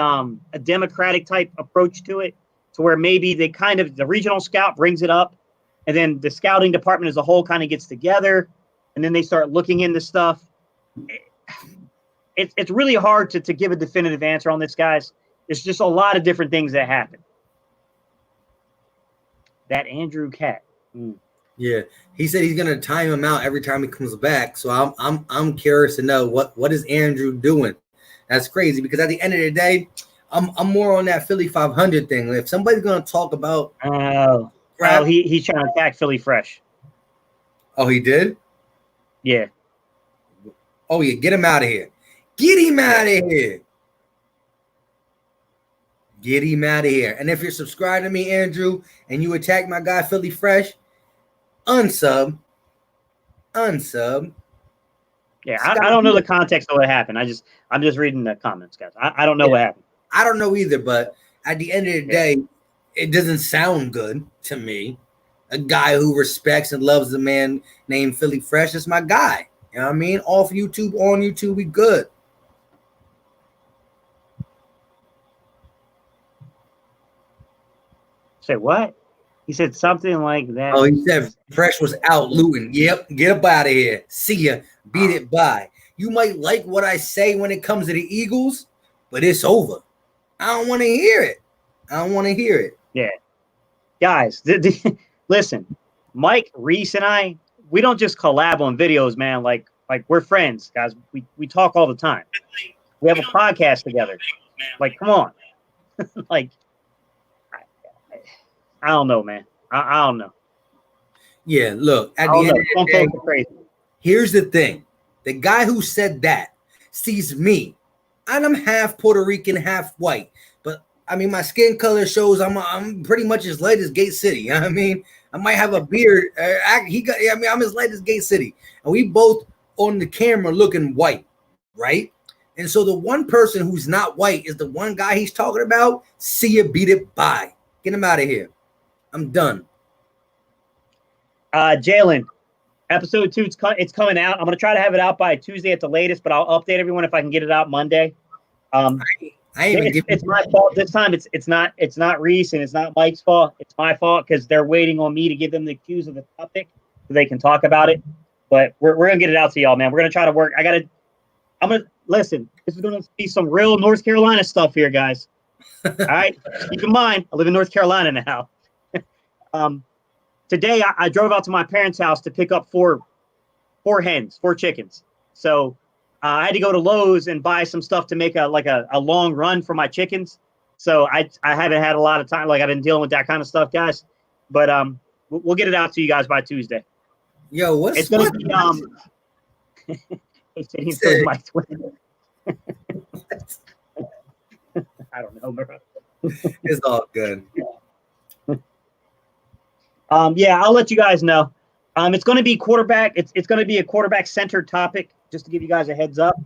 democratic type approach to it, to where maybe the regional scout brings it up, and then the scouting department as a whole kind of gets together, and then they start looking into stuff. It's really hard to give a definitive answer on this, guys. There's just a lot of different things that happen. That Andrew Cat. Yeah, he said he's gonna time him out every time he comes back. So I'm curious to know what is Andrew doing. That's crazy, because at the end of the day, I'm more on that Philly 500 thing. If somebody's gonna talk about he's trying to attack Philly Fresh. Oh, he did? Yeah. Oh yeah, get him out of here. Get him out of here. Get him out of here. And if you're subscribed to me, Andrew, and you attack my guy Philly Fresh, unsub. Yeah, I don't know the context of what happened. I'm just reading the comments, guys. I don't know what happened. I don't know either, but at the end of the day, it doesn't sound good to me. A guy who respects and loves the man named Philly Fresh is my guy. You know what I mean? Off YouTube, on YouTube, we good. Say what? He said something like that. Oh, he said Fresh was out looting. Yep, get up out of here. See ya. Beat it by. You might like what I say when it comes to the Eagles, but it's over. I don't want to hear it. Yeah. Guys, listen, Mike, Reese, and I, we don't just collab on videos, man. Like we're friends, guys. We talk all the time. We have a podcast together. Like, come on. Like, I don't know, man. I don't know. Yeah, look, at the end of the day, here's the thing. The guy who said that sees me, and I'm half Puerto Rican, half white. But, I mean, my skin color shows I'm pretty much as light as Gate City. You know what I mean? I might have a beard. I'm as light as Gate City. And we both on the camera looking white, right? And so the one person who's not white is the one guy he's talking about. See ya, beat it, bye. Get him out of here. I'm done. Jalen, episode 2, it's coming out. I'm going to try to have it out by Tuesday at the latest, but I'll update everyone if I can get it out Monday. It's my fault this time. It's not Reese and it's not Mike's fault. It's my fault because they're waiting on me to give them the cues of the topic so they can talk about it. But we're going to get it out to y'all, man. We're going to try to work. I'm going to listen. This is going to be some real North Carolina stuff here, guys. All right. Keep in mind, I live in North Carolina now. Today I drove out to my parents' house to pick up four chickens. So I had to go to Lowe's and buy some stuff to make a long run for my chickens. So I haven't had a lot of time. Like, I've been dealing with that kind of stuff, guys. But we'll get it out to you guys by Tuesday. Yo, what's it's gonna be he's my twin. I don't know, bro. It's all good. Yeah, I'll let you guys know. It's going to be quarterback. It's going to be a quarterback-centered topic, just to give you guys a heads up.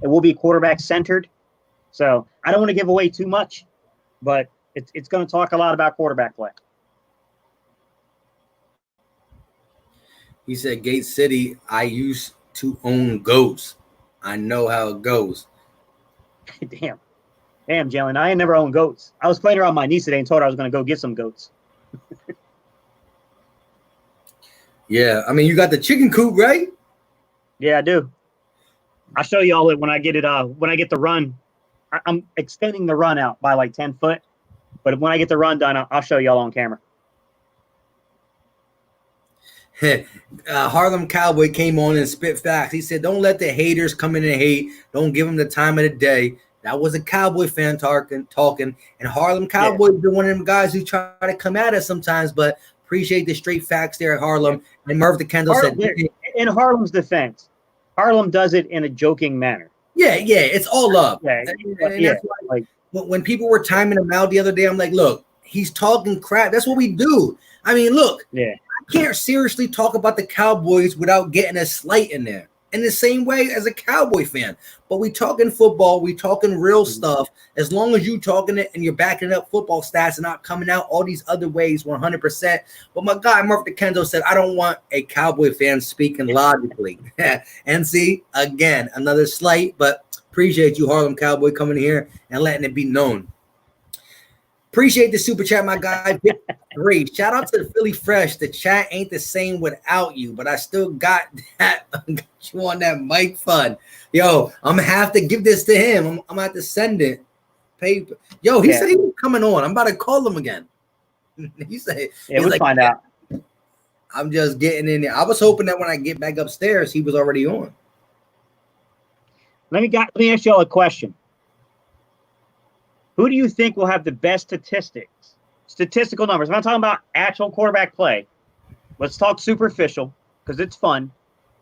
It will be quarterback-centered. So I don't want to give away too much, but it's going to talk a lot about quarterback play. He said, Gate City, I used to own goats. I know how it goes. Damn, Jalen, I ain't never owned goats. I was playing around with my niece today and told her I was going to go get some goats. Yeah, I mean, you got the chicken coop, right? Yeah, I do. I'll show y'all it when I get it. When I get the run, I'm extending the run out by like 10 foot. But when I get the run done, I'll show y'all on camera. Harlem Cowboy came on and spit facts. He said, don't let the haters come in and hate. Don't give them the time of the day. That was a Cowboy fan talking. And Harlem Cowboy been one of them guys who try to come at us sometimes, but appreciate the straight facts there at Harlem. And Merv the Kendall said, in Harlem's defense, Harlem does it in a joking manner. Yeah, it's all love. That's why, when people were timing him out the other day, I'm like, look, he's talking crap. That's what we do. I mean, look, I can't seriously talk about the Cowboys without getting a slight in there. In the same way as a Cowboy fan. But we talking football, we talking real stuff. As long as you talking it and you're backing up football stats and not coming out all these other ways 100%. But my guy, Murphy Kenzo, said, I don't want a Cowboy fan speaking logically. And see, again, another slight, but Appreciate you, Harlem Cowboy, coming here and letting it be known. Appreciate the super chat, my guy. Great. Shout out to the Philly Fresh. The chat ain't the same without you, but I still got that. Got you on that mic fun. Yo, I'm gonna have to give this to him. I'm gonna have to send it. Paper. Yo, he said he was coming on. I'm about to call him again. He said, yeah, we'll find out. I'm just getting in there. I was hoping that when I get back upstairs, he was already on. Let me ask y'all a question. Who do you think will have the best statistical numbers? I'm not talking about actual quarterback play. Let's talk superficial because it's fun.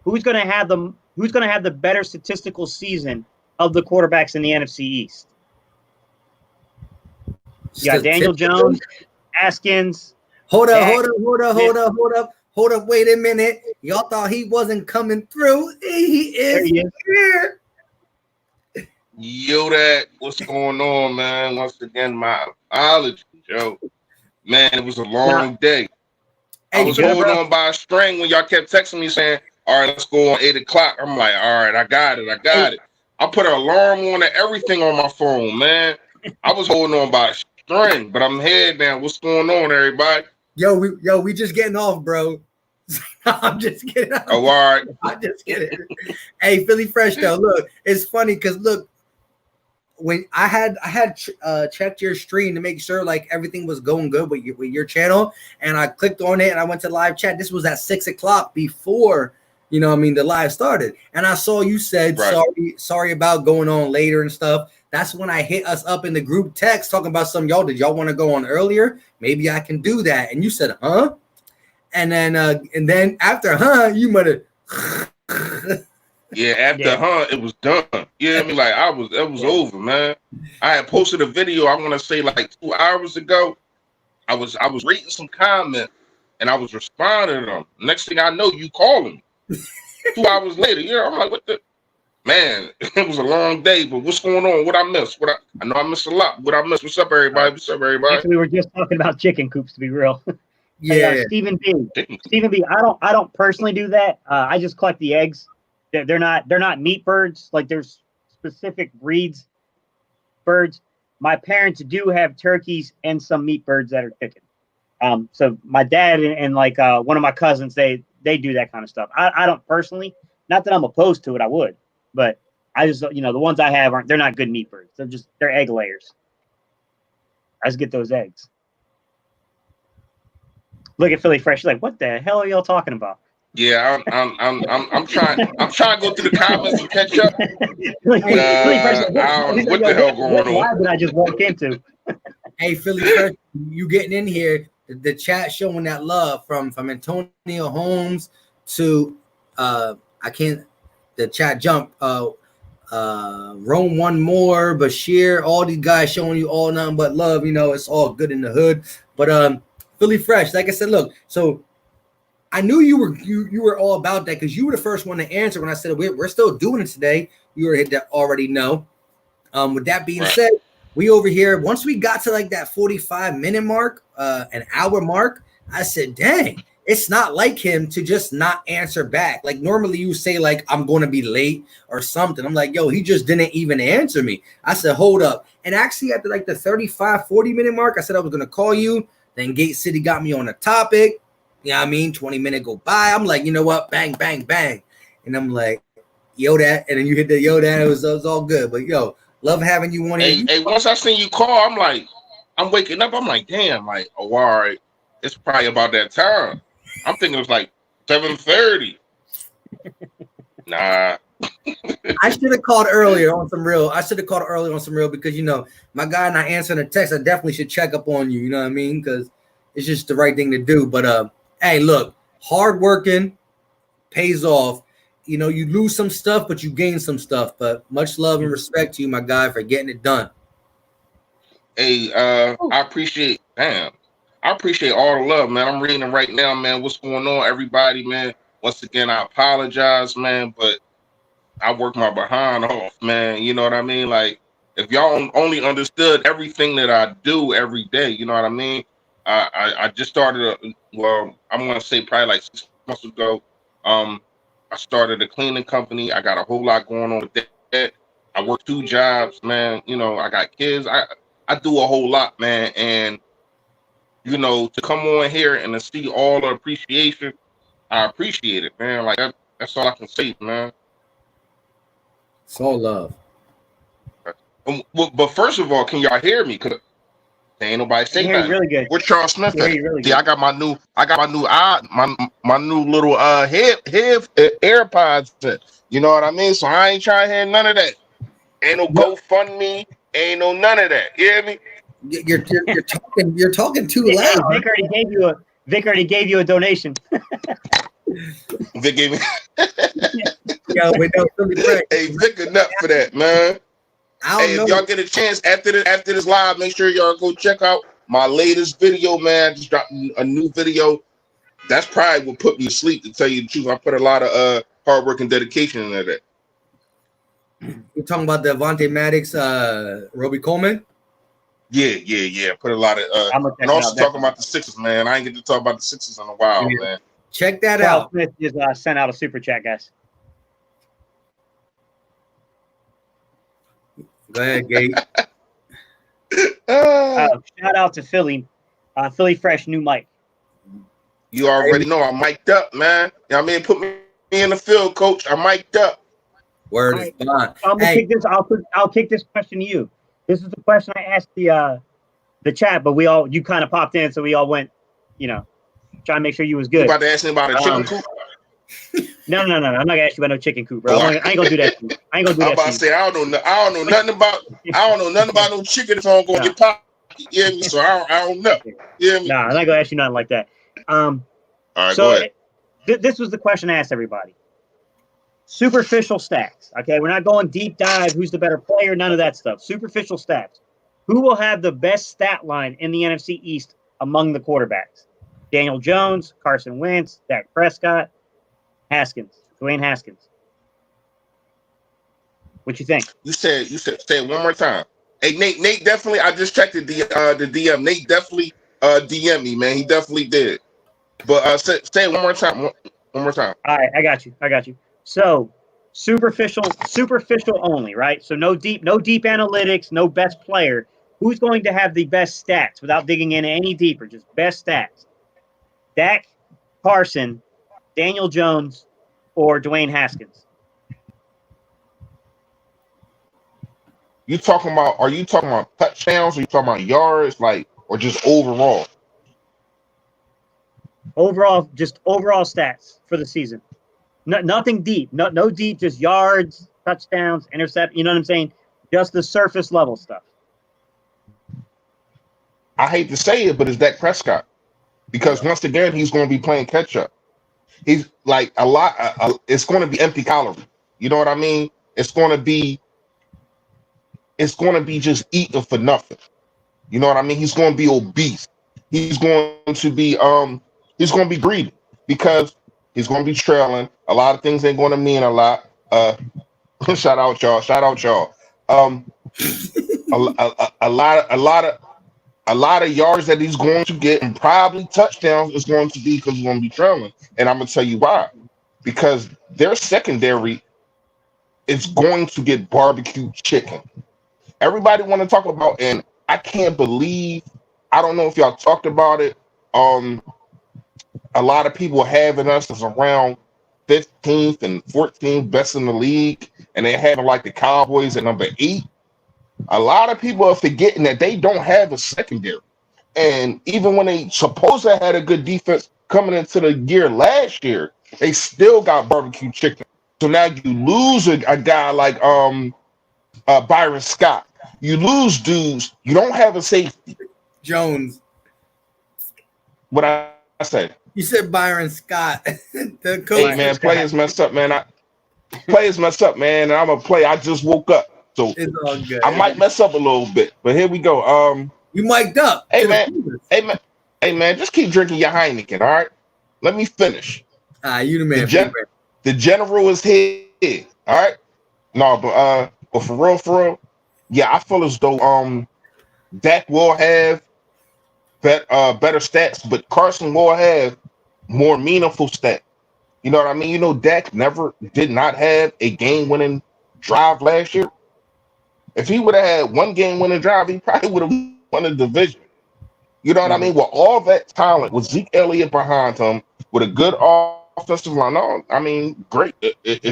Who's going to have the better statistical season of the quarterbacks in the NFC East? You got Daniel Jones, Haskins. Hold up. Wait a minute. Y'all thought he wasn't coming through. He is here. Yo, what's going on, man? Once again, my apologies, yo. Man, it was a long day. I was holding on by a string when y'all kept texting me saying, all right, let's go on 8 o'clock. I'm like, all right, I got it. I put an alarm on and everything on my phone, man. I was holding on by a string, but I'm here now. What's going on, everybody? Yo, we just getting off, bro. I'm just kidding. Oh, all right. I'm just kidding. Hey, Philly Fresh, though. Look, it's funny because, look, when I had checked your stream to make sure like everything was going good with your channel, and I clicked on it and I went to live chat. This was at 6 o'clock before the live started, and I saw you said sorry about going on later and stuff. That's when I hit us up in the group text talking about did y'all want to go on earlier? Maybe I can do that. And you said, huh? And then after you might have Yeah, it was done. Yeah, I mean, like it was over, man. I had posted a video, I want to say like 2 hours ago. I was reading some comments and I was responding to them. Next thing I know, you calling me 2 hours later. Yeah, I'm like, what the man? It was a long day, but what's going on? What I missed? I know I missed a lot. What I missed? What's up, everybody? Actually, we were just talking about chicken coops, to be real. Yeah, hey, Stephen B. I don't personally do that. I just collect the eggs. They're not meat birds. Like there's specific breeds birds. My parents do have turkeys and some meat birds that are chicken. So my dad and like one of my cousins, they do that kind of stuff. I don't personally, not that I'm opposed to it. I would, but I just the ones I have they're not good meat birds. They're egg layers. I just get those eggs. Look at Philly Fresh. She's like, what the hell are y'all talking about? Yeah, I'm trying to go through the comments and catch up. I don't know what the hell going on. Why did I just walk into? Hey, Philly Fresh, you getting in here? The chat showing that love from Antonio Holmes to the chat jump. Rome one more, Bashir, all these guys showing you all nothing but love. It's all good in the hood. But Philly Fresh, like I said, look, so I knew you were all about that because you were the first one to answer when I said we're still doing it today. You already know. With that being said, we over here, once we got to like that 45-minute mark, an hour mark, I said, dang, it's not like him to just not answer back. Like normally you say like, I'm going to be late or something. I'm like, yo, he just didn't even answer me. I said, hold up. And actually after like the 35-40-minute mark, I said I was going to call you. Then Gate City got me on a topic. You know what I mean? 20 minutes go by. I'm like, you know what? Bang, bang, bang. And I'm like, yo, that. And then you hit the yo, that. It was all good. But yo, love having you on here. Hey, once I seen you call, I'm waking up. I'm like, damn, like, oh, all right. It's probably about that time. I'm thinking it was like 7:30. Nah. I should have called earlier on some real. Because, my guy not answering a text, I definitely should check up on you. You know what I mean? Because it's just the right thing to do. But, hey, look, hard working pays off. You lose some stuff, but you gain some stuff. But much love and respect to you, my guy, for getting it done. Hey, I appreciate all the love, man. I'm reading it right now, man. What's going on, everybody, man? Once again, I apologize, man, but I work my behind off, man. You know what I mean? Like, if y'all only understood everything that I do every day, you know what I mean? I just started, I'm going to say probably like 6 months ago. I started a cleaning company. I got a whole lot going on with that. I work 2 jobs, man. You know, I got kids. I do a whole lot, man. And you know, to come on here and to see all the appreciation, I appreciate it, man. Like that's all I can say, man. It's all love. But first of all, can y'all hear me? Cause there ain't nobody say nothing. Really good. Where Charles Smith at? Really See, I got my new my new little head AirPods. You know what I mean? So I ain't trying to hear none of that. Ain't no GoFundMe. Ain't no none of that. You hear me? You're talking too loud. Vic already gave you a donation. Vic gave me. Yo, hey, Vic, enough for that, man. Hey, if y'all get a chance after this live, make sure y'all go check out my latest video, man. I just dropped a new video. That's probably what put me to sleep, to tell you the truth. I put a lot of hard work and dedication into that. You're talking about the Avante Maddox, Roby Coleman? Yeah. Put a lot of and also talking about the Sixers, man. I ain't get to talk about the Sixers in a while, man. Check that Charles out. Smith just sent out a super chat, guys. Go ahead, Gate. Shout out to Philly. Philly Fresh new mic. You already know I'm mic'd up, man. You know what I mean? Put me in the field, coach. I'm mic'd up. Word is fine. I'll kick this question to you. This is the question I asked the chat, but you kind of popped in, so we all went, you know, trying to make sure you was good. You about to ask me about a chicken coop? No. I'm not gonna ask you about no chicken coop, bro. I ain't gonna do that. I ain't gonna do that. I'm about to say I don't know nothing about no chicken. So I'm gonna get popped. You hear me? So I don't know. You hear me? Nah, I'm not gonna ask you nothing like that. All right, so go ahead. This was the question I asked everybody. Superficial stats. Okay, we're not going deep dive. Who's the better player? None of that stuff. Superficial stats. Who will have the best stat line in the NFC East among the quarterbacks? Daniel Jones, Carson Wentz, Dak Prescott, Dwayne Haskins. What you think? You said say it one more time. Hey, Nate definitely. I just checked the DM. Nate definitely DM me, man. He definitely did. But say it one more time. One more time. All right, I got you. So superficial only, right? So no deep analytics, no best player. Who's going to have the best stats without digging in any deeper? Just best stats. Dak, Carson, Daniel Jones, or Dwayne Haskins? Are you talking about touchdowns? Or are you talking about yards, or just overall? Overall stats for the season. Nothing deep. No deep, just yards, touchdowns, intercept. You know what I'm saying? Just the surface level stuff. I hate to say it, but it's Dak Prescott. Because once again, he's going to be playing catch up. He's like it's going to be empty calorie. You know what I mean? It's going to be just eating for nothing. You know what I mean? He's going to be obese. He's going to be greedy because he's going to be trailing. A lot of things ain't going to mean a lot. Shout out y'all. A lot of yards that he's going to get and probably touchdowns is going to be because he's going to be trailing. And I'm going to tell you why. Because their secondary is going to get barbecue chicken. Everybody want to talk about, and I can't believe, I don't know if y'all talked about it. A lot of people having us as around 15th and 14th best in the league, and they're having like the Cowboys at number 8. A lot of people are forgetting that they don't have a secondary. And even when they supposedly had a good defense coming into the year last year, they still got barbecue chicken. So now you lose a guy like Byron Scott. You lose dudes. You don't have a safety. Jones. What I say? You said Byron Scott. The coach. Hey, man, players messed up, man. And I'm a player. I just woke up. So it's all good. I might mess up a little bit, but here we go. You mic'd up. Hey man, just keep drinking your Heineken, all right? Let me finish. You the man. The general is here, all right? No, but for real, yeah, I feel as though Dak will have better stats, but Carson will have more meaningful stats. You know what I mean? You know, Dak did not have a game-winning drive last year. If he would have had one game winning drive, he probably would have won the division. You know what I mean? With all that talent, with Zeke Elliott behind him, with a good offensive line. No, I mean, great.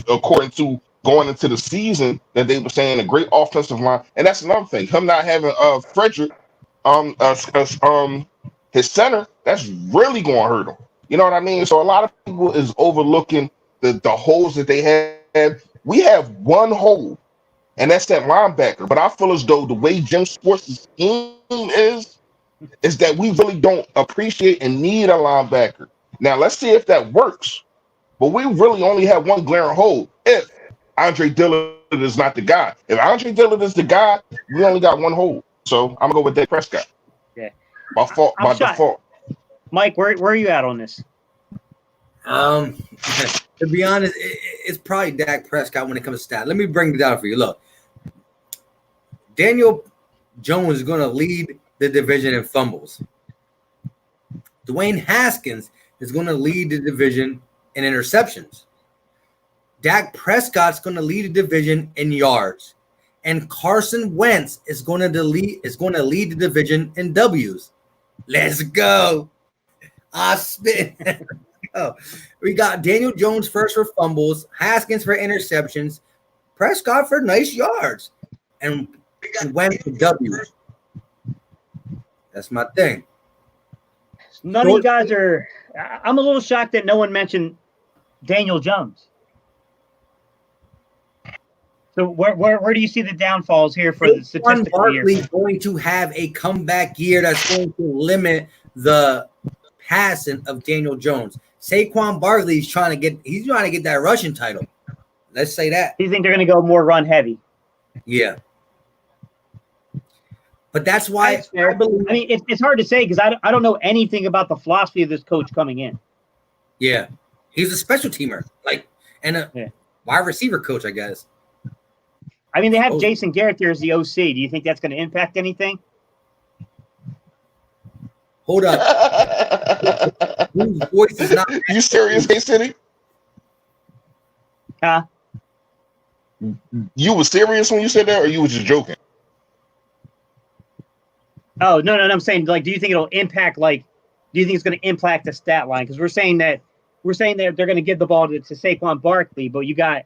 According to going into the season, that they were saying a great offensive line, and that's another thing. Him not having Frederick, his center, that's really going to hurt him. You know what I mean? So a lot of people is overlooking the holes that they have. We have one hole, and that's that linebacker. But I feel as though the way Jim Sports' scheme is that we really don't appreciate and need a linebacker. Now, let's see if that works. But we really only have one glaring hole if Andre Dillard is not the guy. If Andre Dillard is the guy, we only got one hole. So I'm going to go with Dak Prescott. Yeah. By default. Mike, where are you at on this? To be honest, it's probably Dak Prescott when it comes to stats. Let me bring it down for you. Look, Daniel Jones is going to lead the division in fumbles. Dwayne Haskins is going to lead the division in interceptions. Dak Prescott's going to lead the division in yards, and Carson Wentz is going to lead the division in W's. Let's go! I spin. Oh, we got Daniel Jones first for fumbles, Haskins for interceptions, Prescott for nice yards, and Wentz for W's. That's my thing. None of you guys are. I'm a little shocked that no one mentioned Daniel Jones. So where do you see the downfalls here for the statistical year? Barkley going to have a comeback year that's going to limit the passing of Daniel Jones. Saquon Barkley is trying to get that rushing title. Let's say that. You think they're going to go more run heavy? Yeah. But that's why I mean, it's hard to say because I don't know anything about the philosophy of this coach coming in. Yeah, he's a special teamer, and a wide receiver coach, I guess. I mean, they have Jason Garrett there as the OC. Do you think that's going to impact anything? Hold up. Whose voice is not? You serious, K-City? Huh? You were serious when you said that, or you were just joking? Oh, no. I'm saying, do you think it'll impact, do you think it's going to impact the stat line? Because we're saying that they're going to give the ball to Saquon Barkley, but you got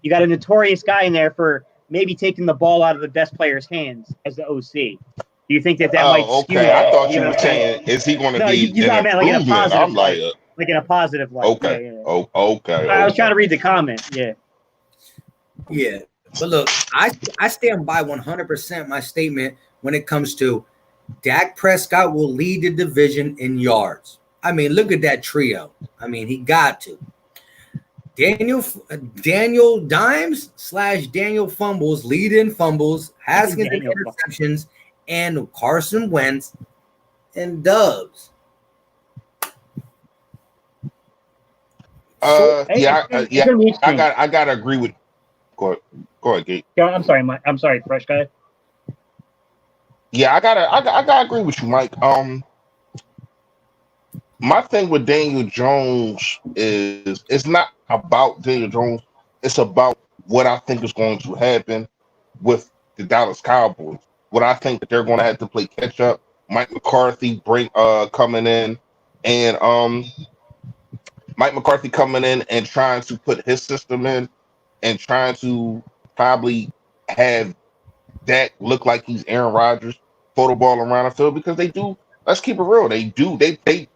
a notorious guy in there for maybe taking the ball out of the best player's hands as the OC. Do you think that might skew that? I thought you were saying, is he going to be you thought I meant in a positive I'm like in a positive light. Okay. Yeah. Oh, okay. I was trying to read the comment. Yeah. Yeah. But look, I stand by 100% my statement when it comes to Dak Prescott will lead the division in yards. I mean, look at that trio. I mean, he got to. Daniel Dimes / Daniel Fumbles lead in fumbles, Haskins in interceptions, and Carson Wentz and Dubs. I gotta agree with. Go ahead, Gate. I'm sorry, Mike. I'm sorry, fresh guy. Yeah, I gotta agree with you, Mike. My thing with Daniel Jones is it's not about Daniel Jones. It's about what I think is going to happen with the Dallas Cowboys. What I think that they're going to have to play catch up. Mike McCarthy coming in and Mike McCarthy coming in and trying to put his system in and trying to probably have Dak look like he's Aaron Rodgers, throw the ball around the field because they do. Let's keep it real. They do. They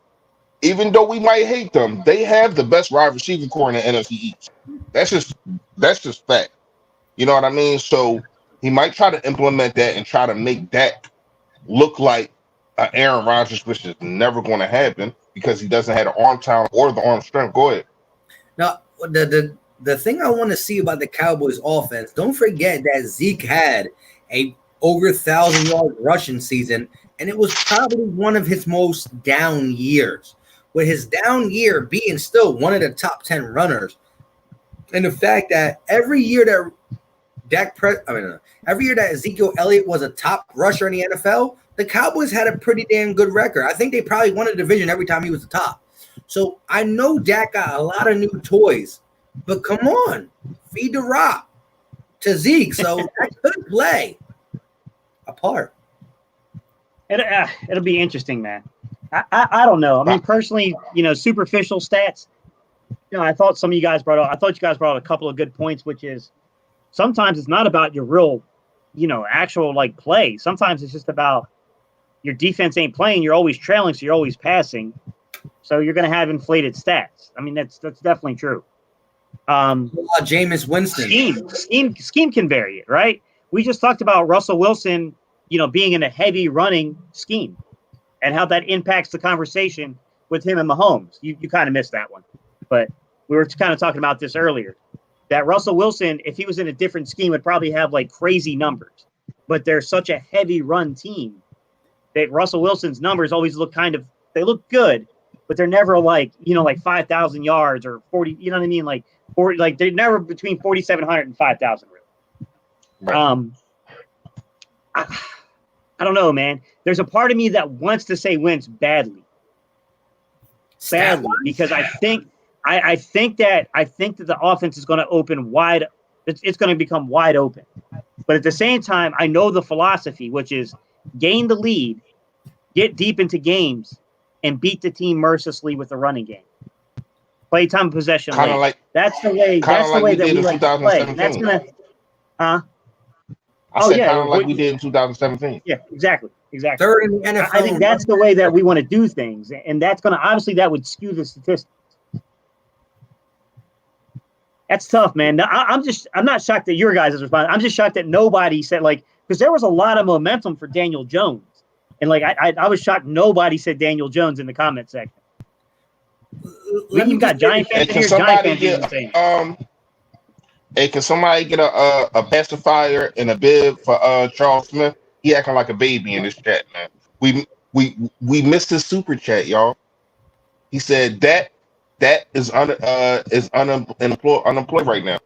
even though we might hate them, they have the best wide receiving core in the NFC East. That's just fact. You know what I mean? So he might try to implement that and try to make Dak look like Aaron Rodgers, which is never going to happen because he doesn't have the arm talent or the arm strength. Go ahead. Now, the thing I want to see about the Cowboys offense, don't forget that Zeke had a over 1,000-yard rushing season, and it was probably one of his most down years. With his down year being still one of the top 10 runners, and the fact that every year that Ezekiel Elliott was a top rusher in the NFL, the Cowboys had a pretty damn good record. I think they probably won a division every time he was the top. So I know Dak got a lot of new toys, but come on, feed the rock. to Zeke, so that could play a part. It'll be interesting, man. I don't know. I mean, personally, superficial stats. I thought you guys brought out a couple of good points, which is sometimes it's not about your real, actual like play. Sometimes it's just about your defense ain't playing. You're always trailing, so you're always passing. So you're going to have inflated stats. I mean, that's definitely true. Jameis Winston. Scheme can vary it, right? We just talked about Russell Wilson, being in a heavy running scheme and how that impacts the conversation with him and Mahomes. You kind of missed that one, but we were kind of talking about this earlier, that Russell Wilson, if he was in a different scheme, would probably have like crazy numbers, but they're such a heavy run team that Russell Wilson's numbers always they look good, but they're never like 5,000 yards or 40, you know what I mean? Like 40, like they're never between 4,700 and 5,000 really. Right. I don't know, man. There's a part of me that wants to say Wentz badly, because I think that the offense is going to open wide. It's going to become wide open. But at the same time, I know the philosophy, which is gain the lead, get deep into games, and beat the team mercilessly with the running game. Play time possession. That's the way that we like to play. And that's gonna, like we did in 2017. Yeah, exactly. Third in the NFL. I think that's the way that we want to do things, and that's gonna that would skew the statistics. That's tough, man. I'm not shocked that your guys' response. I'm just shocked that nobody said because there was a lot of momentum for Daniel Jones, and I was shocked nobody said Daniel Jones in the comment section. You've got Giant fans here, Giant fans saying. Hey, can somebody get a pacifier and a bib for Charles Smith? He acting like a baby in this chat, man. We missed his super chat, y'all. He said that is unemployed right now.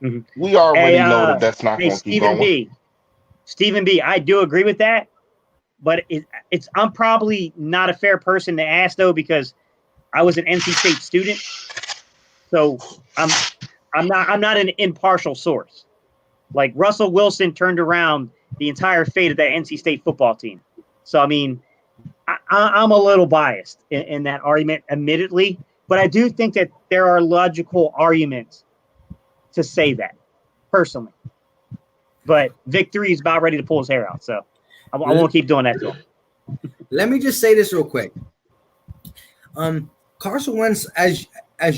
Mm-hmm. We already know that's not going to keep going. Stephen B, I do agree with that, but I'm probably not a fair person to ask though, because I was an NC State student, so I'm not an impartial source. Like Russell Wilson turned around the entire fate of that NC State football team. So I mean, I'm a little biased in that argument, admittedly, but I do think that there are logical arguments to say that personally. But Vic 3 is about ready to pull his hair out, so I won't keep doing that to him. Let me just say this real quick. Carson Wentz, as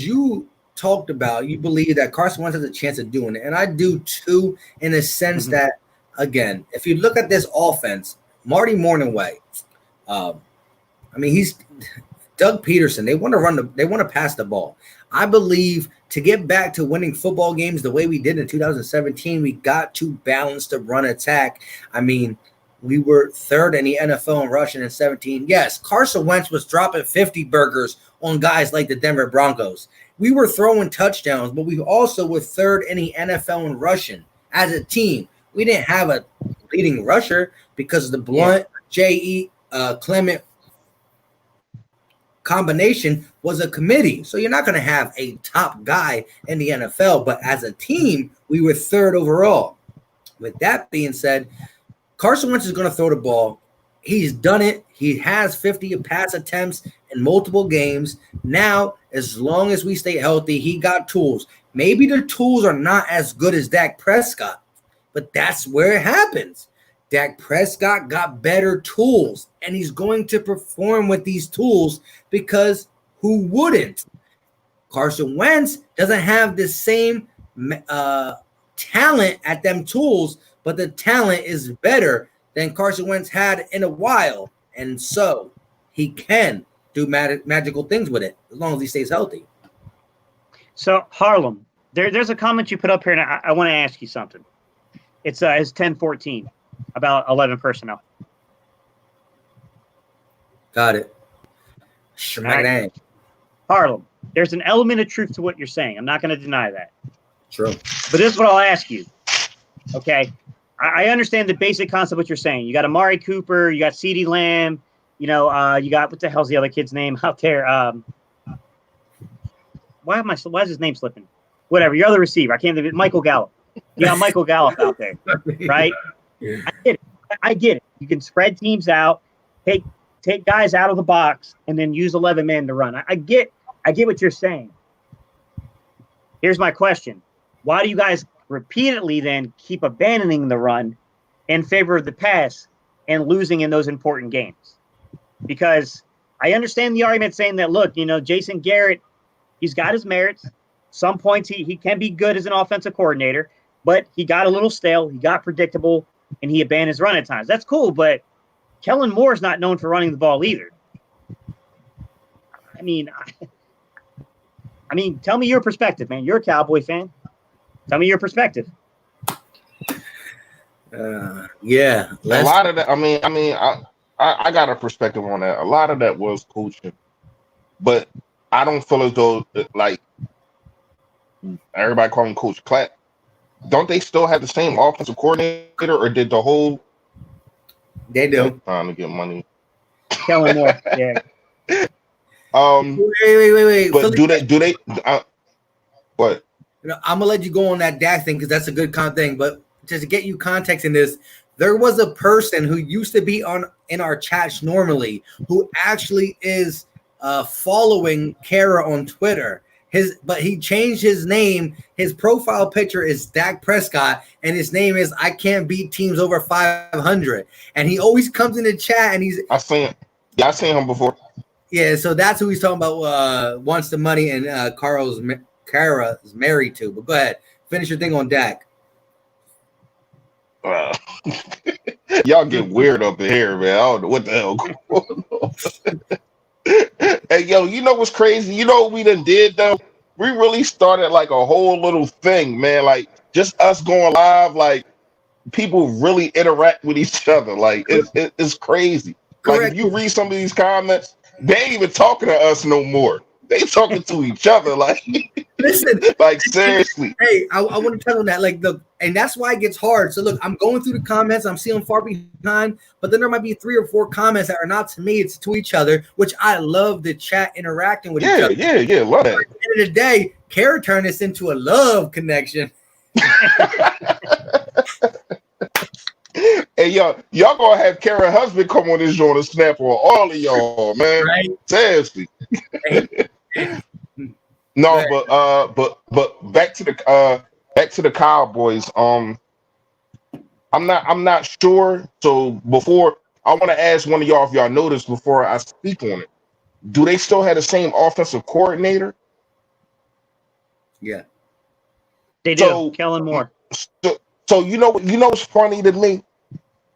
you talked about, you believe that Carson Wentz has a chance of doing it, and I do too, in a sense that, again, if you look at this offense, Marty Morningway, he's Doug Peterson. They want to pass the ball. I believe to get back to winning football games the way we did in 2017, we got to balance the run attack. I mean, we were third in the NFL in rushing in 17. Yes, Carson Wentz was dropping 50 burgers on guys like the Denver Broncos. We were throwing touchdowns, but we also were third in the NFL in rushing as a team. We didn't have a leading rusher because of the Blunt, J.E. Clement combination was a committee. So you're not going to have a top guy in the NFL, but as a team, we were third overall. With that being said, Carson Wentz is going to throw the ball. He's done it. He has 50 pass attempts in multiple games. Now, as long as we stay healthy, he got tools. Maybe the tools are not as good as Dak Prescott, but that's where it happens. Dak Prescott got better tools, and he's going to perform with these tools because who wouldn't? Carson Wentz doesn't have the same talent at them tools, but the talent is better than Carson Wentz had in a while, and so he can do magical things with it as long as he stays healthy. So, Harlem, there's a comment you put up here, and I want to ask you something. It's 10:14 about 11 personnel. Got it. Right. Harlem, there's an element of truth to what you're saying. I'm not going to deny that. True. But this is what I'll ask you. Okay. I understand the basic concept of what you're saying. You got Amari Cooper, you got CeeDee Lamb, you got, what the hell's the other kid's name out there? Why is his name slipping? Whatever, your other receiver. I can't think of it. Michael Gallup. You got Michael Gallup out there, right? I get it. You can spread teams out, take guys out of the box, and then use 11 men to run. I get what you're saying. Here's my question: why do you guys repeatedly then keep abandoning the run in favor of the pass and losing in those important games? Because I understand the argument saying that, look, Jason Garrett, he's got his merits. Some points he can be good as an offensive coordinator, but he got a little stale, he got predictable, and he abandoned his run at times. That's cool, but Kellen Moore's not known for running the ball either. I mean, tell me your perspective, man. You're a Cowboy fan. Tell me your perspective. Yeah. A lot of that. I got a perspective on that. A lot of that was coaching, but I don't feel as though like everybody calling Coach Clapp. Don't they still have the same offensive coordinator, or did the whole? They do. Trying to get money. Kellen Moore. Yeah. Wait. But do they? What? I'm gonna let you go on that Dak thing because that's a good thing. But just to get you context in this, there was a person who used to be in our chats normally who actually is following Kara on Twitter. But he changed his name. His profile picture is Dak Prescott, and his name is I Can't Beat Teams Over 500. And he always comes in the chat, and he's. I've seen him before. Yeah, so that's who he's talking about. Wants the money, and Kara is married to. But go ahead, finish your thing on Dak. Y'all get weird up in here, man. I don't know what the hell going on. Hey, yo, you know what's crazy? You know what we done did, though? We really started like a whole little thing, man. Like, just us going live, like, people really interact with each other. Like, it's crazy. Correct. Like, if you read some of these comments, they ain't even talking to us no more. They talking to each other. Like, listen, like, seriously. Hey, I want to tell them that, like, and that's why it gets hard. So look, I'm going through the comments, I'm seeing far behind, but then there might be 3 or 4 comments that are not to me, it's to each other, which I love the chat interacting with each other. Yeah, love that. At the end of the day, Kara turned this into a love connection. Hey, y'all gonna have Kara's husband come on this joint and snap on all of y'all, man. Right? Seriously. No, but back to the Cowboys. I'm not sure. So before, I want to ask one of y'all if y'all noticed before I speak on it. Do they still have the same offensive coordinator? Yeah, they do. Kellen Moore. So you know what's funny to me?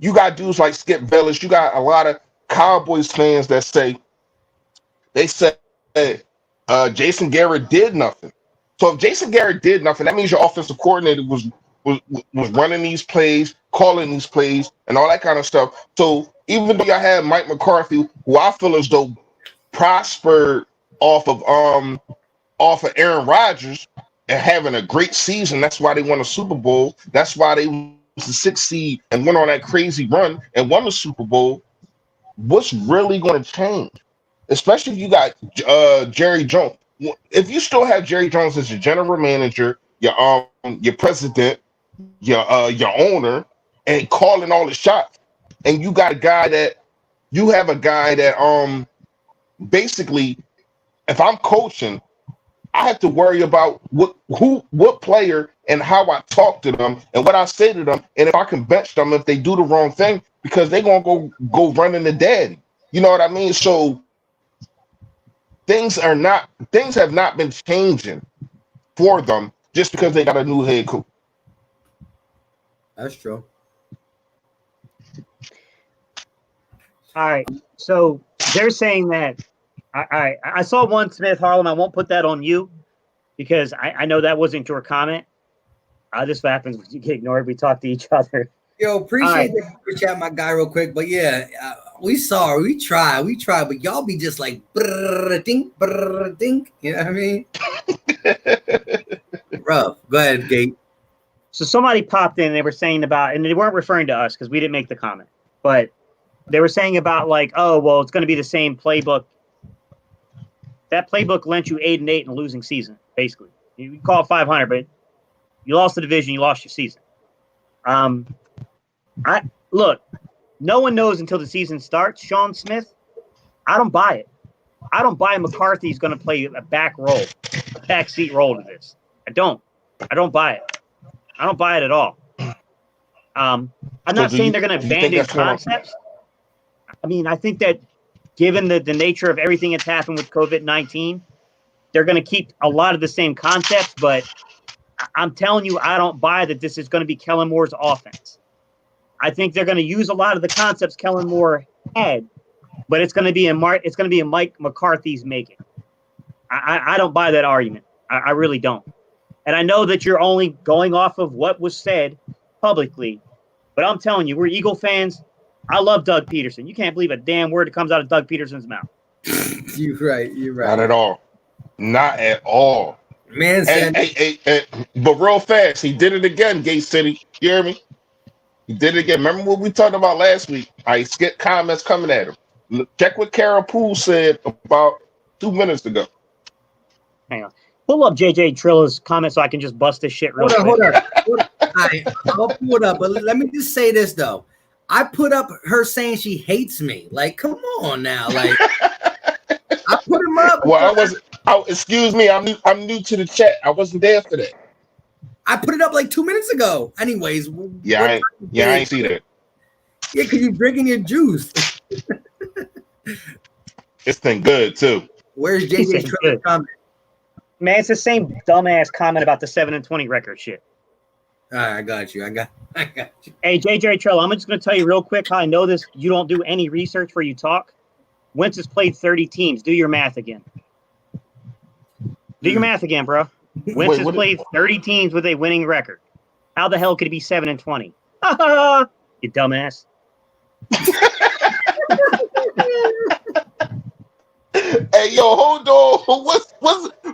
You got dudes like Skip Bayless. You got a lot of Cowboys fans that say Jason Garrett did nothing. So if Jason Garrett did nothing, that means your offensive coordinator was running these plays, calling these plays, and all that kind of stuff. So even though y'all had Mike McCarthy, who I feel as though prospered off of Aaron Rodgers and having a great season, that's why they won a Super Bowl. That's why they was the 6th seed and went on that crazy run and won the Super Bowl. What's really going to change? Especially if you got Jerry Jones. If you still have Jerry Jones as your general manager, your president, your owner, and calling all the shots, and you got a guy that basically, if I'm coaching, I have to worry about what player and how I talk to them and what I say to them, and if I can bench them if they do the wrong thing, because they're gonna go running the daddy. You know what I mean? So things have not been changing for them just because they got a new head coach. That's true. All right. So they're saying that I saw one, Smith Harlem. I won't put that on you because I know that wasn't your comment. This happens when you get ignored. We talk to each other. Yo, appreciate the super chat, my guy, real quick. But yeah, we try, but y'all be just like dink, dink. You know what I mean? Rough. Go ahead, Gate. So somebody popped in and they were saying about, and they weren't referring to us because we didn't make the comment, but they were saying about like, oh, well, it's going to be the same playbook. That playbook lent you 8-8 in a losing season, basically. You call it 500, but You lost the division. You lost your season. Look. No one knows until the season starts. Sean Smith, I don't buy it. I don't buy McCarthy's going to play a backseat role to this. I don't buy it. I don't buy it at all. I'm not saying they're going to abandon concepts. I mean, I think that given the nature of everything that's happened with COVID-19, they're going to keep a lot of the same concepts, but I'm telling you, I don't buy that this is going to be Kellen Moore's offense. I think they're going to use a lot of the concepts Kellen Moore had, but it's going to be a Mike McCarthy's making. I don't buy that argument. I really don't. And I know that you're only going off of what was said publicly, but I'm telling you, we're Eagle fans. I love Doug Peterson. You can't believe a damn word that comes out of Doug Peterson's mouth. You're right. Not at all. Not at all. Man, but real fast, he did it again, Gate City. You hear me? He did it again. Remember what we talked about last week? I skipped comments coming at him. Check what Carol Poole said about 2 minutes ago. Hang on. Pull up JJ Trilla's comment so I can just bust this shit real quick. Hold on. All right, I'll pull it up. But let me just say this, though. I put up her saying she hates me. Like, come on now. Like, I put him up. Well, I wasn't. Oh, excuse me. I'm new to the chat. I wasn't there for that. I put it up like 2 minutes ago. Anyways. I ain't see that. Yeah, because you're drinking your juice. This thing good, too. Where's JJ Trilla's comment? Man, it's the same dumbass comment about the 7-20 record shit. All right, I got you. I got you. Hey, JJ Trilla, I'm just going to tell you real quick how I know this. You don't do any research where you talk. Wentz has played 30 teams. Do your math again. Do your math again, bro. Wentz has played 30 teams with a winning record. How the hell could it be 7-20? You dumbass. Hey, yo, hold on.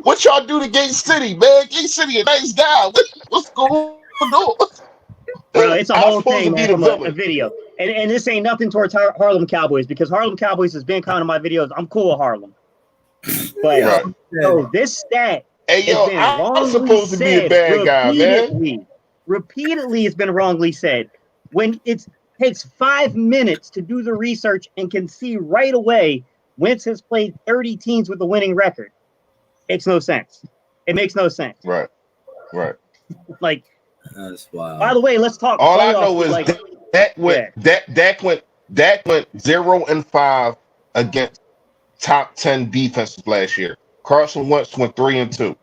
What y'all do to Gate City, man? Gate City, a nice guy. What's going on? Bro, it's a whole thing, man, from a video. And this ain't nothing towards Harlem Cowboys, because Harlem Cowboys has been kind of my videos. I'm cool with Harlem. But this stat hey, yo, I'm supposed to be a bad guy, man. Repeatedly, it's been wrongly said. When it takes 5 minutes to do the research and can see right away Wentz has played 30 teams with a winning record. Makes no sense. It makes no sense. Right. Like, that's wild. By the way, let's talk. All I know is Dak went 0-5 against top 10 defenses last year. Carson Wentz went 3-2.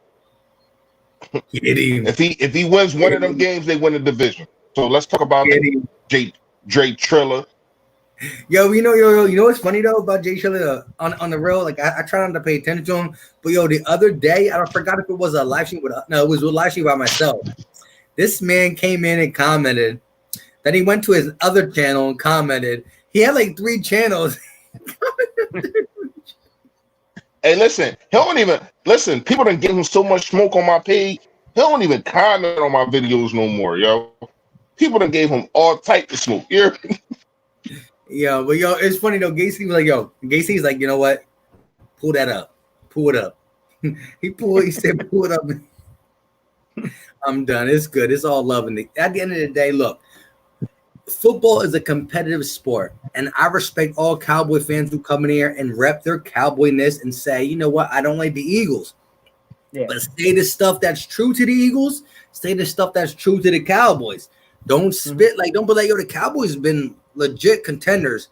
If he wins one of them games, they win the division. So let's talk about Dre Trilla. Yo, you know what's funny though about Jay Trilla on the road? Like I try not to pay attention to him, but yo, the other day I forgot if it was a live stream it was a live stream by myself. This man came in and commented. Then he went to his other channel and commented. He had like 3 channels. Hey, listen, he don't even listen. People done give him so much smoke on my page. He don't even comment on my videos no more, yo. People done gave him all type of smoke. Yeah. Yo, but yo, it's funny though. Gacy was like, Gacy's like, you know what? Pull that up. Pull it up. He said, pull it up. I'm done. It's good. It's all love. And at the end of the day, look, football is a competitive sport. And I respect all Cowboy fans who come in here and rep their cowboyness and say, you know what? I don't like the Eagles. Yeah. But say the stuff that's true to the Eagles. Say the stuff that's true to the Cowboys. Don't spit don't be like, yo, the Cowboys have been legit contenders.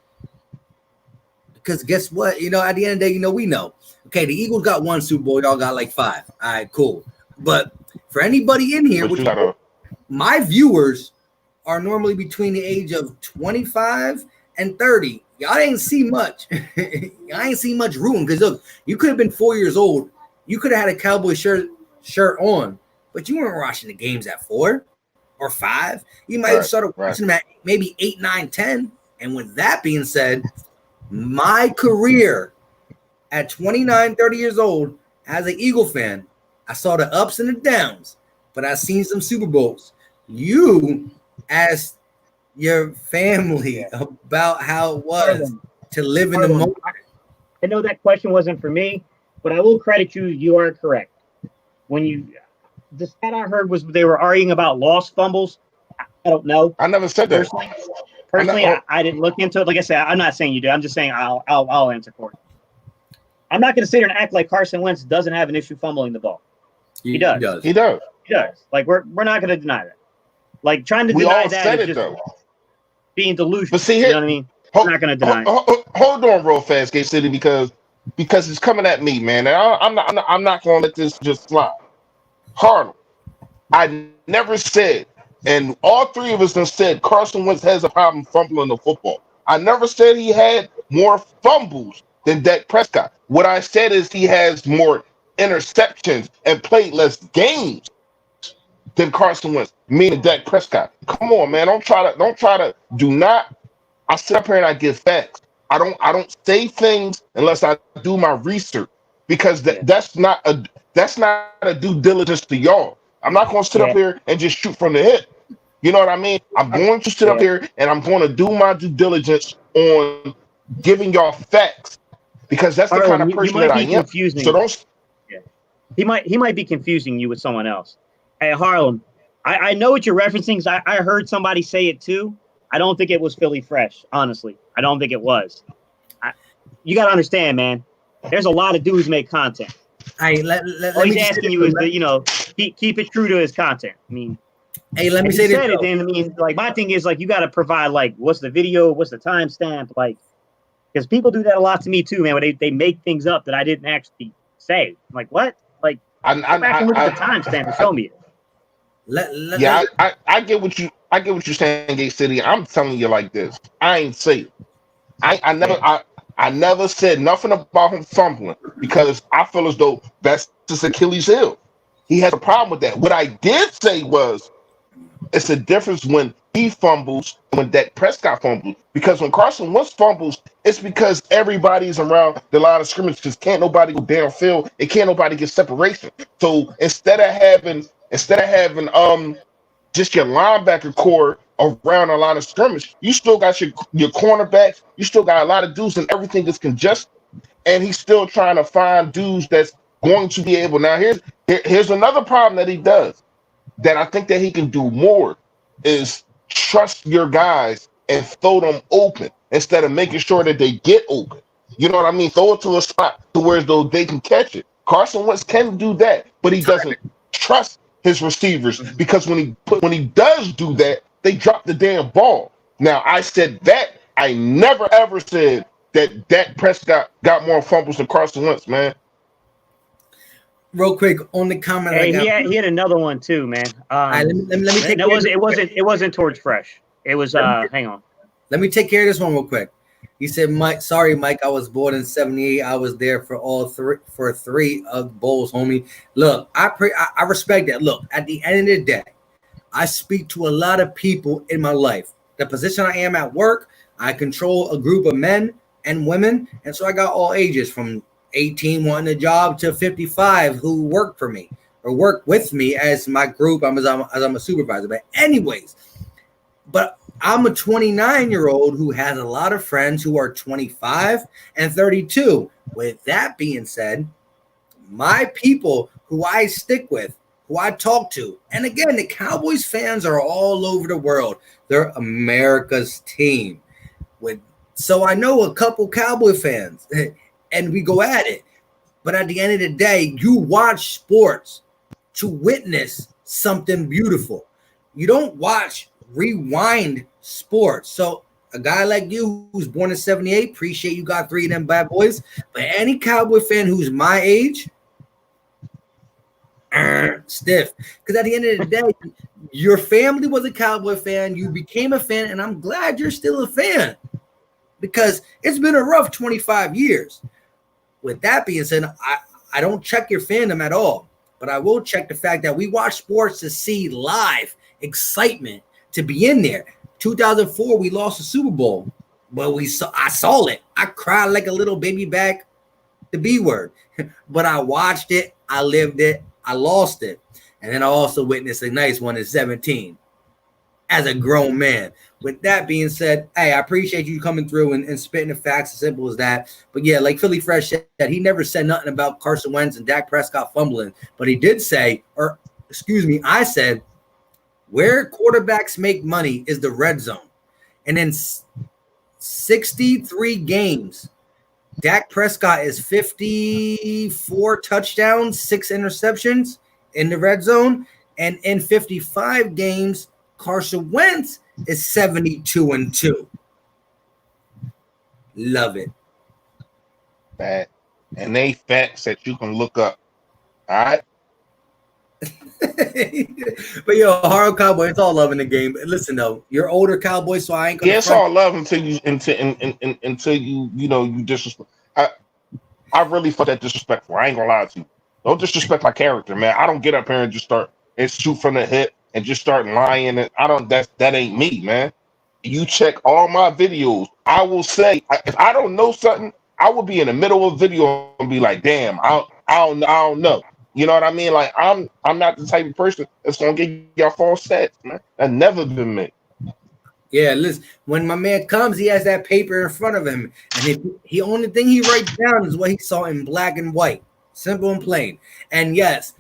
Because guess what? You know, at the end of the day, we know. Okay, the Eagles got 1 Super Bowl. Y'all got like 5. All right, cool. But for anybody in here, my viewers are normally between the age of 25 and 30. Y'all ain't see much. Y'all ain't see much rooting because look, you could have been 4 years old. You could have had a Cowboy shirt on, but you weren't watching the games at 4 or 5. You might have started watching them at maybe 8, 9, 10. And with that being said, my career at 29, 30 years old as an Eagle fan, I saw the ups and the downs, but I've seen some Super Bowls. You asked your family about how it was to live in the moment. I know that question wasn't for me, but I will credit you. You are correct. When the stat I heard was they were arguing about lost fumbles. I don't know. I never said that. Personally, I didn't look into it. Like I said, I'm not saying you do. I'm just saying I'll answer for it. I'm not going to sit here and act like Carson Wentz doesn't have an issue fumbling the ball. He does. He does. Like we're not going to deny that. Like trying to deny that is just being delusional. But see, you know what I mean? I'm not going to deny it. Hold on, real fast, Gay City, because it's coming at me, man. And I'm not going to let this just slide. Harlem, I never said, and all three of us have said Carson Wentz has a problem fumbling the football. I never said he had more fumbles than Dak Prescott. What I said is he has more interceptions and played less games than Carson Wentz, meaning Dak Prescott. Come on, man. Do not. I sit up here and I give facts. I don't say things unless I do my research, because that's not a due diligence to y'all. I'm not going to sit up here and just shoot from the hip. You know what I mean? I'm going to sit up here and I'm going to do my due diligence on giving y'all facts, because that's the kind of person that I am. So don't. He might be confusing you with someone else. Hey, Harlem, I know what you're referencing. I heard somebody say it too. I don't think it was Philly Fresh, honestly. I don't think it was. You got to understand, man. There's a lot of dudes make content. All he's asking you is keep it true to his content. I mean, hey, let me say this. Then I mean, like my thing is like you got to provide like what's the video, what's the timestamp, like because people do that a lot to me too, man. Where they make things up that I didn't actually say. I'm like what? Like go back and look at the timestamp and show me it. I get what you're saying, Gay City. I'm telling you like this. I ain't say it. I never said nothing about him fumbling, because I feel as though that's just Achilles' heel. He has a problem with that. What I did say was it's a difference when he fumbles and when Dak Prescott fumbles. Because when Carson Wentz fumbles, it's because everybody's around the line of scrimmage, because can't nobody go downfield and can't nobody get separation. So instead of having just your linebacker core around a line of scrimmage, you still got your cornerbacks, you still got a lot of dudes, and everything is congested. And he's still trying to find dudes that's going to be able. Now here's another problem that he does that I think that he can do more is trust your guys and throw them open instead of making sure that they get open. You know what I mean? Throw it to a spot to where though they can catch it. Carson Wentz can do that, but he doesn't trust his receivers, because when he does do that, they drop the damn ball. Now I said that I never ever said that Dak Prescott got more fumbles than Carson Wentz, man. Real quick on the comment. Hey, he had another one too, man. Let me take it wasn't towards Fresh. It was hang on. Let me take care of this one real quick. He said, Mike, I was born in 78. I was there for three of the bowls, homie. Look, I respect that. Look, at the end of the day, I speak to a lot of people in my life. The position I am at work, I control a group of men and women. And so I got all ages from 18 wanting a job to 55 who work for me or work with me as my group. I'm a supervisor. But anyways, I'm a 29-year-old who has a lot of friends who are 25 and 32. With that being said, my people who I stick with, who I talk to, and again, the Cowboys fans are all over the world. They're America's team. So I know a couple Cowboy fans, and we go at it. But at the end of the day, you watch sports to witness something beautiful. You don't rewind sports. So a guy like you who's born in 78, appreciate you got three of them bad boys. But any Cowboy fan who's my age, stiff. Because at the end of the day, your family was a Cowboy fan. You became a fan, and I'm glad you're still a fan, because it's been a rough 25 years. With that being said, I don't check your fandom at all, but I will check the fact that we watch sports to see live excitement, to be in there. 2004, we lost the Super Bowl, but I saw it. I cried like a little baby back, the B word, but I watched it. I lived it. I lost it. And then I also witnessed a nice one in 17 as a grown man. With that being said, hey, I appreciate you coming through and spitting the facts, as simple as that. But yeah, like Philly Fresh said, he never said nothing about Carson Wentz and Dak Prescott fumbling, but he did say, or I said where quarterbacks make money is the red zone. And in 63 games, Dak Prescott is 54 touchdowns, 6 interceptions in the red zone. And in 55 games, Carson Wentz is 72-2. Love it. Bad. And they facts that you can look up. All right. But yo, hard Cowboy, it's all love in the game. Listen though, you're older Cowboy, so I ain't gonna. Yeah, it's all love until you you disrespect. I really felt that disrespectful. I ain't gonna lie to you. Don't disrespect my character, man. I don't get up here and just start and shoot from the hip and just start lying. And I don't. That ain't me, man. You check all my videos. I will say if I don't know something, I will be in the middle of a video and be like, "Damn, I don't know." You know what I mean? Like I'm not the type of person that's gonna give y'all false stats, man. That's never been me. Yeah, listen. When my man comes, he has that paper in front of him, and he only thing he writes down is what he saw in black and white, simple and plain. And yes,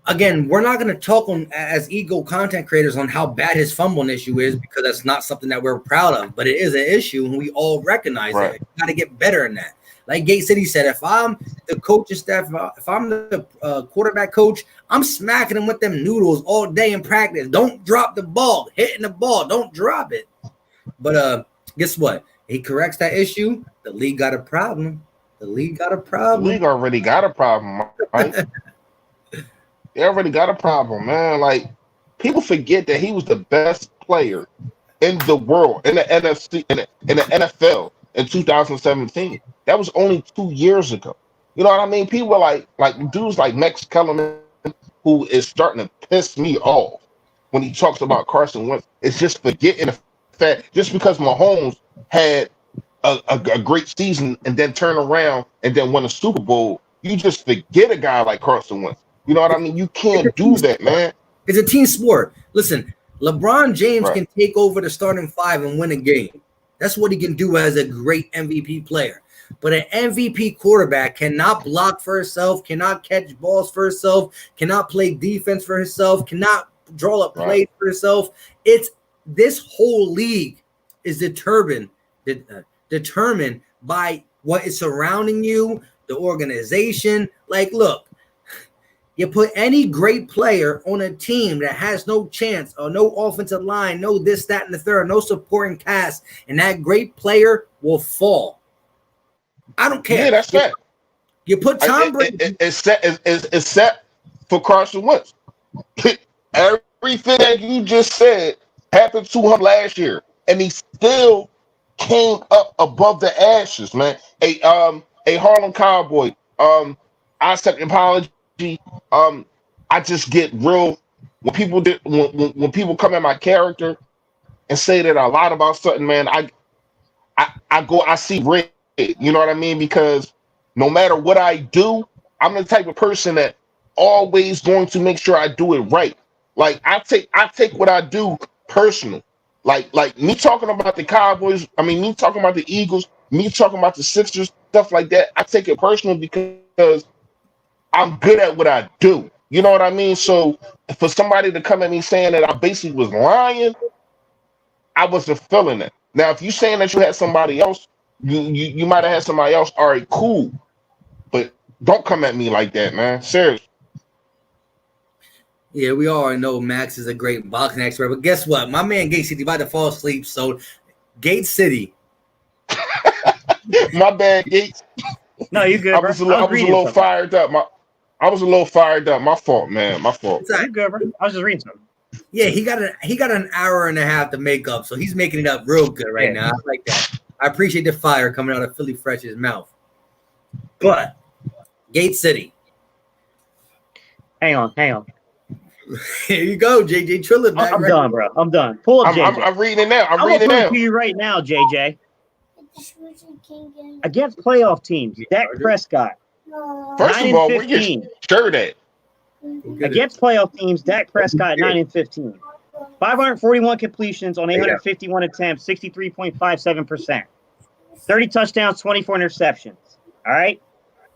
again, we're not going to talk on as ego content creators on how bad his fumbling issue is because that's not something that we're proud of, but it is an issue, and we all recognize it. You got to get better in that. Like Gate City said, if I'm the coaching staff, if I'm the quarterback coach, I'm smacking him with them noodles all day in practice. Don't drop the ball. Hitting the ball. Don't drop it. But guess what? He corrects that issue. The league got a problem. The league already got a problem, right? They already got a problem, man. Like, people forget that he was the best player in the world, in the NFC, in the NFL in 2017. That was only 2 years ago. You know what I mean? People are like dudes like Max Kellerman, who is starting to piss me off when he talks about Carson Wentz. It's just forgetting the fact just because Mahomes had a great season and then turn around and then won a Super Bowl, you just forget a guy like Carson Wentz. You know what I mean? You can't do that, man. It's a team sport. Listen, LeBron James can take over the starting five and win a game. That's what he can do as a great MVP player. But an MVP quarterback cannot block for himself, cannot catch balls for himself, cannot play defense for himself, cannot draw up plays for himself. It's this whole league is determined by what is surrounding you, the organization. Like, look, you put any great player on a team that has no chance or no offensive line, no this, that, and the third, no supporting cast, and that great player will fall. I don't care. Yeah, that's that. You put Tom Brady. It's set for Carson Wentz. Everything that you just said happened to him last year, and he still came up above the ashes, man. A Harlem Cowboy. I accept an apology. I just get real when people come at my character and say that I lied about something, man. I see red. You know what I mean? Because no matter what I do, I'm the type of person that always going to make sure I do it right. Like I take what I do personal. Like me talking about the Cowboys, me talking about the Eagles, me talking about the Sixers, stuff like that. I take it personal because I'm good at what I do. You know what I mean? So for somebody to come at me saying that I basically was lying, I wasn't feeling it. Now, if you saying that you had somebody else, you might have had somebody else. All right, cool. But don't come at me like that, man. Seriously. Yeah, we all know Max is a great boxing expert. But guess what? My man Gate City about to fall asleep. So Gate City. My bad, Gates. No, you good, I was a little fired up. I was a little fired up. My fault, man. My fault. You good, bro? I was just reading something. Yeah, he got an hour and a half to make up, so he's making it up real good right now. I like that. I appreciate the fire coming out of Philly Fresh's mouth. But Gate City. Hang on. Here you go, JJ Triller. I'm done, bro. I'm done. Pull up JJ. I'm reading it now. I'm reading it now. To you right now, JJ. Against playoff teams, Dak Prescott. First of all, where you shirt at? Against playoff teams, Dak Prescott 9-15. 541 completions on 851 attempts, 63.57%. 30 touchdowns, 24 interceptions. All right.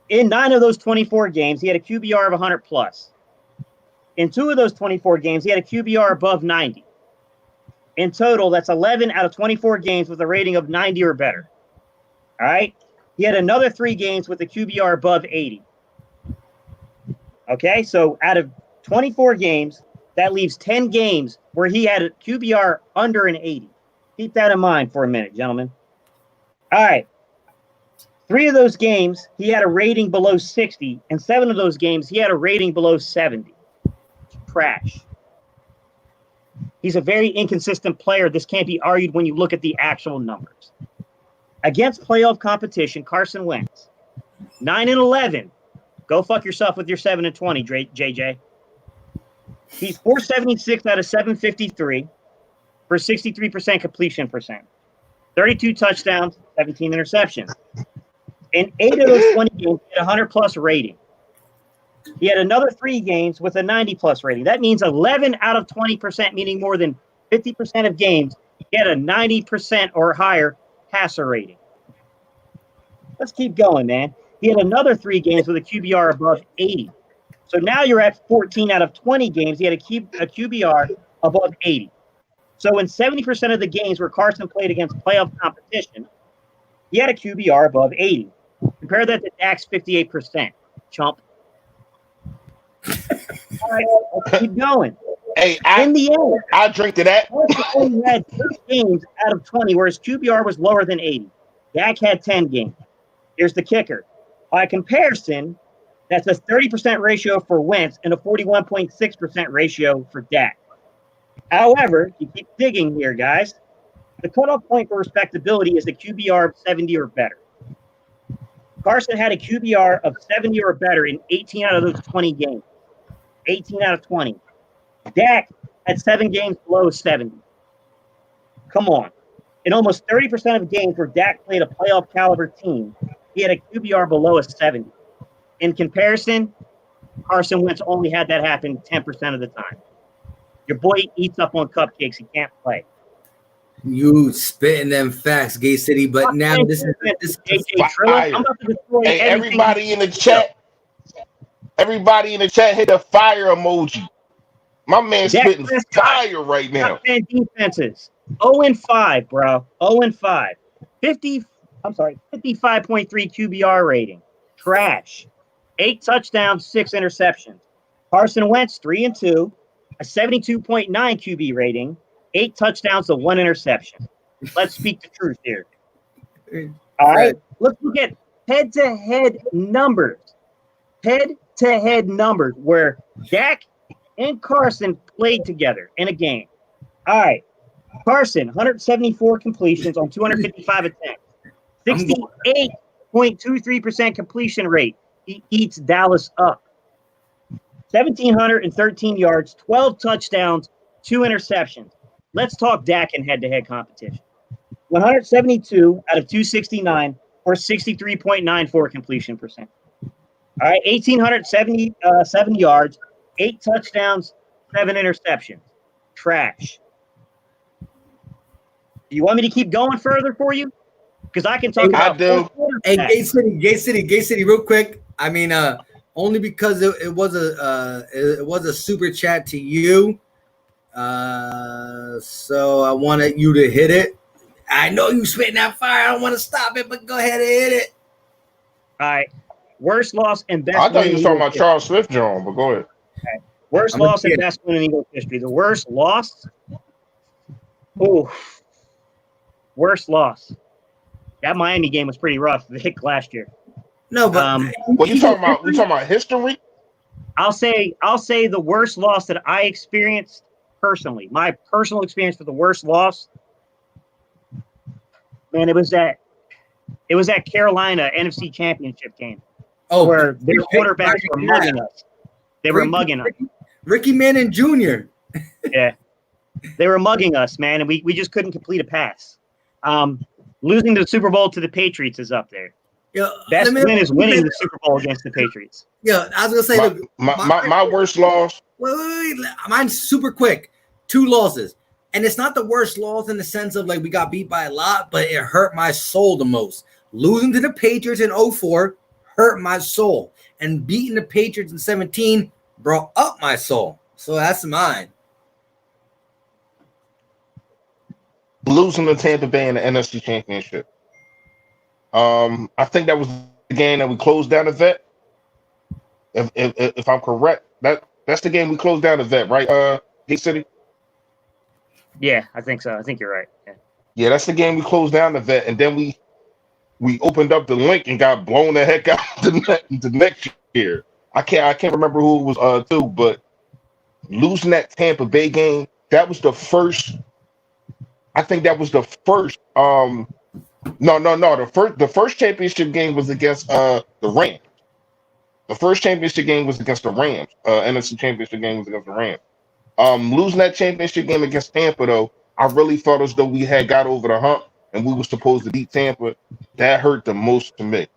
In 9 of those 24 games, he had a QBR of 100 plus. In 2 of those 24 games, he had a QBR above 90. In total, that's 11 out of 24 games with a rating of 90 or better. All right? He had another 3 games with a QBR above 80. Okay, so out of 24 games, that leaves 10 games where he had a QBR under an 80. Keep that in mind for a minute, gentlemen. All right. 3 of those games, he had a rating below 60, and 7 of those games, he had a rating below 70. Trash. He's a very inconsistent player. This can't be argued when you look at the actual numbers. Against playoff competition, Carson Wentz, 9-11. Go fuck yourself with your 7-20, JJ. He's 476 out of 753 for 63% completion percent. 32 touchdowns, 17 interceptions. In 8 of those 20 games, he had a 100-plus rating. He had another 3 games with a 90-plus rating. That means 11 out of 20%, meaning more than 50% of games, he had a 90% or higher passer rating. Let's keep going, man. He had another 3 games with a QBR above 80. So now you're at 14 out of 20 games. He had a QBR above 80. So in 70% of the games where Carson played against playoff competition, he had a QBR above 80. Compare that to Dak's 58%. Chump. All right, let's keep going. Hey, in the end, I drink to that. Carson had 6 games out of 20 where his QBR was lower than 80. Dak had 10 games. Here's the kicker. By comparison, that's a 30% ratio for Wentz and a 41.6% ratio for Dak. However, you keep digging here, guys. The cutoff point for respectability is a QBR of 70 or better. Carson had a QBR of 70 or better in 18 out of those 20 games. 18 out of 20. Dak had 7 games below 70. Come on. In almost 30% of games where Dak played a playoff caliber team, he had a QBR below a 70. In comparison, Carson Wentz only had that happen 10% of the time. Your boy eats up on cupcakes. He can't play. You spitting them facts, Gay City, but now this is fire. I'm about to destroy Hey, everything. everybody in the chat hit the fire emoji. My man's Dak spitting Prescott, fire right now. top 10 defenses. 0-5, bro. 0-5. 55.3 QBR rating. Trash. 8 touchdowns, 6 interceptions. Carson Wentz, 3-2. A 72.9 QB rating. 8 touchdowns to 1 interception. Let's speak the truth here. All right. Let's look at head-to-head numbers. Head-to-head numbers where Dak and Carson played together in a game. All right. Carson, 174 completions on 255 attempts. 68.23% completion rate. He eats Dallas up. 1,713 yards, 12 touchdowns, 2 interceptions. Let's talk Dak in head-to-head competition. 172 out of 269 for 63.94 completion percent. All right, 1,877 yards, 8 touchdowns, 7 interceptions. Trash. Do you want me to keep going further for you? Because I can talk about. I do. Hey, Gay City, real quick. I mean, only because it was a super chat to you. So I wanted you to hit it. I know you spitting that fire. I don't want to stop it, but go ahead and hit it. All right. Worst loss and best. I thought you win was in talking Eagles about Charles Swift, John, but go ahead. Okay. Worst loss and best win in Eagles history. The worst loss. Oh, worst loss. That Miami game was pretty rough. The hit last year. No, but what you talking about? You talking about history? I'll say the worst loss that I experienced personally. My personal experience for the worst loss. Man, it was that Carolina NFC Championship game. Oh, where their quarterbacks were mugging us. They were mugging us. Ricky Manning Jr. Yeah. They were mugging us, man, and we just couldn't complete a pass. Losing the Super Bowl to the Patriots is up there. Yeah, best win is winning the Super Bowl against the Patriots. Yeah, I was gonna say my worst loss. Wait, mine's super quick. 2 losses, and it's not the worst loss in the sense of like we got beat by a lot, but it hurt my soul the most. Losing to the Patriots in 2004 hurt my soul, and beating the Patriots in 2017 brought up my soul. So that's mine. Losing to Tampa Bay in the NFC Championship. I think that was the game that we closed down the vet. If I'm correct, that's the game we closed down the vet, right? Gate City. Yeah, I think so. I think you're right. Yeah, that's the game we closed down the vet, and then we opened up the link and got blown the heck out the next year. I can't remember who it was too, but losing that Tampa Bay game, that was the first. I think that was the first. No. The first championship game was against the Rams. The first championship game was against the Rams. NFC championship game was against the Rams. Losing that championship game against Tampa, though, I really felt as though we had got over the hump and we were supposed to beat Tampa. That hurt the most to me.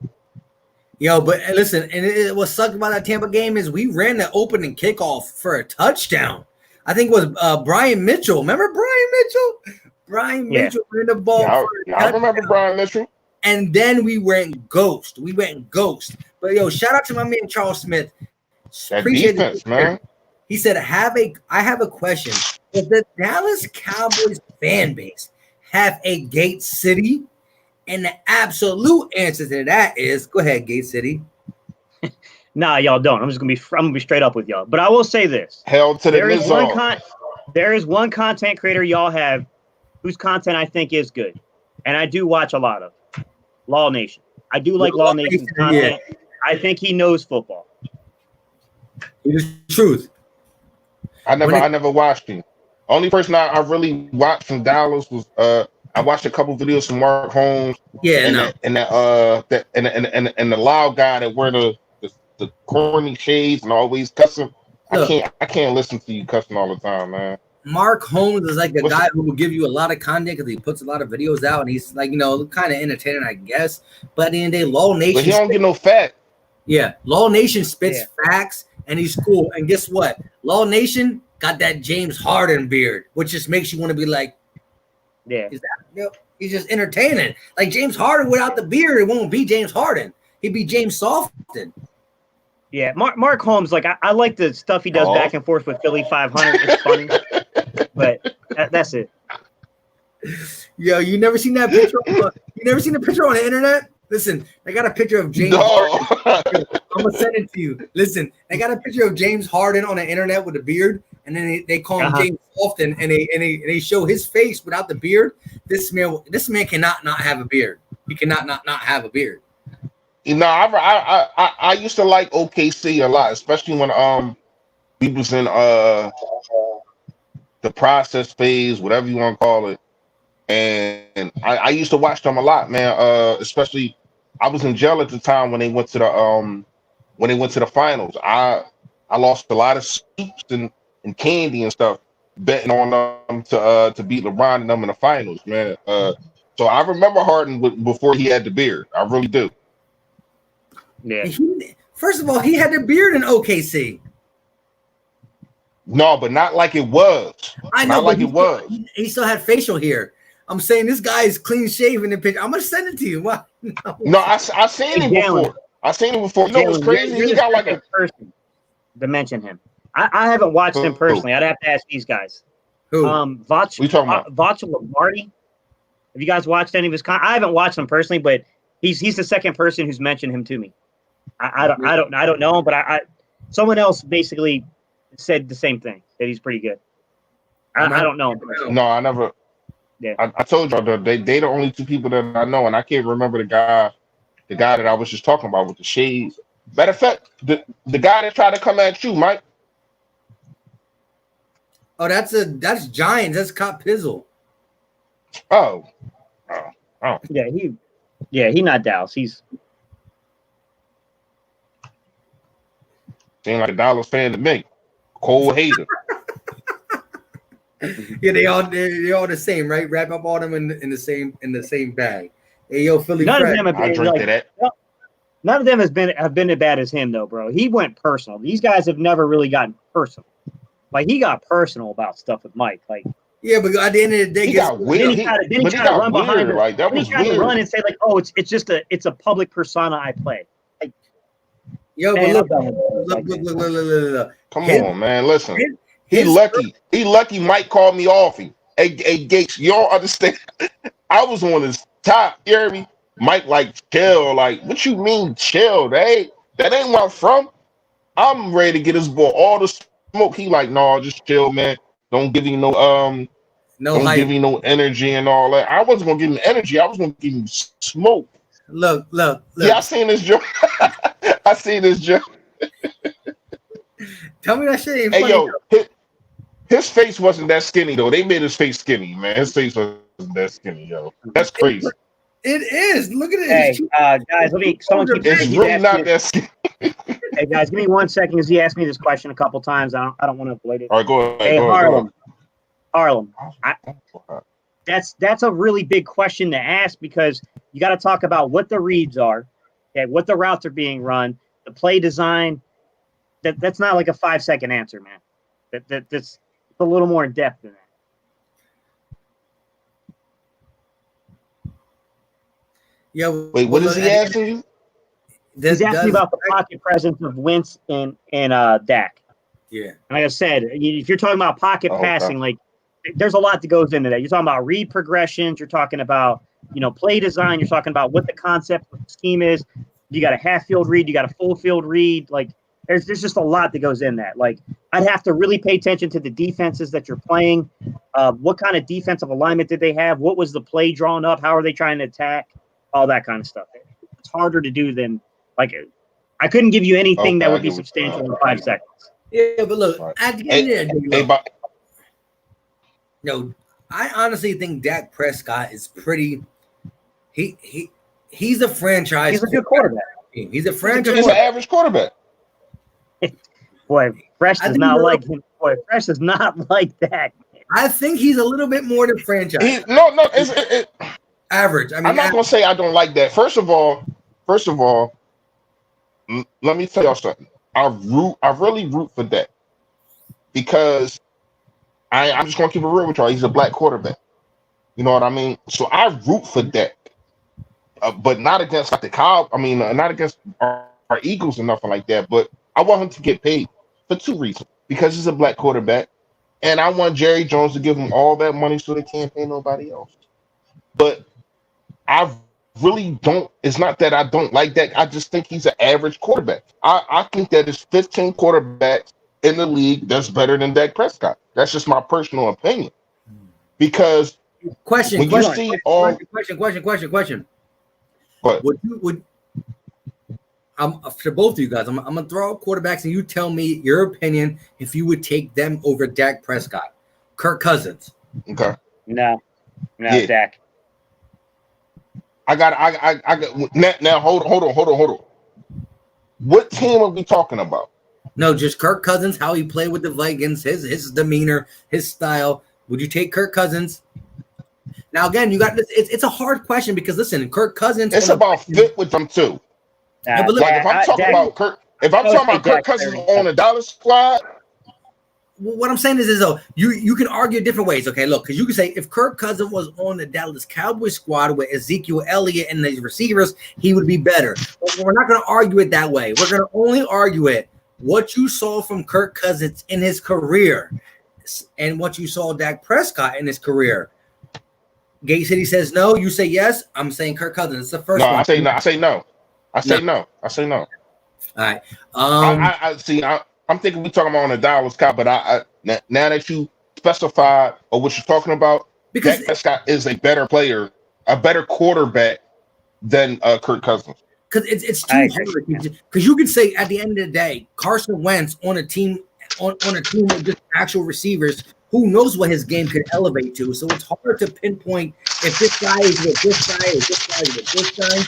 Yo, but listen, and what sucked about that Tampa game is we ran the opening kickoff for a touchdown. I think it was Brian Mitchell. Remember Brian Mitchell? Brian Mitchell ran the ball. I remember Brian Mitchell. And then we went ghost. But yo, shout out to my man Charles Smith. That defense, man. He said, I have a question. Does the Dallas Cowboys fan base have a Gate City? And the absolute answer to that is, go ahead, Gate City. Nah, y'all don't. I'm gonna be straight up with y'all. But I will say this: hell to the there is one content creator y'all have whose content I think is good, and I do watch a lot of Law Nation. I do like Law Nation's content. Yeah. I think he knows football. It is truth. I never watched him. Only person I really watched from Dallas was I watched a couple videos from Mark Holmes. Yeah, and the loud guy that wear the corny shades and always cussing. Look, I can't listen to you cussing all the time, man. Mark Holmes is like a guy who will give you a lot of content because he puts a lot of videos out and he's like, kind of entertaining, I guess. But at the end of the day, Law Nation. But he don't get no fat. Yeah, Law Nation spits facts and he's cool. And guess what? Law Nation got that James Harden beard, which just makes you want to be like, is that he's just entertaining. Like James Harden without the beard, it won't be James Harden. He'd be James Softon. Yeah, Mark Holmes, like I like the stuff he does back and forth with Philly 500. It's funny, but that's it. Yo, you never seen that picture? You never seen the picture on the internet? Listen, I got a picture of James Harden. I'm gonna send it to you. Listen, I got a picture of James Harden on the internet with a beard, and then they call him James Softon, and they show his face without the beard. This man cannot not have a beard. He cannot not have a beard. I used to like OKC a lot, especially when we was in the process phase, whatever you want to call it. And I used to watch them a lot, man. Especially I was in jail at the time when they went to the finals. I lost a lot of soups and candy and stuff betting on them to beat LeBron and them in the finals, man. So I remember Harden before he had the beard. I really do. Yeah. First of all, he had the beard in OKC. No, but not like it was. I know, not like it was. He still had facial hair. I'm saying this guy is clean shaven in the picture. I'm gonna send it to you. What? No, I seen him before. I seen him before. You know what's crazy? He got like a person to mention him. I haven't watched him personally. I'd have to ask these guys. Who? Vacha Lombardi. Have you guys watched any of his I haven't watched him personally, but he's the second person who's mentioned him to me. I don't know him, but someone else basically said the same thing, that he's pretty good. I don't know him personally. No, I never. Yeah, I told y'all they the only two people that I know, and I can't remember the guy that I was just talking about with the shades. Matter of fact, the guy that tried to come at you, Mike. Oh, that's Giants. That's Cop Pizzle. Oh. Yeah, he not Dallas. He's seemed like a Dallas fan to me. Cold hater. Yeah, they all the same, right? Wrap up all them in the same bag. Hey, yo, Philly. None of them have been none of them have been as bad as him though, bro. He went personal. These guys have never really gotten personal. Like he got personal about stuff with Mike. Like yeah, but at the end of the day, he got weird. Then he tried to run behind him. Like that was weird. To run and say like, oh, it's a public persona I play. Like, yo, but look. Come on, man. Listen. He lucky. He lucky Mike called me off him. Hey, Gates, y'all understand? I was on his top. You hear me? Mike like chill. Like, what you mean chill? That ain't where I'm from. I'm ready to get his boy all the smoke. He like, no, just chill, man. Don't give him don't give him no energy and all that. I wasn't gonna give him energy. I was gonna give him smoke. Look. Yeah, I seen this joke. I seen this joke. Tell me that shit ain't Hey, funny. yo, his face wasn't that skinny though. They made his face skinny, man. His face wasn't that skinny, yo. That's crazy. It is. Look at it. Hey, guys, It's really not that skinny. Hey, guys, give me 1 second because he asked me this question a couple times. I don't want to avoid it. All right, go ahead. Hey, Harlem. Go That's a really big question to ask because you got to talk about what the reads are, okay, what the routes are being run, the play design. That's not like a 5-second answer, man. That's a little more in depth than that. Yeah. Wait, what is he asking you? He's asking about the pocket presence of Wentz and Dak. Yeah. And like I said, if you're talking about pocket passing, like there's a lot that goes into that. You're talking about read progressions. You're talking about, play design. You're talking about what the concept of the scheme is. You got a half field read. You got a full field read. Like there's just a lot that goes in that. Like I'd have to really pay attention to the defenses that you're playing. What kind of defensive alignment did they have? What was the play drawn up? How are they trying to attack? All that kind of stuff. It's harder to do than I couldn't give you anything that would be substantial in 5 seconds. Yeah, but look, at the end of the day, I honestly think Dak Prescott is pretty. He's a franchise. He's a good quarterback. He's a franchise. He's an average quarterback. Boy, Fresh does not like him. Boy, Fresh is not like that. I think he's a little bit more than franchise. It's average. I mean, I'm not gonna say I don't like that. First of all, let me tell y'all something. I really root for that because I'm just gonna keep it real with y'all. He's a black quarterback. You know what I mean? So I root for that, but not against like the Cow. I mean, not against our Eagles or nothing like that. But I want him to get paid for 2 reasons: because he's a black quarterback, and I want Jerry Jones to give him all that money so they can't pay nobody else. But I really don't. It's not that I don't like that. I just think he's an average quarterback. I think that there's 15 quarterbacks in the league that's better than Dak Prescott. That's just my personal opinion. Because question. What? For both of you guys, I'm gonna throw out quarterbacks and you tell me your opinion if you would take them over Dak Prescott. Kirk Cousins. Okay. No, yeah. Dak. I got now hold on. What team are we talking about? No, just Kirk Cousins, how he played with the Vikings, his demeanor, his style. Would you take Kirk Cousins? Now again, you got this. It's a hard question because listen, Kirk Cousins. It's about fit with them too. Yeah, but look, if I'm talking about Kirk Cousins on the Dallas squad. What I'm saying is though, you can argue different ways. Okay, look, because you can say if Kirk Cousins was on the Dallas Cowboys squad with Ezekiel Elliott and these receivers, he would be better. But we're not going to argue it that way. We're going to only argue it what you saw from Kirk Cousins in his career and what you saw Dak Prescott in his career. Gate City says no. You say yes. I'm saying Kirk Cousins. It's the first one. I say no. I say no. All right. I see. I'm thinking we're talking about on the Dallas Cow, but now that you specified or what you're talking about, because Dak Prescott is a better player, a better quarterback than Kirk Cousins. Because it's too hard. Because you could say at the end of the day, Carson Wentz on a team with just actual receivers, who knows what his game could elevate to. So it's hard to pinpoint if this guy is with this guy or this guy is with this guy.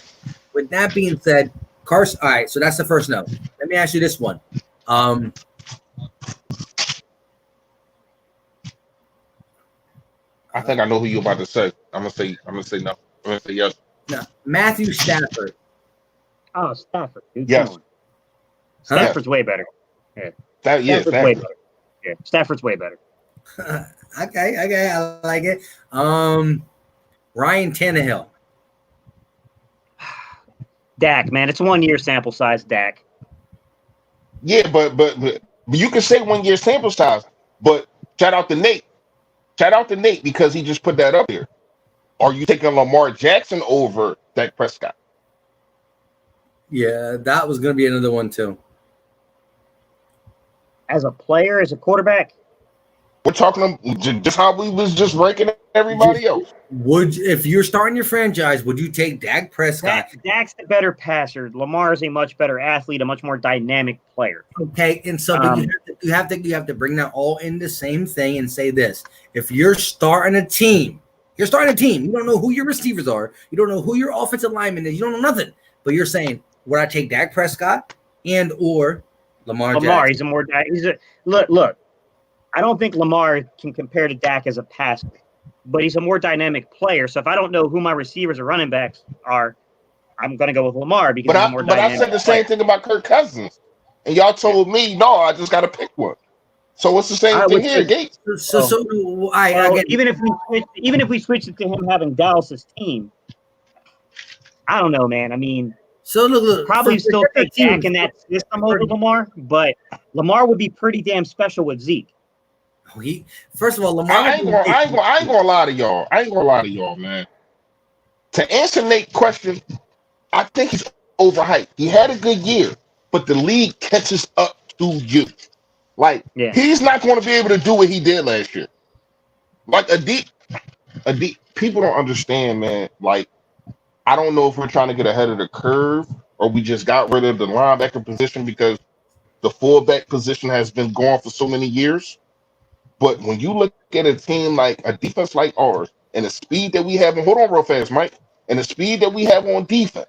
With that being said, Carson. All right, so that's the first no. Let me ask you this one. I think I know who you're about to say. I'm gonna say no. I'm gonna say yes. No, Matthew Stafford. Oh, Stafford. Yes. Stafford's way better. Yeah. Stafford's way better. Yeah, Stafford's way better. Okay, I like it. Ryan Tannehill. Dak, man, it's 1 year sample size. Dak. Yeah, but you can say 1 year sample size. But shout out to Nate. Shout out to Nate because he just put that up here. Are you taking Lamar Jackson over Dak Prescott? Yeah, that was going to be another one too. As a player, as a quarterback, We're talking just how we was just ranking everybody else. If you're starting your franchise, would you take Dak Prescott? Dak's a better passer. Lamar is a much better athlete, a much more dynamic player. Okay, and so but you have to bring that all in the same thing and say this: if you're starting a team, you don't know who your receivers are, you don't know who your offensive lineman is, you don't know nothing, but you're saying, would I take Dak Prescott and or Lamar Jackson? Look. I don't think Lamar can compare to Dak as a passer, but he's a more dynamic player. So if I don't know who my receivers or running backs are, I'm going to go with Lamar because he's more dynamic. But I said the same thing about Kirk Cousins, and y'all told me no. I just got to pick one. So it's the same thing here, Gates. Even if we switch it to him having Dallas's team, I don't know, man. I mean, so look, probably still take Dak in that system over Lamar, but Lamar would be pretty damn special with Zeke. First of all, Lamar. I ain't gonna lie to y'all, man. To answer Nate's question, I think he's overhyped. He had a good year, but the league catches up to you. He's not going to be able to do what he did last year. Like a deep. People don't understand, man. Like, I don't know if we're trying to get ahead of the curve or we just got rid of the linebacker position because the fullback position has been gone for so many years. But when you look at a team like a defense like ours and the speed that we have, and hold on real fast, Mike, and the speed that we have on defense,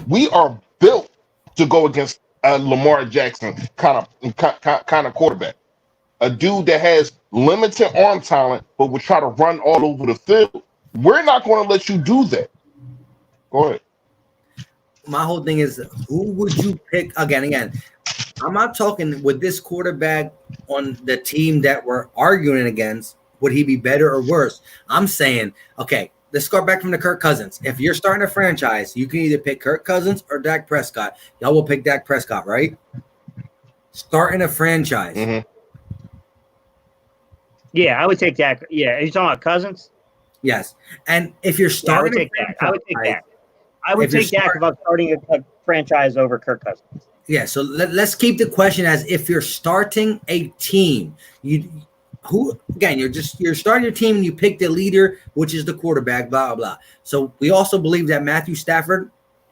we are built to go against a Lamar Jackson kind of quarterback, a dude that has limited arm talent, but will try to run all over the field. We're not going to let you do that. Go ahead. My whole thing is, who would you pick again? I'm not talking with this quarterback on the team that we're arguing against. Would he be better or worse? I'm saying, okay, let's go back from the Kirk Cousins. If you're starting a franchise, you can either pick Kirk Cousins or Dak Prescott. Y'all will pick Dak Prescott, right? Starting a franchise. Mm-hmm. Yeah, I would take Dak. Yeah, are you talking about Cousins? Yes. And if you're starting I would take Dak. I would take Dak if I'm starting a franchise over Kirk Cousins. Yeah, so let's keep the question as if you're starting a team. You're starting your team and you pick the leader, which is the quarterback, blah, blah, blah. So we also believe that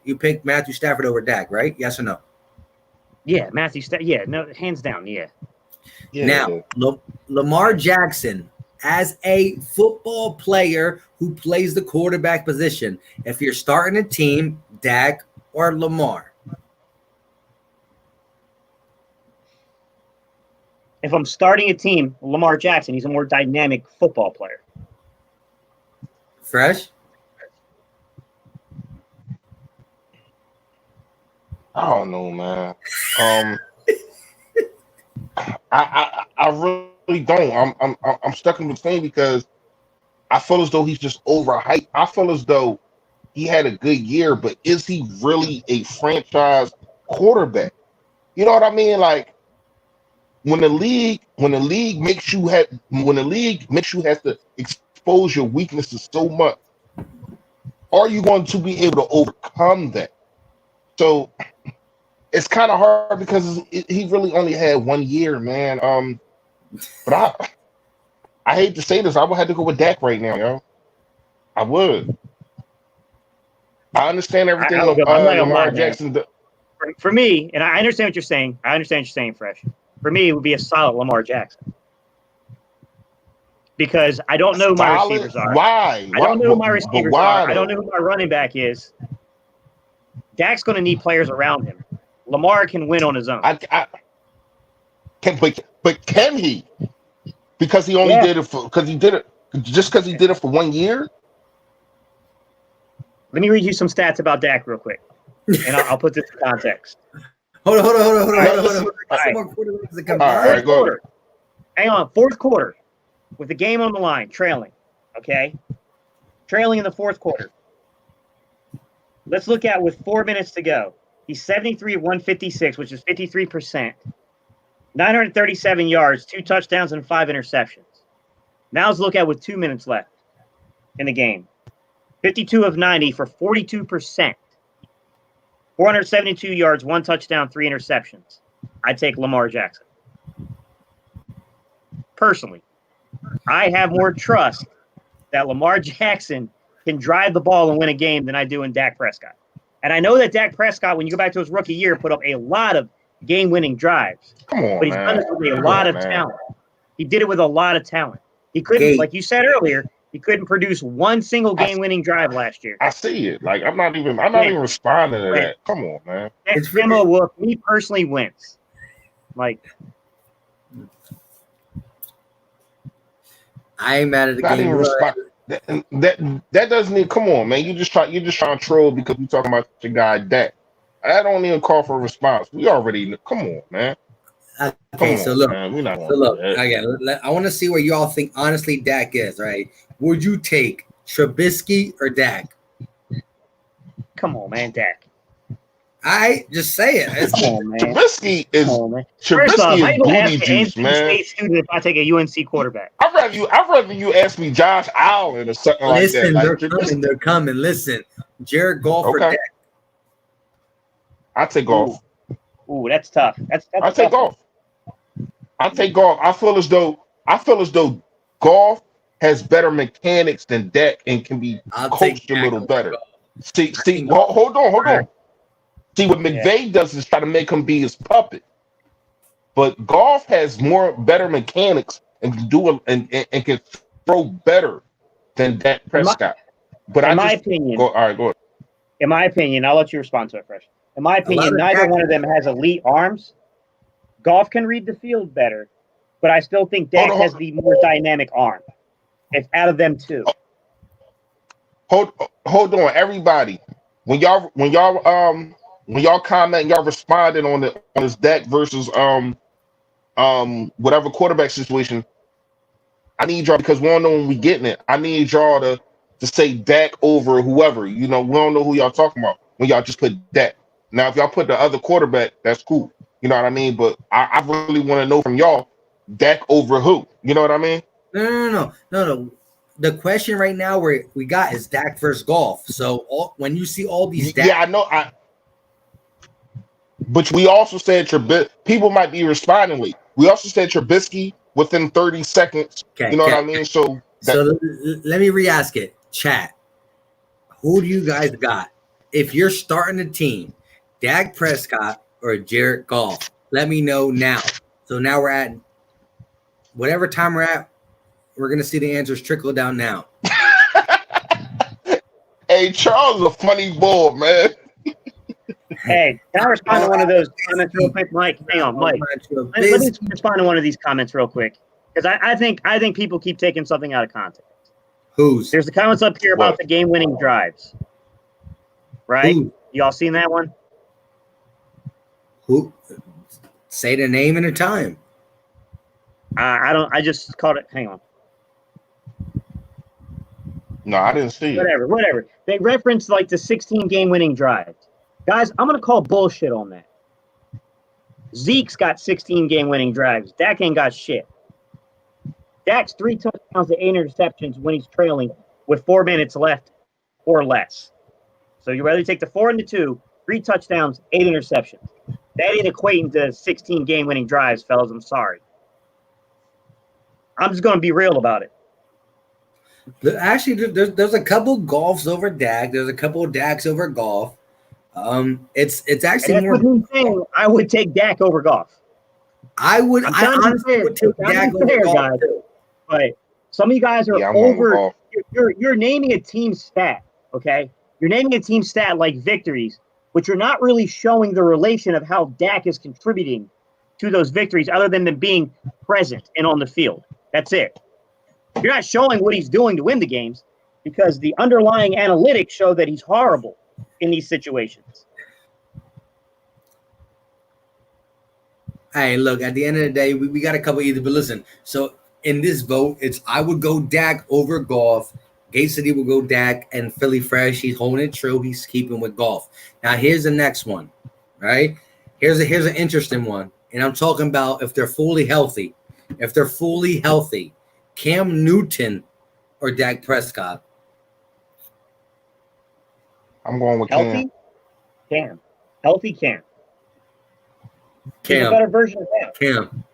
you pick Matthew Stafford over Dak, right? Yes or no? Yeah, Matthew Stafford. Yeah, no, hands down, yeah. Now, Lamar Jackson, as a football player who plays the quarterback position, if you're starting a team, Dak or Lamar? If I'm starting a team, Lamar Jackson, he's a more dynamic football player. Fresh? I don't know, man. I really don't. I'm stuck in between because I feel as though he's just overhyped. I feel as though he had a good year, but is he really a franchise quarterback? You know what I mean? Like, when the league makes you have to expose your weaknesses so much, are you going to be able to overcome that? So it's kind of hard because he really only had 1 year, man. But I hate to say this, I would have to go with Dak right now, yo. I would. I understand everything Lamar Jackson. For me, and I understand what you're saying. Fresh. For me, it would be a solid Lamar Jackson. Because I don't know who my receivers are. Why? I don't know who my receivers are. I don't know who my running back is. Dak's going to need players around him. Lamar can win on his own. But can he? Because he only did it for because he did it for 1 year. Let me read you some stats about Dak real quick, and I'll put this in context. Hold on. All right, go ahead. Hang on, fourth quarter, with the game on the line, trailing. Okay, trailing in the fourth quarter. Let's look at with 4 minutes to go. He's 73 of 156, which is 53%. 937 yards, 2 touchdowns, and 5 interceptions. Now let's look at with 2 minutes left in the game. 52 of 90 for 42%. 472 yards, 1 touchdown, 3 interceptions. I take Lamar Jackson. Personally, I have more trust that Lamar Jackson can drive the ball and win a game than I do in Dak Prescott. And I know that Dak Prescott, when you go back to his rookie year, put up a lot of game-winning drives. Come on, but he's done it with a lot of talent. He did it with a lot of talent. He couldn't, like you said earlier, he couldn't produce one single game-winning drive last year. I see it. Like I'm not even responding to that. Come on, man. That demo will, me personally, Wentz. Like, I ain't mad at the game. That doesn't even come on, man. You just trying to troll because you talking about your guy Dak. I don't even call for a response. We already come on, man. Okay, so look, again, I want to see where y'all think honestly Dak is, right? Would you take Trubisky or Dak? Come on, man, Dak. I just say it. Come on, man. Trubisky is First off, I don't booty ask juice, an man. NC State student if I take a UNC quarterback. I'd rather you ask me Josh Allen or something Listen, like that. Listen, they're coming. Listen, Jared Goff or Dak. I take Goff. Ooh, that's tough. I take Goff. I take Goff. I feel as though Goff has better mechanics than Dak and can be coached a little better. See, hold on. See, what McVay does is try to make him be his puppet. But Goff has better mechanics and can do and can throw better than Dak Prescott. But in my opinion, all right, go ahead. In my opinion, I'll let you respond to it first. In my opinion, neither one of them has elite arms. Goff can read the field better, but I still think Dak has the more dynamic arm. It's out of them two. Hold on, everybody. When y'all comment, y'all responded on this Dak versus whatever quarterback situation. I need y'all, because we don't know when we getting it. I need y'all to say Dak over whoever. You know, we don't know who y'all talking about when y'all just put Dak. Now, if y'all put the other quarterback, that's cool. You know what I mean? But I really want to know from y'all, Dak over who? You know what I mean? No. The question right now we got is Dak versus Goff. So when you see all these Dak, yeah, I know. But we also said people might be responding late. We also said Trubisky within 30 seconds. Okay, you know what I mean? So let me re-ask it. Chat. Who do you guys got? If you're starting a team, Dak Prescott or Jared Goff? Let me know now. So now we're at whatever time we're at. We're gonna see the answers trickle down now. Hey, Charles is a funny bull, man. Hey, can I respond to one of those comments real quick, Mike? Hang on, Mike. Let me respond to one of these comments real quick, because I think people keep taking something out of context. There's the comments up here about the game-winning drives, right? Y'all seen that one? Who? Say the name and the time. I just caught it. Hang on. No, I didn't see it. Whatever. They referenced like the 16 game-winning drives. Guys, I'm going to call bullshit on that. Zeke's got 16 game-winning drives. Dak ain't got shit. Dak's 3 touchdowns to 8 interceptions when he's trailing with 4 minutes left or less. So you rather take the 4 and the 2, 3 touchdowns, 8 interceptions. That ain't equating to 16 game-winning drives, fellas. I'm sorry. I'm just going to be real about it. Actually, there's a couple Goffs over Dak. There's a couple of Daks over Goff. It's actually more. What saying, I would take Dak over Goff. I honestly would take Dak over Goff too. But some of you guys are over. You're naming a team stat, okay? You're naming a team stat like victories, but you're not really showing the relation of how Dak is contributing to those victories, other than them being present and on the field. That's it. You're not showing what he's doing to win the games, because the underlying analytics show that he's horrible in these situations. Hey, look, at the end of the day, we got a couple either, but listen, so in this vote, I would go Dak over Goff. Gate City will go Dak, and Philly Fresh, he's holding it true. He's keeping with Goff. Now, here's the next one, right? Here's an interesting one. and I'm talking about if they're fully healthy. If they're fully healthy, Cam Newton or Dak Prescott? I'm going with Healthy? Cam. Healthy Cam. He's a Cam. better version of Dak. Cam.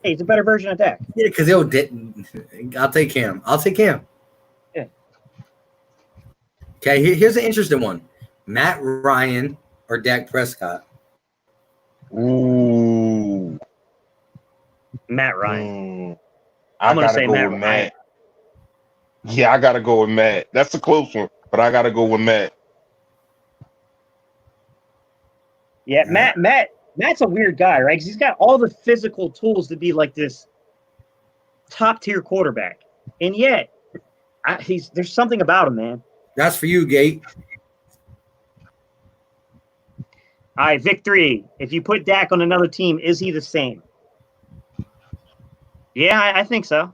Hey, he's a better version of Dak. Yeah, because I'll take Cam. Yeah. Okay, here's an interesting one. Matt Ryan or Dak Prescott? Ooh. Matt Ryan. I gonna gotta say go Matt with Matt. Yeah, I gotta go with Matt. That's a close one, but I gotta go with Matt. Yeah, Matt's a weird guy, right? Because he's got all the physical tools to be like this top-tier quarterback. And yet, there's something about him, man. That's for you, Gate. All right, victory. If you put Dak on another team, is he the same? Yeah, I think so.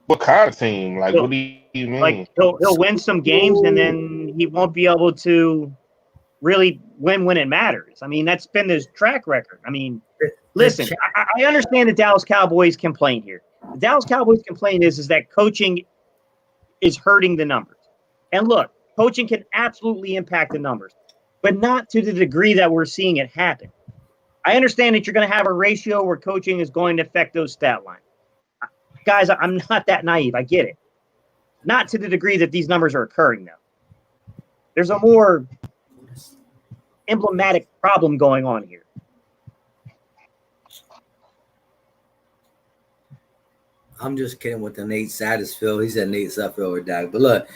What kind of team? Like, what do you mean? Like he'll win some games, and then he won't be able to really win when it matters. I mean, that's been his track record. I mean, listen, I understand the Dallas Cowboys complaint here. The Dallas Cowboys complaint is that coaching is hurting the numbers. And look, coaching can absolutely impact the numbers, but not to the degree that we're seeing it happen. I understand that you're going to have a ratio where coaching is going to affect those stat lines. Guys, I'm not that naive. I get it. Not to the degree that these numbers are occurring, though. There's a more emblematic problem going on here. I'm just kidding with the Nate Satterfield. He said Nate Sudfeld or Dak. But look,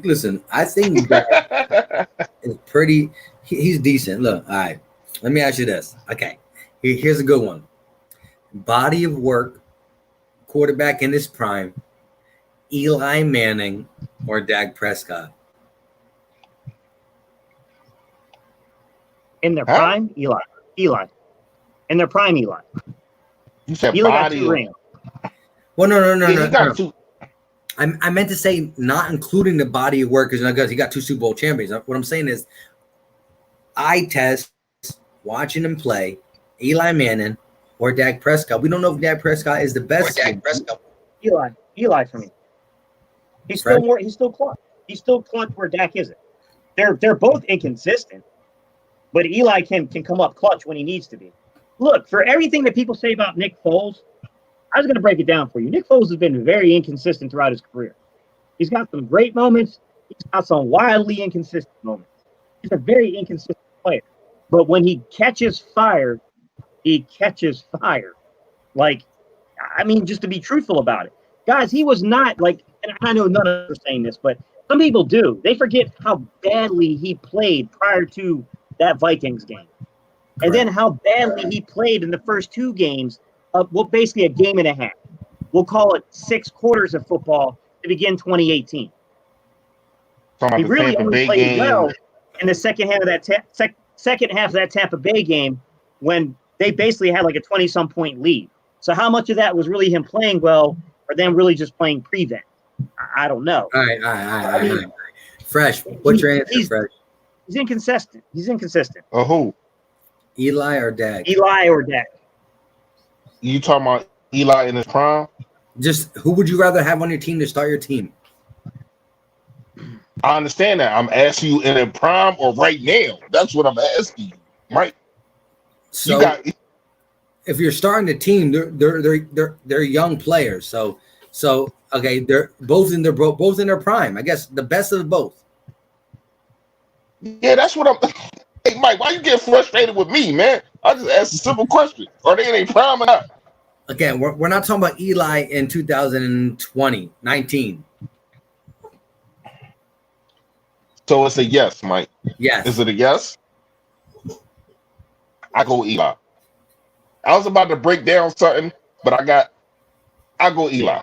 listen, I think Dak is pretty. He's decent. Look, all right. Let me ask you this. Okay, here's a good one. Body of work, quarterback in his prime, Eli Manning or Dak Prescott? In their prime, Eli. In their prime, Eli. You said Eli got body 2 rings. Well, no. He got 2. I meant to say not including the body of work because he got 2 Super Bowl champions. What I'm saying is, eye test watching him play, Eli Manning or Dak Prescott. We don't know if Dak Prescott is the best. Eli for me. He's still clutch. He's still clutch where Dak isn't. They're both inconsistent, but Eli can come up clutch when he needs to be. Look, for everything that people say about Nick Foles, I was going to break it down for you. Nick Foles has been very inconsistent throughout his career. He's got some great moments. He's got some wildly inconsistent moments. He's a very inconsistent player. But when he catches fire, he catches fire. Like, I mean, just to be truthful about it. Guys, he was not like, and I know none of us are saying this, but some people do. They forget how badly he played prior to that Vikings game. And then how badly he played in the first 2 games of, well, basically a game and a half. We'll call it 6 quarters of football to begin 2018. He really only played well in the second half of that second half of that Tampa Bay game when they basically had like a 20-some point lead. So how much of that was really him playing well or them really just playing prevent? I don't know. All right. Fresh. What's your answer, Fresh? He's inconsistent. Who? Eli or Dak? You talking about Eli in his prime? Just who would you rather have on your team to start your team? I understand that. I'm asking you in a prime or right now. That's what I'm asking you, right? So if you're starting the team, they're young players. So okay, they're both in their prime. I guess the best of both. Yeah, that's what I'm. Hey, Mike, why you get frustrated with me, man? I just asked a simple question. Are they in a prime or not? Again, we're not talking about Eli in 2019. So it's a yes, Mike. Yes. Is it a yes? I go Eli. I was about to break down something, but I go Eli.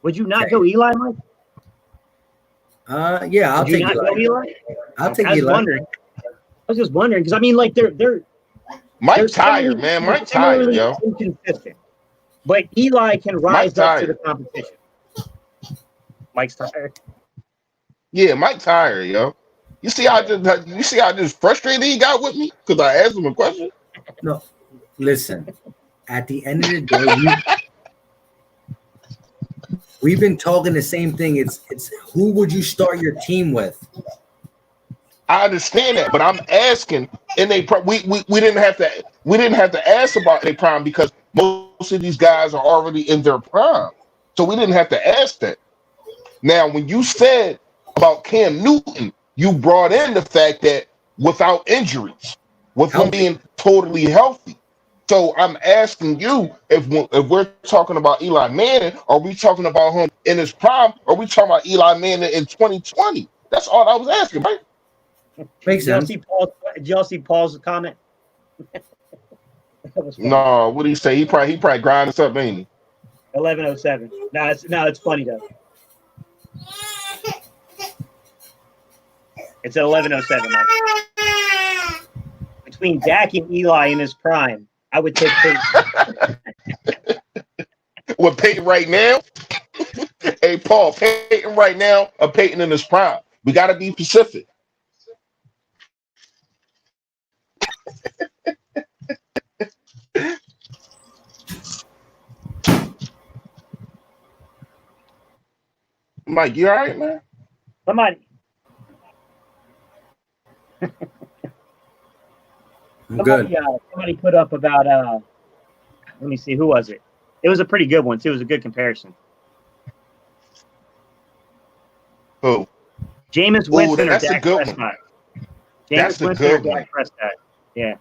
Would you not go Eli, Mike? Yeah, I'll take Eli. I'll take Eli. I was just wondering because I mean, like they're Mike's tired, man. Mike's tired, yo. Inconsistent, but Eli can rise up to the competition. Mike's tired. Yeah, Mike's tired, yo. You see how just frustrated he got with me because I asked him a question. No, listen. At the end of the day, we've been talking the same thing. It's who would you start your team with? I understand that, but I'm asking, and we didn't have to ask about their prime because most of these guys are already in their prime, so we didn't have to ask that. Now, when you said about Cam Newton, you brought in the fact that without injuries, with him being totally healthy. So I'm asking you if we're talking about Eli Manning, are we talking about him in his prime, or are we talking about Eli Manning in 2020? That's all I was asking, right? Makes sense. Did y'all see Paul's comment? No, what did he say? He probably grind us up, ain't he? 11:07. No, it's funny though. It's at 11:07. Mike. Between Dak and Eli in his prime, I would take Peyton. With Peyton right now? Hey, Paul, Peyton right now or Peyton in his prime? We got to be specific. Mike, you all right, man? Somebody Good. Somebody put up about let me see, who was it? It was a pretty good one too. It was a good comparison. Who? Jameis Winston or that's a Dak good Prescott? one. Jameis That's a Winston or good Dak one. Prescott? Yeah.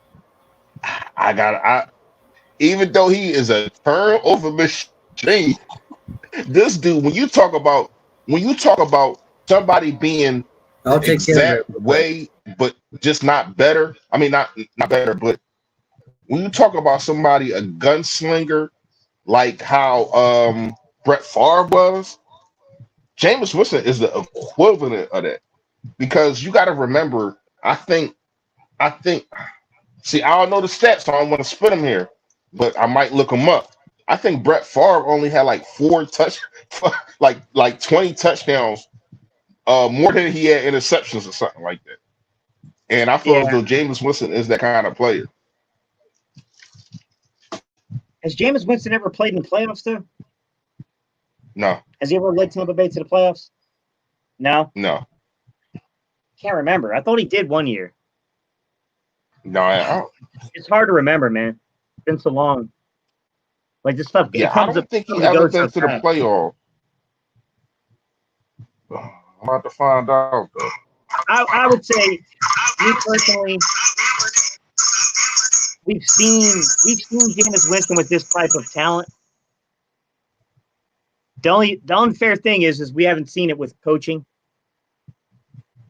Even though he is a turnover machine, this dude, when you talk about somebody being I'll take care of exact way, but just not better. I mean, not better, but when you talk about somebody a gunslinger like how Brett Favre was, Jameis Winston is the equivalent of that. Because you got to remember, I think. See, I don't know the stats, so I don't want to spit them here, but I might look them up. I think Brett Favre only had like 20 touchdowns, more than he had interceptions or something like that. And I feel as though Jameis Winston is that kind of player. Has Jameis Winston ever played in the playoffs though? No. Has he ever led Tampa Bay to the playoffs? No. Can't remember. I thought he did one year. No, it's hard to remember, man. It's been so long. Like this stuff. Yeah, I don't think he ever been to the playoff. I'm about to find out though. I would say, me personally, we've seen Jameis Winston with this type of talent. The unfair thing is we haven't seen it with coaching,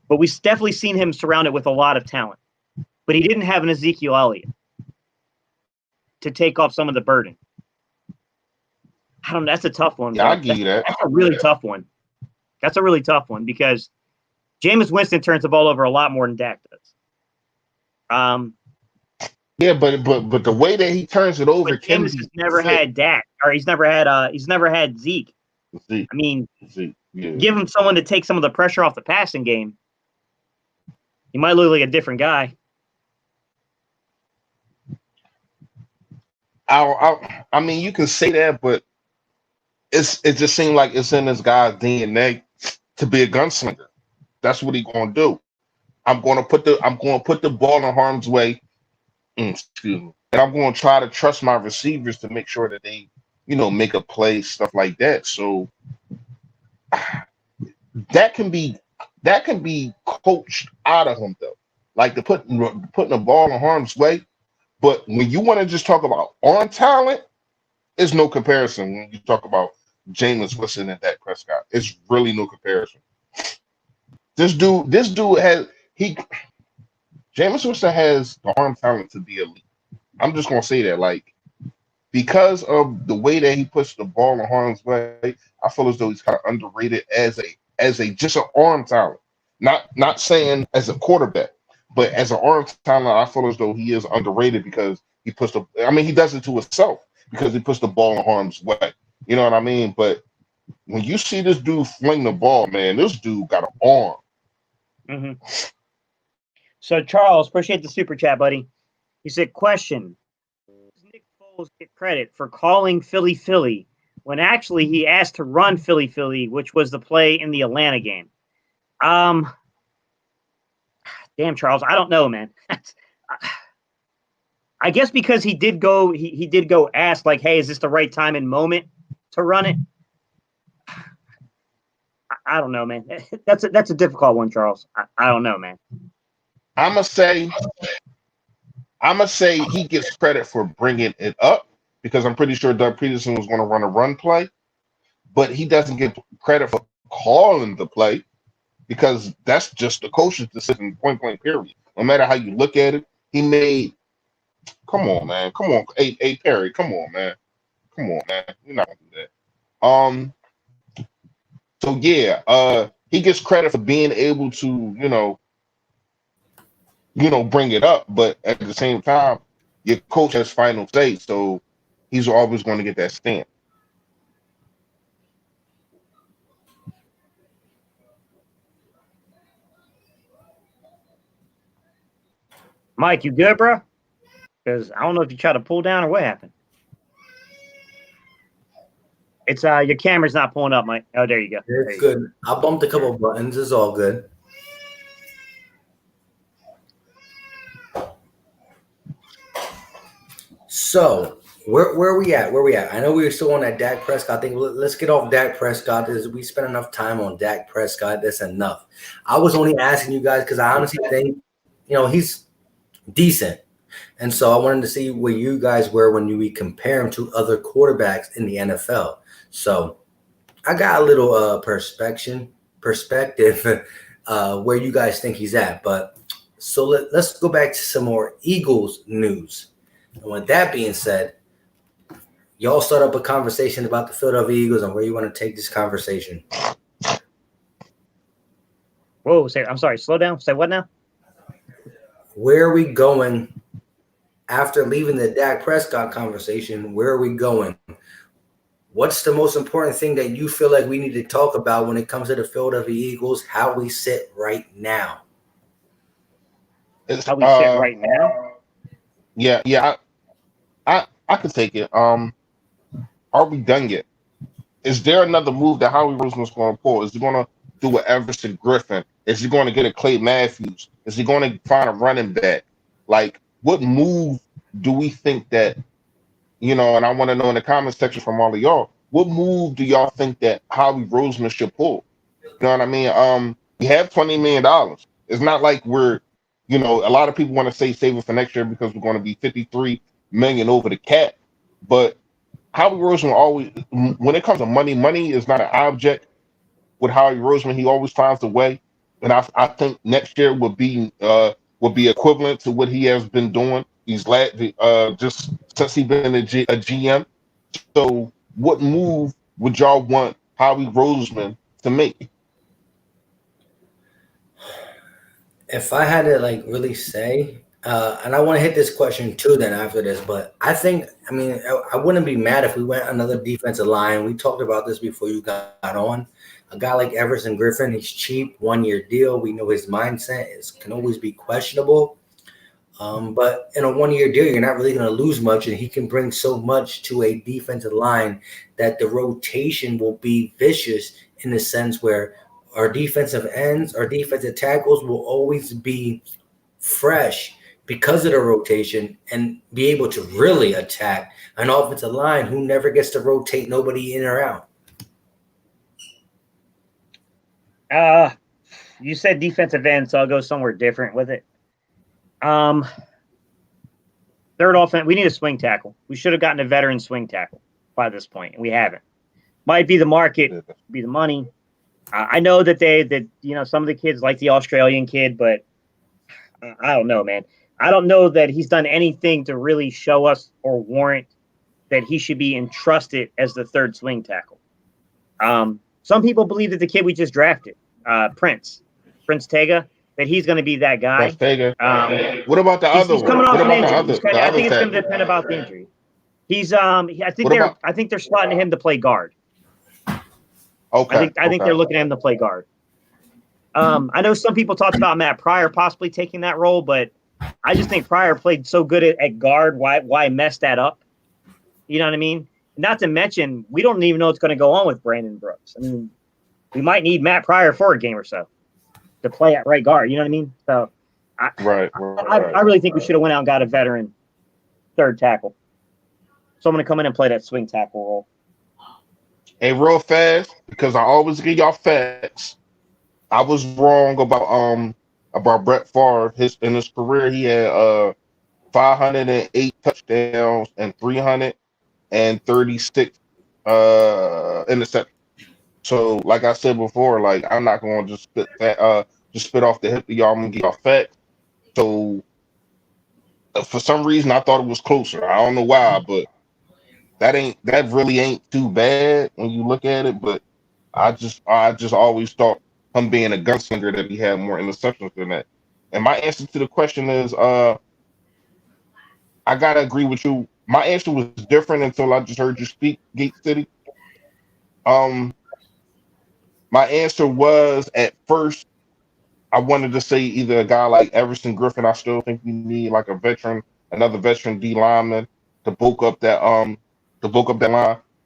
but we've definitely seen him surrounded with a lot of talent. But he didn't have an Ezekiel Elliott to take off some of the burden. I don't know. That's a tough one. Yeah, I give you that. That's a really tough one. That's a really tough one because Jameis Winston turns the ball over a lot more than Dak does. Yeah, but the way that he turns it over, Jameis has never had Dak, or he's never had Zeke. I mean, give him someone to take some of the pressure off the passing game. He might look like a different guy. I mean, you can say that, but it just seems like it's in this guy's DNA to be a gunslinger. That's what he's gonna do. I'm gonna put the ball in harm's way. Excuse me. And I'm gonna try to trust my receivers to make sure that they, make a play, stuff like that. So that can be coached out of him though. Like putting the ball in harm's way. But when you want to just talk about arm talent, there's no comparison when you talk about Jameis Winston and Dak Prescott. It's really no comparison. This dude Jameis Winston has the arm talent to be elite. I'm just gonna say that, like, because of the way that he puts the ball in harm's way, I feel as though he's kind of underrated as a just an arm talent. Not saying as a quarterback. But as an arm talent, I feel as though he is underrated because he does it to himself because he puts the ball in harm's way. You know what I mean? But when you see this dude fling the ball, man, this dude got an arm. Mm-hmm. So Charles, appreciate the super chat, buddy. He said, question: does Nick Foles get credit for calling Philly Philly when actually he asked to run Philly Philly, which was the play in the Atlanta game? Damn, Charles, I don't know, man. I guess because he did go ask, like, hey, is this the right time and moment to run it? I don't know, man. That's a difficult one, Charles. I don't know, man. I'm gonna say he gets credit for bringing it up because I'm pretty sure Doug Peterson was going to run a run play, but he doesn't get credit for calling the play because that's just the coach's decision, point blank, period. No matter how you look at it, he made. Come on, man. Come on, hey Perry. Come on, man. Come on, man. You're not gonna do that. So yeah, he gets credit for being able to, bring it up, but at the same time, your coach has final say, so he's always going to get that stamp. Mike, you good, bro? Because I don't know if you tried to pull down or what happened. It's your camera's not pulling up, Mike. Oh, there you go. It's good. I bumped a couple of buttons. It's all good. So where are we at? Where are we at? I know we were still on that Dak Prescott thing. Let's get off Dak Prescott. We spent enough time on Dak Prescott. That's enough. I was only asking you guys because I honestly think, he's decent. And so I wanted to see where you guys were when we compare him to other quarterbacks in the NFL. So I got a little perspective where you guys think he's at. But so let's go back to some more Eagles news. And with that being said, y'all start up a conversation about the Philadelphia Eagles and where you want to take this conversation. Whoa, I'm sorry. Slow down. Say what now? Where are we going after leaving the Dak Prescott conversation? Where are we going? What's the most important thing that you feel like we need to talk about when it comes to the Philadelphia Eagles, how we sit right now? How we sit right now? Yeah, I could take it. Are we done yet? Is there another move that Howie Roseman's going to pull? Is he going to do a Everson Griffin? Is he going to get a Clay Matthews? Is he going to find a running back? Like, what move do we think that, and I want to know in the comment section from all of y'all, what move do y'all think that Howie Roseman should pull? You know what I mean? We have $20 million. It's not like we're, a lot of people want to say save it for next year because we're going to be $53 million over the cap. But Howie Roseman always, when it comes to money is not an object with Howie Roseman. He always finds a way. And I think next year would be equivalent to what he has been doing. He's just since he's been a GM. So what move would y'all want Howie Roseman to make? If I had to really say, and I want to hit this question too then after this, but I wouldn't be mad if we went another defensive line. We talked about this before you got on. A guy like Everson Griffin, he's cheap, 1-year deal. We know his mindset can always be questionable. But in a 1-year deal, you're not really going to lose much, and he can bring so much to a defensive line that the rotation will be vicious in the sense where our defensive ends, our defensive tackles will always be fresh because of the rotation and be able to really attack an offensive line who never gets to rotate nobody in or out. You said defensive end, so I'll go somewhere different with it. Third offense, we need a swing tackle. We should have gotten a veteran swing tackle by this point, and we haven't. Might be the market, be the money. I know that some of the kids like the Australian kid, but I don't know, man. I don't know that he's done anything to really show us or warrant that he should be entrusted as the third swing tackle. Some people believe that the kid we just drafted, Prince Tega, that he's going to be that guy. What about the other one? He's coming off an injury. I think it's going to depend about the injury. I think they're slotting him to play guard. Okay. I think they're looking at him to play guard. I know some people talked about Matt Pryor possibly taking that role, but I just think Pryor played so good at guard. Why mess that up? You know what I mean? Not to mention, we don't even know what's going to go on with Brandon Brooks. I mean, we might need Matt Pryor for a game or so to play at right guard. You know what I mean? So, I really think we should have went out and got a veteran third tackle. Someone to come in and play that swing tackle role. Hey, real fast, because I always give y'all facts. I was wrong about Brett Favre. In his career, he had 508 touchdowns and 336 interceptions. So, like I said before, like I'm not going to just spit off the hip of y'all. I'm gonna give y'all facts. So, for some reason, I thought it was closer. I don't know why, but that really ain't too bad when you look at it. But I just always thought him being a gunslinger that he had more interceptions than that. And my answer to the question is, I gotta agree with you. My answer was different until I just heard you speak, Gate City. My answer was at first I wanted to say either a guy like Everson Griffin. I still think we need like another veteran D lineman to bulk up that line.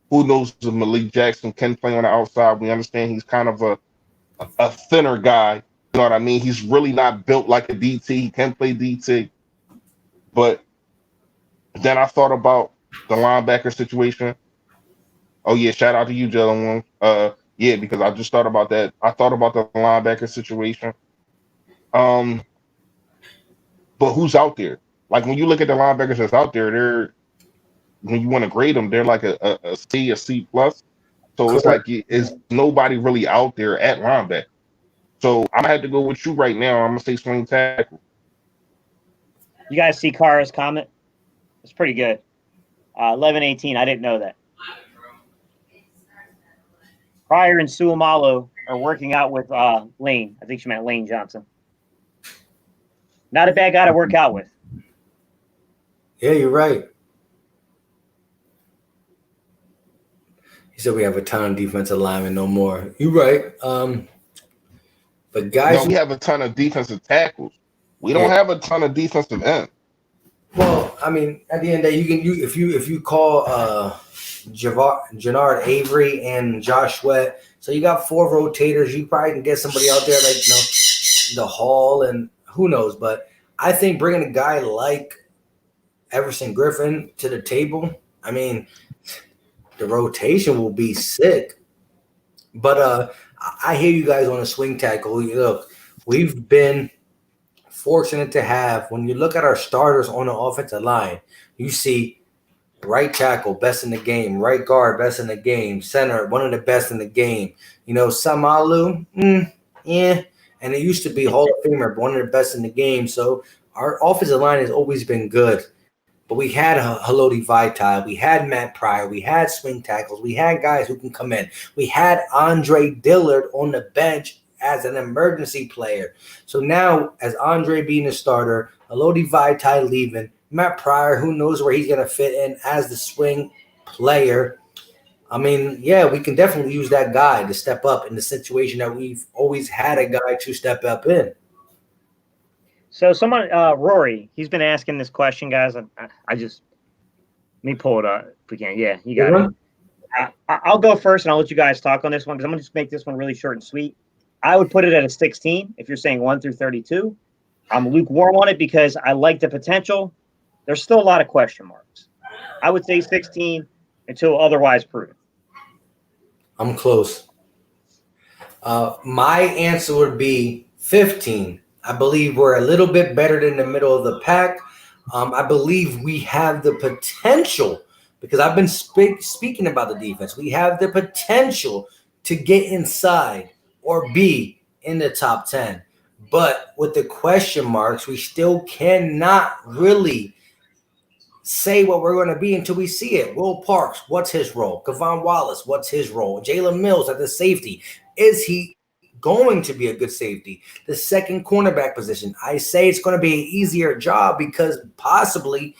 Who knows if Malik Jackson can play on the outside? We understand he's kind of a thinner guy. You know what I mean? He's really not built like a DT. He can play DT. But then I thought about the linebacker situation. Oh yeah, shout out to you, gentlemen. Yeah, because I just thought about that. I thought about the linebacker situation. But who's out there? Like when you look at the linebackers that's out there, when you want to grade them, they're like a C plus. So it's like it's nobody really out there at linebacker. So I'm gonna have to go with you right now. I'm gonna say swing tackle. You guys see Kara's comment? It's pretty good. 11-18. I didn't know that. Pryor and Suamalo are working out with Lane. I think she meant Lane Johnson. Not a bad guy to work out with. Yeah, you're right. He said we have a ton of defensive linemen, no more. You're right. But guys, we have a ton of defensive tackles. We don't have a ton of defensive ends. Well, I mean, at the end of the day, if you call Jannard Avery and Josh Sweat, so you got 4 rotators. You probably can get somebody out there like the Hall and who knows. But I think bringing a guy like Everson Griffin to the table, I mean, the rotation will be sick. But I hear you guys on a swing tackle. Look, we've been fortunate to have, when you look at our starters on the offensive line, you see right tackle, best in the game, right guard, best in the game, center, one of the best in the game. Samalu, yeah. And it used to be Hall of Famer, one of the best in the game. So our offensive line has always been good. But we had Haloti Vital, we had Matt Pryor, we had swing tackles, we had guys who can come in. We had Andre Dillard on the bench as an emergency player. So now, as Andre being a starter, Haloti Vital leaving, Matt Pryor, who knows where he's going to fit in as the swing player. I mean, yeah, we can definitely use that guy to step up in the situation that we've always had a guy to step up in. So someone, Rory, he's been asking this question, guys. I just, let me pull it up if we can. Yeah, you got it. I'll go first, and I'll let you guys talk on this one because I'm going to just make this one really short and sweet. I would put it at a 16 if you're saying 1 through 32. I'm lukewarm on it because I like the potential. There's still a lot of question marks. I would say 16 until otherwise proven. I'm close. My answer would be 15. I believe we're a little bit better than the middle of the pack. I believe we have the potential, because I've been speaking about the defense. We have the potential to get inside or be in the top 10. But with the question marks, we still cannot really say what we're going to be until we see it. Will Parks, what's his role? Kevon Wallace, what's his role? Jalen Mills at the safety. Is he going to be a good safety? The second cornerback position, I say it's going to be an easier job because possibly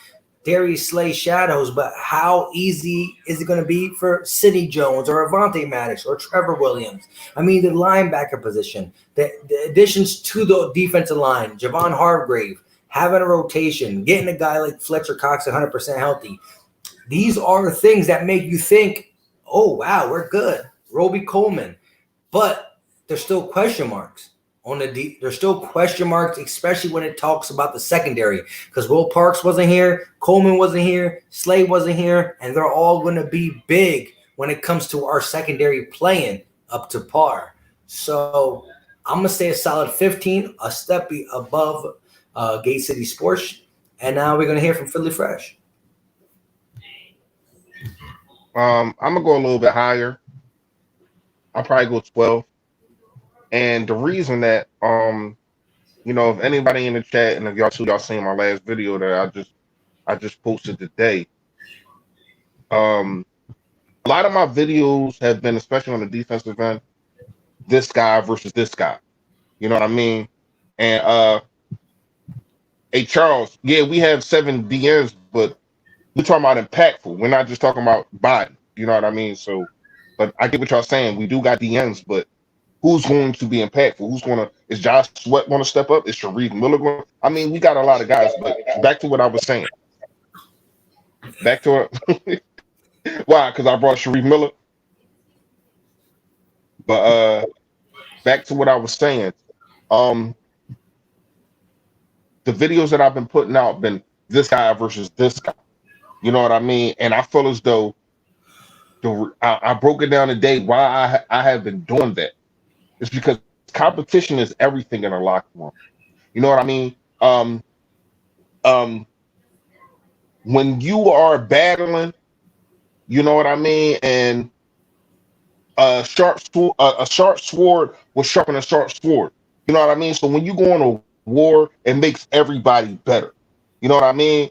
Darius Slay shadows, but how easy is it going to be for Sidney Jones or Avante Maddox or Trevor Williams? I mean, the linebacker position, the additions to the defensive line, Javon Hargrave, having a rotation, getting a guy like Fletcher Cox 100% healthy. These are things that make you think, oh, wow, we're good. Roby Coleman. But there's still question marks. There's still question marks, especially when it talks about the secondary, because Will Parks wasn't here, Coleman wasn't here, Slade wasn't here, and they're all going to be big when it comes to our secondary playing up to par. So I'm going to say a solid 15, a step above Gate City Sports. And now we're going to hear from Philly Fresh. I'm going to go a little bit higher. I'll probably go 12. And the reason that, if anybody in the chat and if y'all seen my last video that I just posted today, a lot of my videos have been, especially on the defensive end, this guy versus this guy. You know what I mean? And hey Charles, yeah, we have 7 DNs, but we're talking about impactful. We're not just talking about body. You know what I mean? So, but I get what y'all saying. We do got DNs, but who's going to be impactful? Is Josh Sweat going to step up? Is Sharif Miller going? I mean, we got a lot of guys, but back to what I was saying. Back to it. Why? Because I brought Sharif Miller. But back to what I was saying. The videos that I've been putting out been this guy versus this guy. You know what I mean? And I feel as though I broke it down today why I have been doing that. It's because competition is everything in a locker room. You know what I mean? When you are battling, you know what I mean, and a sharp sword will sharpen a sharp sword. You know what I mean? So when you go on a war, it makes everybody better. You know what I mean?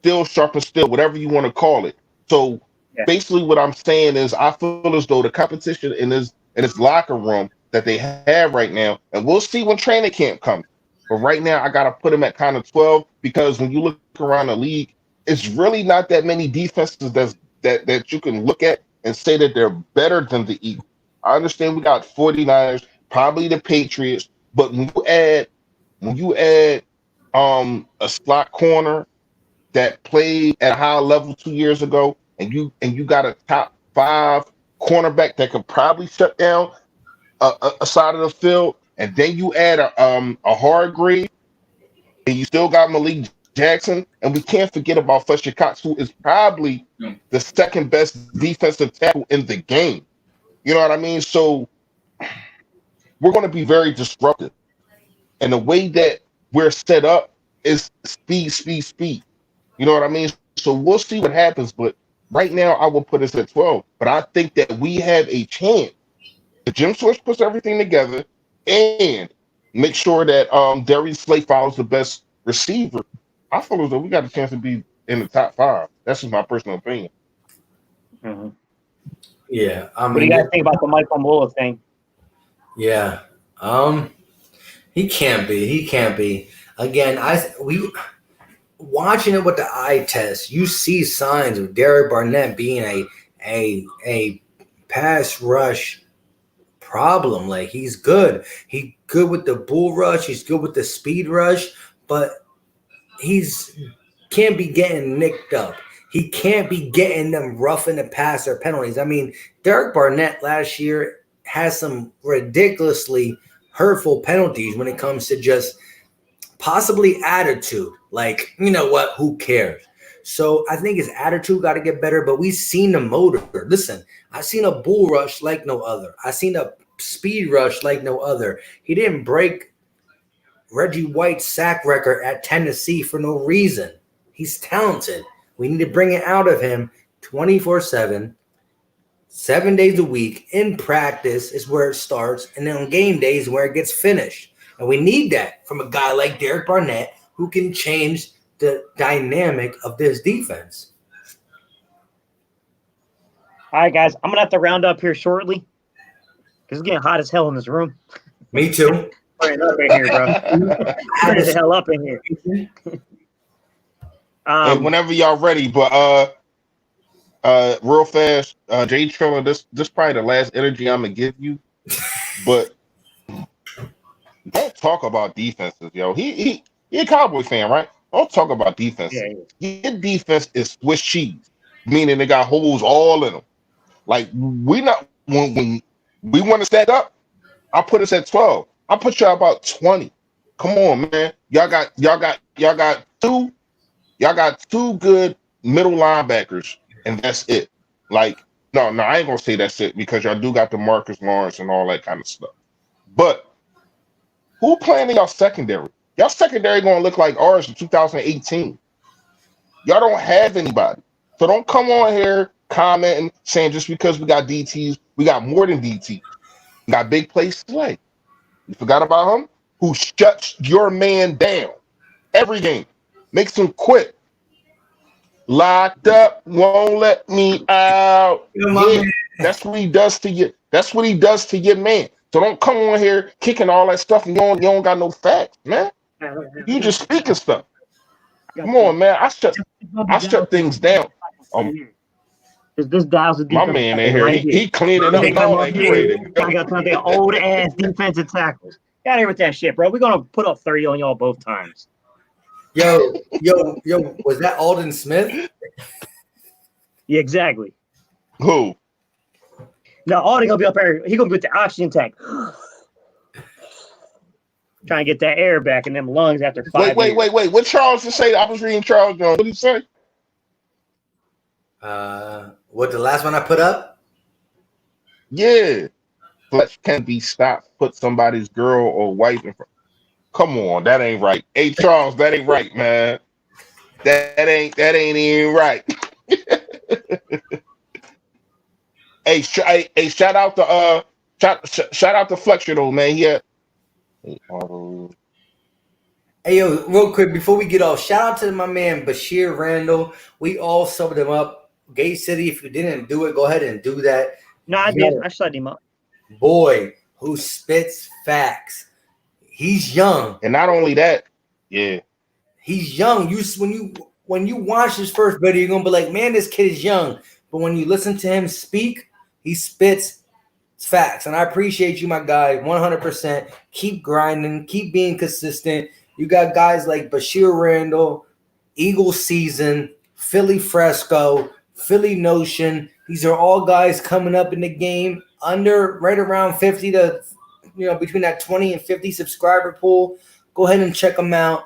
Still sharpen still, whatever you want to call it. So basically, what I'm saying is, I feel as though the competition in this locker room that they have right now, and we'll see when training camp comes. But right now, I got to put them at kind of 12 because when you look around the league, it's really not that many defenses that you can look at and say that they're better than the Eagles. I understand we got 49ers, probably the Patriots, but when you add a slot corner that played at a high level 2 years ago, and you got a top 5 cornerback that could probably shut down a side of the field, and then you add a Hargrave, and you still got Malik Jackson, and we can't forget about Fletcher Cox, who is probably the second best defensive tackle in the game. You know what I mean? So we're going to be very disruptive, and the way that we're set up is speed. You know what I mean? So we'll see what happens, but right now I will put us at 12. But I think that we have a chance. If Jim Swish puts everything together and make sure that Darius Slay follows the best receiver, I feel as though we got a chance to be in the top 5. That's just my personal opinion. Mm-hmm. Yeah. What do you guys think about the Michael Muller thing? Yeah. He can't be. Again, we watching it with the eye test, you see signs of Derek Barnett being a pass rush problem. Like, he's good. He's good with the bull rush. He's good with the speed rush, but he's can't be getting nicked up. He can't be getting them roughing the passer penalties. I mean, Derek Barnett last year has some ridiculously hurtful penalties when it comes to just possibly attitude. Like, you know what? Who cares? So I think his attitude got to get better, but we've seen the motor. Listen, I've seen a bull rush like no other. I've seen a speed rush like no other. He didn't break Reggie White's sack record at Tennessee for no reason. He's talented. We need to bring it out of him 24/7, 7 days a week. In practice is where it starts, and then on game days where it gets finished. And we need that from a guy like Derek Barnett who can change the dynamic of this defense. All right, guys, I'm going to have to round up here shortly because it's getting hot as hell in this room. Me too. Turn it up in here, bro. Turn the hell up in here. Hey, whenever y'all ready, but real fast, Jay Triller, this probably the last energy I'm gonna give you, but don't talk about defenses, yo. He a Cowboy fan, right? Don't talk about defenses. Your defense is Swiss cheese, meaning they got holes all in them. Like we not when we want to stack up, I'll put us at 12. I'll put y'all about 20. Come on, man. Y'all got two good middle linebackers, and that's it. Like, no, I ain't gonna say that's it because y'all do got the Marcus Lawrence and all that kind of stuff. But who playing in y'all secondary? Y'all secondary gonna look like ours in 2018. Y'all don't have anybody. So don't come on here commenting saying just because we got DTs, we got more than DTs. We got big plays to play. You forgot about him? Who shuts your man down every game. Makes him quit. Locked up, won't let me out. Yeah, that's what he does to you. That's what he does to your man. So don't come on here kicking all that stuff and you don't got no facts, man. You just speaking stuff. Come on, man. I shut things down. This Dallas defense. My man in here, he cleaning up and all that. He ready to go. I got something old ass defensive tackles. Get out here with that shit, bro. We're gonna put up 30 on y'all both times. Yo, was that Alden Smith? Yeah, exactly. Who? No, Alden gonna be up there. He gonna get the oxygen tank. Trying to get that air back in them lungs after 5 years. Wait. What Charles just say? I was reading Charles Jones. What did he say? What the last one I put up? Yeah. Fletch can't be stopped. Put somebody's girl or wife in front. Come on, that ain't right. Hey Charles, that ain't right, man. That ain't even right. Hey, shout out to shout out to Fletcher though, man. Yeah. Hey yo, real quick before we get off, shout out to my man Bashir Randall. We all subbed him up. Gate City, if you didn't do it, go ahead and do that. No, I did. I shut him up. Boy, who spits facts. He's young. And not only that, yeah. He's young. When you watch his first video, you're gonna be like, man, this kid is young. But when you listen to him speak, he spits facts. And I appreciate you, my guy, 100%. Keep grinding, keep being consistent. You got guys like Bashir Randall, Eagle Season, Philly Fresco, Philly Notion. These are all guys coming up in the game under right around 50 to between that 20 and 50 subscriber pool. Go ahead and check them out.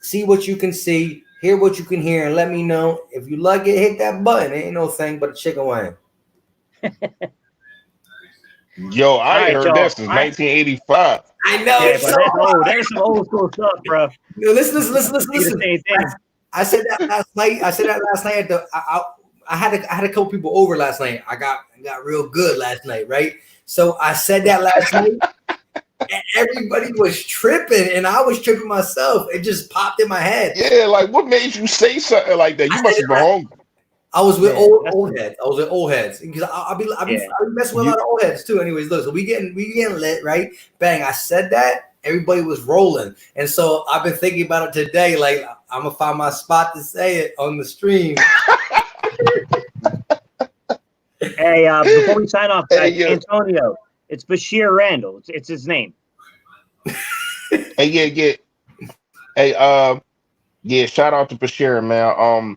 See what you can see, hear what you can hear, and let me know. If you like it, hit that button. It ain't no thing but a chicken wing. Yo, I ain't heard that since 1985. I know. Yeah, but that's old. There's some old school stuff, bro. Listen. I said that last night. At the I had a couple people over last night. I got real good last night, right? So I said that last night, and everybody was tripping, and I was tripping myself. It just popped in my head. Yeah, like what made you say something like that? You must have been hungry. I was with old heads. I was with old heads because I be messing with a lot of old heads too. Anyways, look, so we getting lit, right? Bang! I said that. Everybody was rolling, and so I've been thinking about it today. Like I'm gonna find my spot to say it on the stream. Hey, before we sign off, Antonio, it's Bashir Randall. It's his name. Hey, yeah. Hey, shout out to Bashir, man.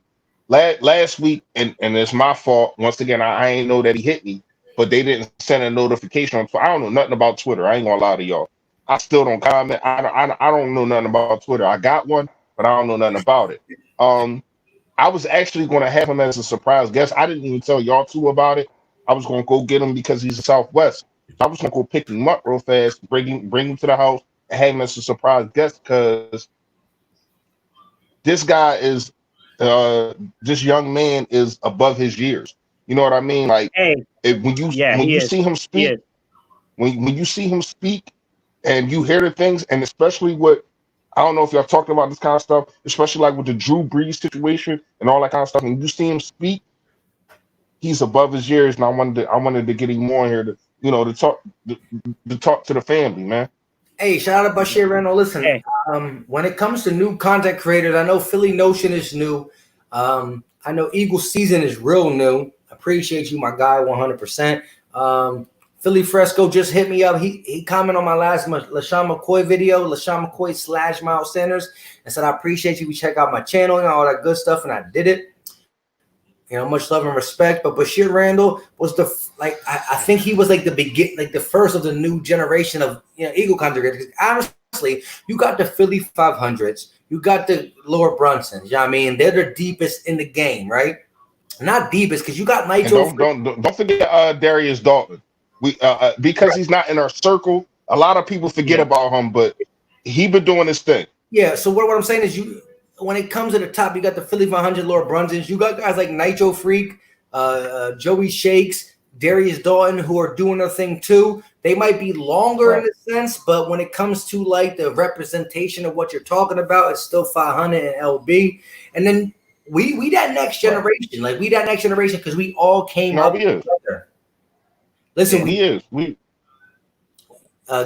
Last week, and it's my fault. Once again, I ain't know that he hit me, but they didn't send a notification. So I don't know nothing about Twitter. I ain't gonna lie to y'all. I still don't comment. I don't know nothing about Twitter. I got one, but I don't know nothing about it. I was actually going to have him as a surprise guest. I didn't even tell y'all two about it. I was going to go get him because he's a Southwest. So I was going to go pick him up real fast, bring him to the house, and have him as a surprise guest because this guy is, this young man is above his years. You know what I mean? Like, when you see him speak, when you see him speak, and you hear the things, and especially I don't know if y'all talking about this kind of stuff, especially like with the Drew Brees situation and all that kind of stuff. And you see him speak, he's above his years, and I wanted to get him more in here to talk to the family, man. Hey, shout out to Bashir Randall. Listen, Hey. When it comes to new content creators, I know Philly Notion is new. I know Eagle Season is real new. Appreciate you, my guy, 100%. Philly Fresco just hit me up. He commented on my last LaShawn McCoy video, LaShawn McCoy / Miles Sanders, and said, I appreciate you. We check out my channel and all that good stuff, and I did it. You know, much love and respect. But Bashir Randall was I think he was like the first of the new generation of Eagle content creators. Honestly, you got the Philly 500s, you got the Lord Brunsons. You know what I mean? They're the deepest in the game, right? Not deepest because you got Nitro. Don't forget Darius Dalton. We because he's not in our circle. A lot of people forget about him, but he been doing his thing. Yeah. So what I'm saying is, when it comes to the top, you got the Philly 500 Lord Brunsons. You got guys like Nitro Freak, Joey Shakes, Darius Dalton, who are doing their thing too. They might be longer in a sense, but when it comes to like the representation of what you're talking about, it's still 500 and LB. And then we that next generation, like we that next generation, because we all came up together. Listen,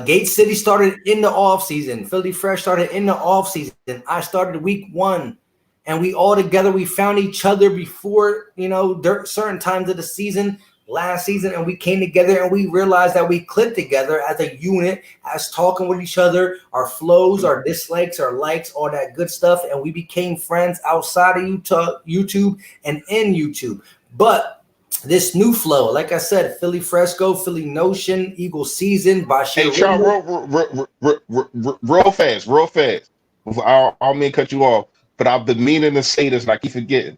Gate City started in the off season. Philly Fresh started in the off season. I started week 1, and we all together. We found each other before certain times of the season, last season, and we came together and we realized that we clicked together as a unit, as talking with each other, our flows, our dislikes, our likes, all that good stuff, and we became friends outside of YouTube and in YouTube. But this new flow, like I said, Philly Fresco, Philly Notion, Eagle Season, Bashir. Hey, Charles, real fast. I'll mean cut you off, but I've been meaning to say this and I keep forgetting.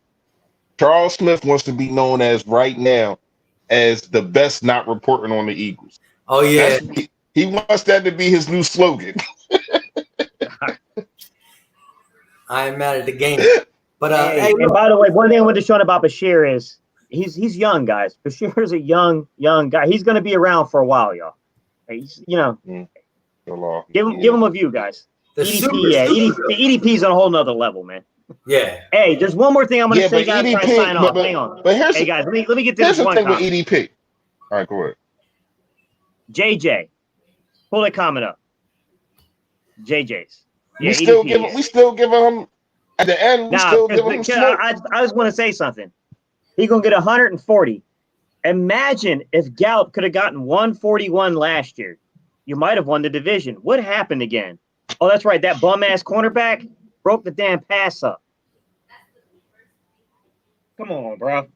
Charles Smith wants to be known as right now as the best not reporting on the Eagles. Oh yeah, he wants that to be his new slogan. I am mad at the game, but and by the way, one thing I want to show about Bashir is. He's young, guys. Bashir's a young guy. He's going to be around for a while, y'all. He's, give him a view, guys. The EDP's on a whole nother level, man. Yeah. Hey, there's one more thing I'm going to say, guys. EDP, sign off. Hang on. But hey, guys, let me get to this one comment. With EDP. All right, go ahead. JJ, pull that comment up. JJ's. Yeah, we still give him at the end. We still give him smoke. I just want to say something. He's going to get 140. Imagine if Gallup could have gotten 141 last year. You might have won the division. What happened again? Oh, that's right. That bum-ass cornerback broke the damn pass up. Come on, bro.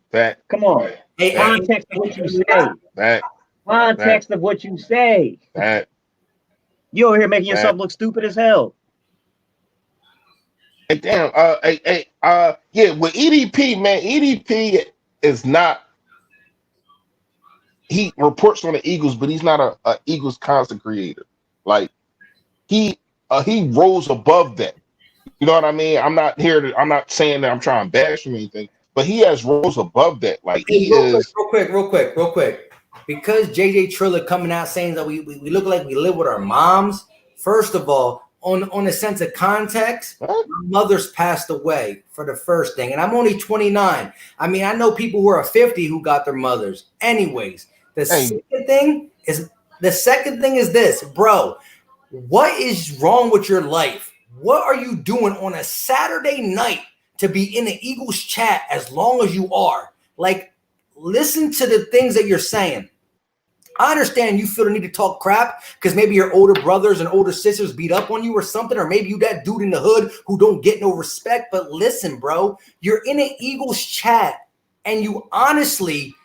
Come on. Hey, context of what you say. Context of what you say. You over here making yourself look stupid as hell. Hey, damn. Yeah, with EDP, man, EDP is not. He reports on the Eagles, but he's not a Eagles content creator. Like he rose above that. You know what I mean? I'm not saying that I'm trying to bash him or anything, but he has rose above that. Like real quick. Because JJ Triller coming out saying that we look like we live with our moms. First of all, on a sense of context, my mother's passed away for the first thing, and I'm only 29. I mean, I know people who are 50 who got their mothers. Anyways, the second thing is this, bro. What is wrong with your life? What are you doing on a Saturday night to be in the Eagles chat as long as you are? Like, listen to the things that you're saying. I understand you feel the need to talk crap because maybe your older brothers and older sisters beat up on you or something, or maybe you that dude in the hood who don't get no respect. But listen, bro, you're in an Eagles chat and you honestly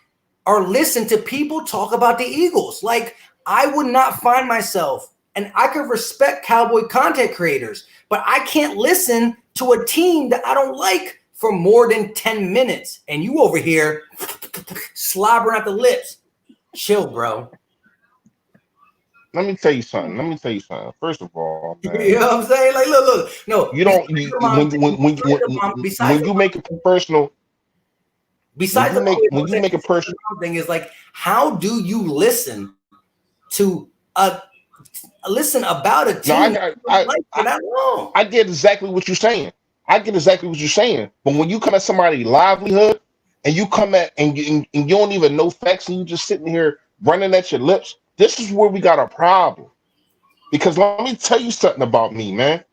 are listening to people talk about the Eagles. Like, I would not find myself, and I could respect Cowboy content creators, but I can't listen to a team that I don't like for more than 10 minutes. And you over here slobbering at the lips. Chill, bro. Let me tell you something. First of all, man, you know what I'm saying? Like, look. No, you don't. When you make it personal. Besides when you make a personal thing is like, how do you listen to listen about a team? No, I get exactly what you're saying. But when you come at somebody's livelihood. And you come at and you don't even know facts, and you just sitting here running at your lips. This is where we got a problem. Because let me tell you something about me, man.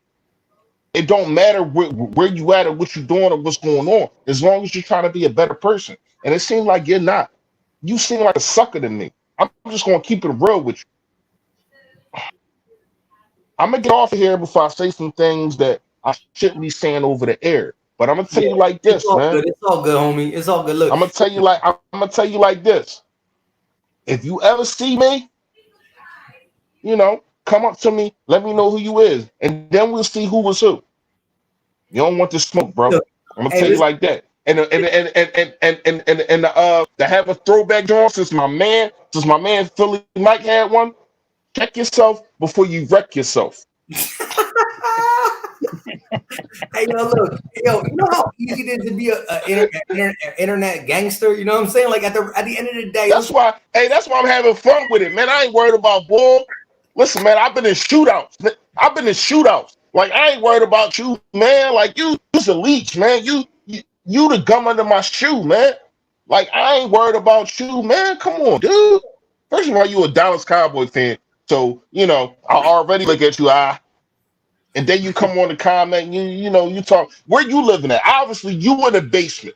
It don't matter where you at or what you're doing or what's going on, as long as you're trying to be a better person. And it seems like you're not. You seem like a sucker to me. I'm just gonna keep it real with you. I'm gonna get off of here before I say some things that I shouldn't be saying over the air. But I'm gonna tell you like it's this, all man. good. It's all good, homie. It's all good. Look, I'm gonna tell you like this. If you ever see me, come up to me, let me know who you is, and then we'll see who was who. You don't want the smoke, bro. look, I'm gonna hey, tell you listen, like that. And to have a throwback joint since my man Philly Mike had one. Check yourself before you wreck yourself. hey, look, you know how easy it is to be a internet gangster. You know what I'm saying? Like at the end of the day, That's why I'm having fun with it, man. I ain't worried about bull. Listen, man, I've been in shootouts. Like I ain't worried about you, man. Like you's a leech, man. You the gum under my shoe, man. Like I ain't worried about you, man. Come on, dude. First of all, you a Dallas Cowboy fan, so I already look at you, and then you come on the comment, you talk. Where you living at? Obviously, you in the basement.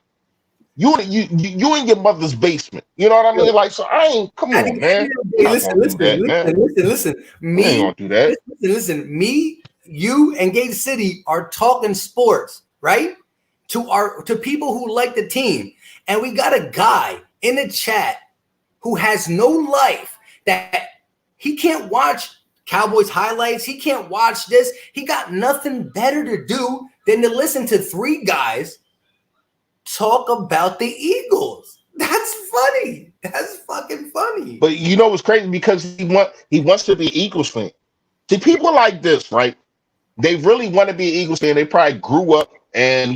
You in your mother's basement. You know what I mean? Like, so I ain't. Come on, man. listen. We ain't gonna do that. Listen. Me, you, and Gate City are talking sports, right? To people who like the team, and we got a guy in the chat who has no life, that he can't watch Cowboys highlights. He can't watch this. He got nothing better to do than to listen to three guys talk about the Eagles. That's funny. That's fucking funny. But you know what's crazy? Because he wants to be an Eagles fan. See, people like this, right? They really want to be an Eagles fan. They probably grew up and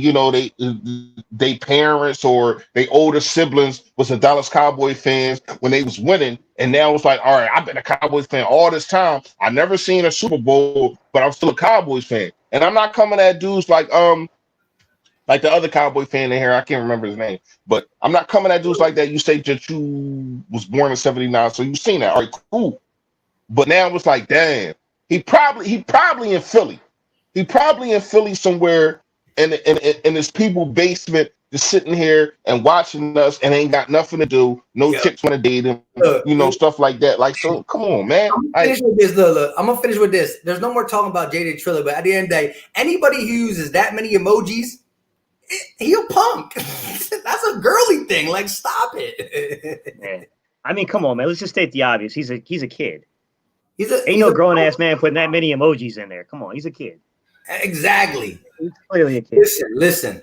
they parents or they older siblings was a Dallas Cowboy fans when they was winning, and now it's like, all right, I've been a Cowboys fan all this time. I never seen a Super Bowl, but I'm still a Cowboys fan. And I'm not coming at dudes like the other Cowboy fan in here. I can't remember his name, but I'm not coming at dudes like that. You say that you was born in '79, so you've seen that. All right, cool. But now it's like, damn, he probably in Philly. He probably in Philly somewhere in his people's basement, just sitting here and watching us, and ain't got nothing to do. No chicks want to date him, stuff like that. Like, so come on, man. I'm gonna finish with this. Look, I'm gonna finish with this. There's no more talking about Jada Triller, but at the end of the day, anybody who uses that many emojis, he a punk. That's a girly thing. Like, stop it. Man. I mean, come on, man. Let's just state the obvious. He's a kid. Ain't no grown ass man putting that many emojis in there. Come on, he's a kid. Exactly. He's clearly a kid. Listen.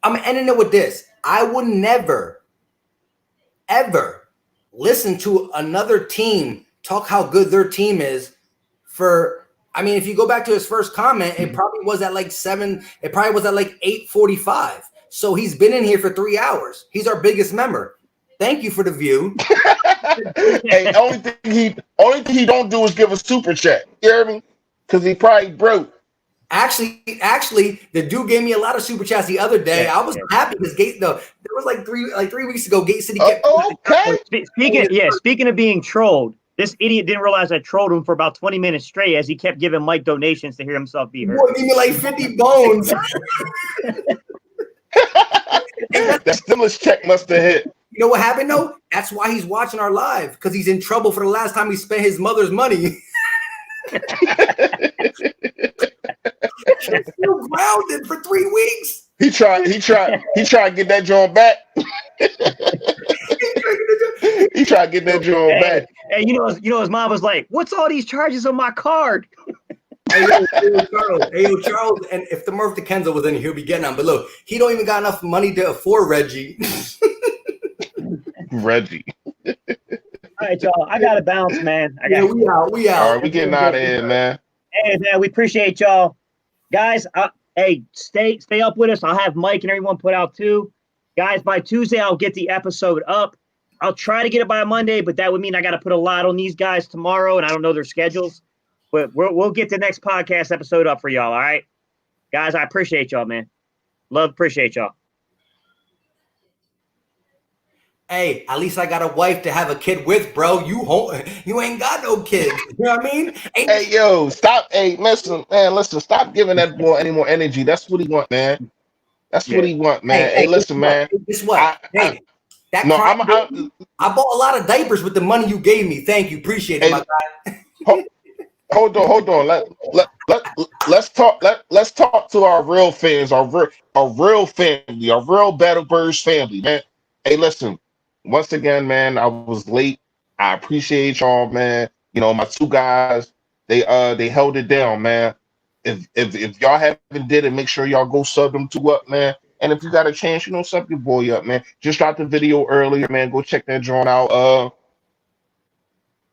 I'm ending it with this. I would never, ever listen to another team talk how good their team is if you go back to his first comment, it probably was at like 7. It probably was at like 8:45. So he's been in here for 3 hours. He's our biggest member. Thank you for the view. Hey, only thing he don't do is give a super chat. You hear me? Because he probably broke. Actually, the dude gave me a lot of super chats the other day. I was happy because there was like 3 weeks ago, Gate City kept Speaking of being trolled, this idiot didn't realize I trolled him for about 20 minutes straight as he kept giving Mike donations to hear himself be heard. Boy, give me like 50 bones. That stimulus check must have hit. You know what happened though? That's why he's watching our live, because he's in trouble for the last time he spent his mother's money. Still grounded for 3 weeks. He tried to get that joint back. He tried to get that joint back. Hey, his mom was like, "What's all these charges on my card?" Hey, Charles, and if the Murph DeKenzo was in here, he'll be getting on. But look, he don't even got enough money to afford Reggie. Reggie. All right, y'all. I gotta bounce, man. We out. All right, we getting out of here, man. Hey, man, we appreciate y'all, guys. Hey, stay up with us. I'll have Mike and everyone put out too, guys. By Tuesday, I'll get the episode up. I'll try to get it by Monday, but that would mean I got to put a lot on these guys tomorrow, and I don't know their schedules. But we'll get the next podcast episode up for y'all. All right, guys. I appreciate y'all, man. Appreciate y'all. Hey, at least I got a wife to have a kid with, bro. You ain't got no kids. You know what I mean? Hey, yo, stop. Hey, listen, man, listen. Stop giving that boy any more energy. That's what he want, man. That's what Yeah. he want, man. Hey, Guess listen, what? man. Guess what? I Hey, that no, crying baby, I bought a lot of diapers with the money you gave me. Thank you. Appreciate it, my hey, guy. hold on. Let's talk. Let's talk to our real fans, our real family, our real Battle Birds family, man. Hey, listen. Once again, man, I was late. I appreciate y'all, man. You know, my two guys, they held it down, man. If y'all haven't did it, make sure y'all go sub them two up, man. And if you got a chance, you know, sub your boy up, man. Just dropped the video earlier, man. Go check that joint out.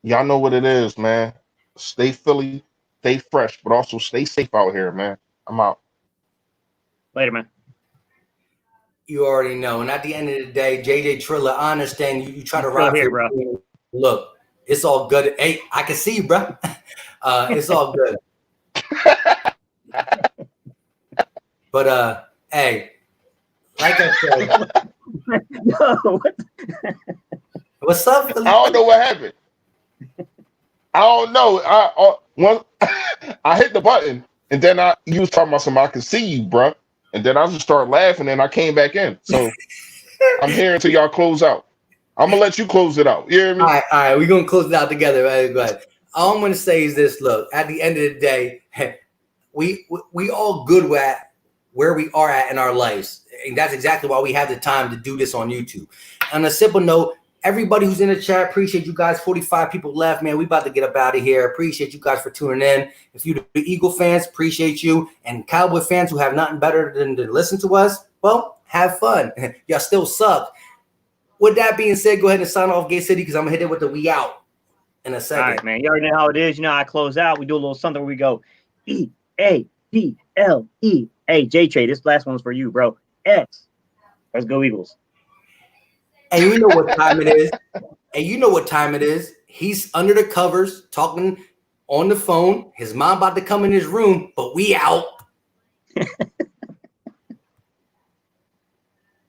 Y'all know what it is, man. Stay Philly, stay fresh, but also stay safe out here, man. I'm out. Later, man. You already know. And at the end of the day, JJ Triller, I understand you try to Still ride here, for your bro. team. Look, it's all good. Hey, I can see you, bro. It's all good. But hey, like I said, No, what's up, Philly? I don't know what happened. I don't know. I hit the button, and then you was talking about something. I can see you, bro. And then I just started laughing, and I came back in. So I'm here until y'all close out. I'm gonna let you close it out. You hear me? All right. We're gonna close it out together, right? But all I'm gonna say is this: look, at the end of the day, we all good at where we are at in our lives, and that's exactly why we have the time to do this on YouTube. On a simple note, everybody who's in the chat, appreciate you guys. 45 people left, man. We about to get up out of here. Appreciate you guys for tuning in. If you're the Eagle fans, appreciate you, and Cowboy fans who have nothing better than to listen to us, well, have fun. Y'all still suck. With that being said, go ahead and sign off, Gay City, because I'm gonna hit it with the "we out" in a second. all right, man. You already know how it is. You know how I close out. We do a little something where we go EAPLE. Hey, J-Trey, this last one's for you, bro. X. Let's go Eagles. And you know what time it is. He's under the covers talking on the phone. His mom about to come in his room, but we out.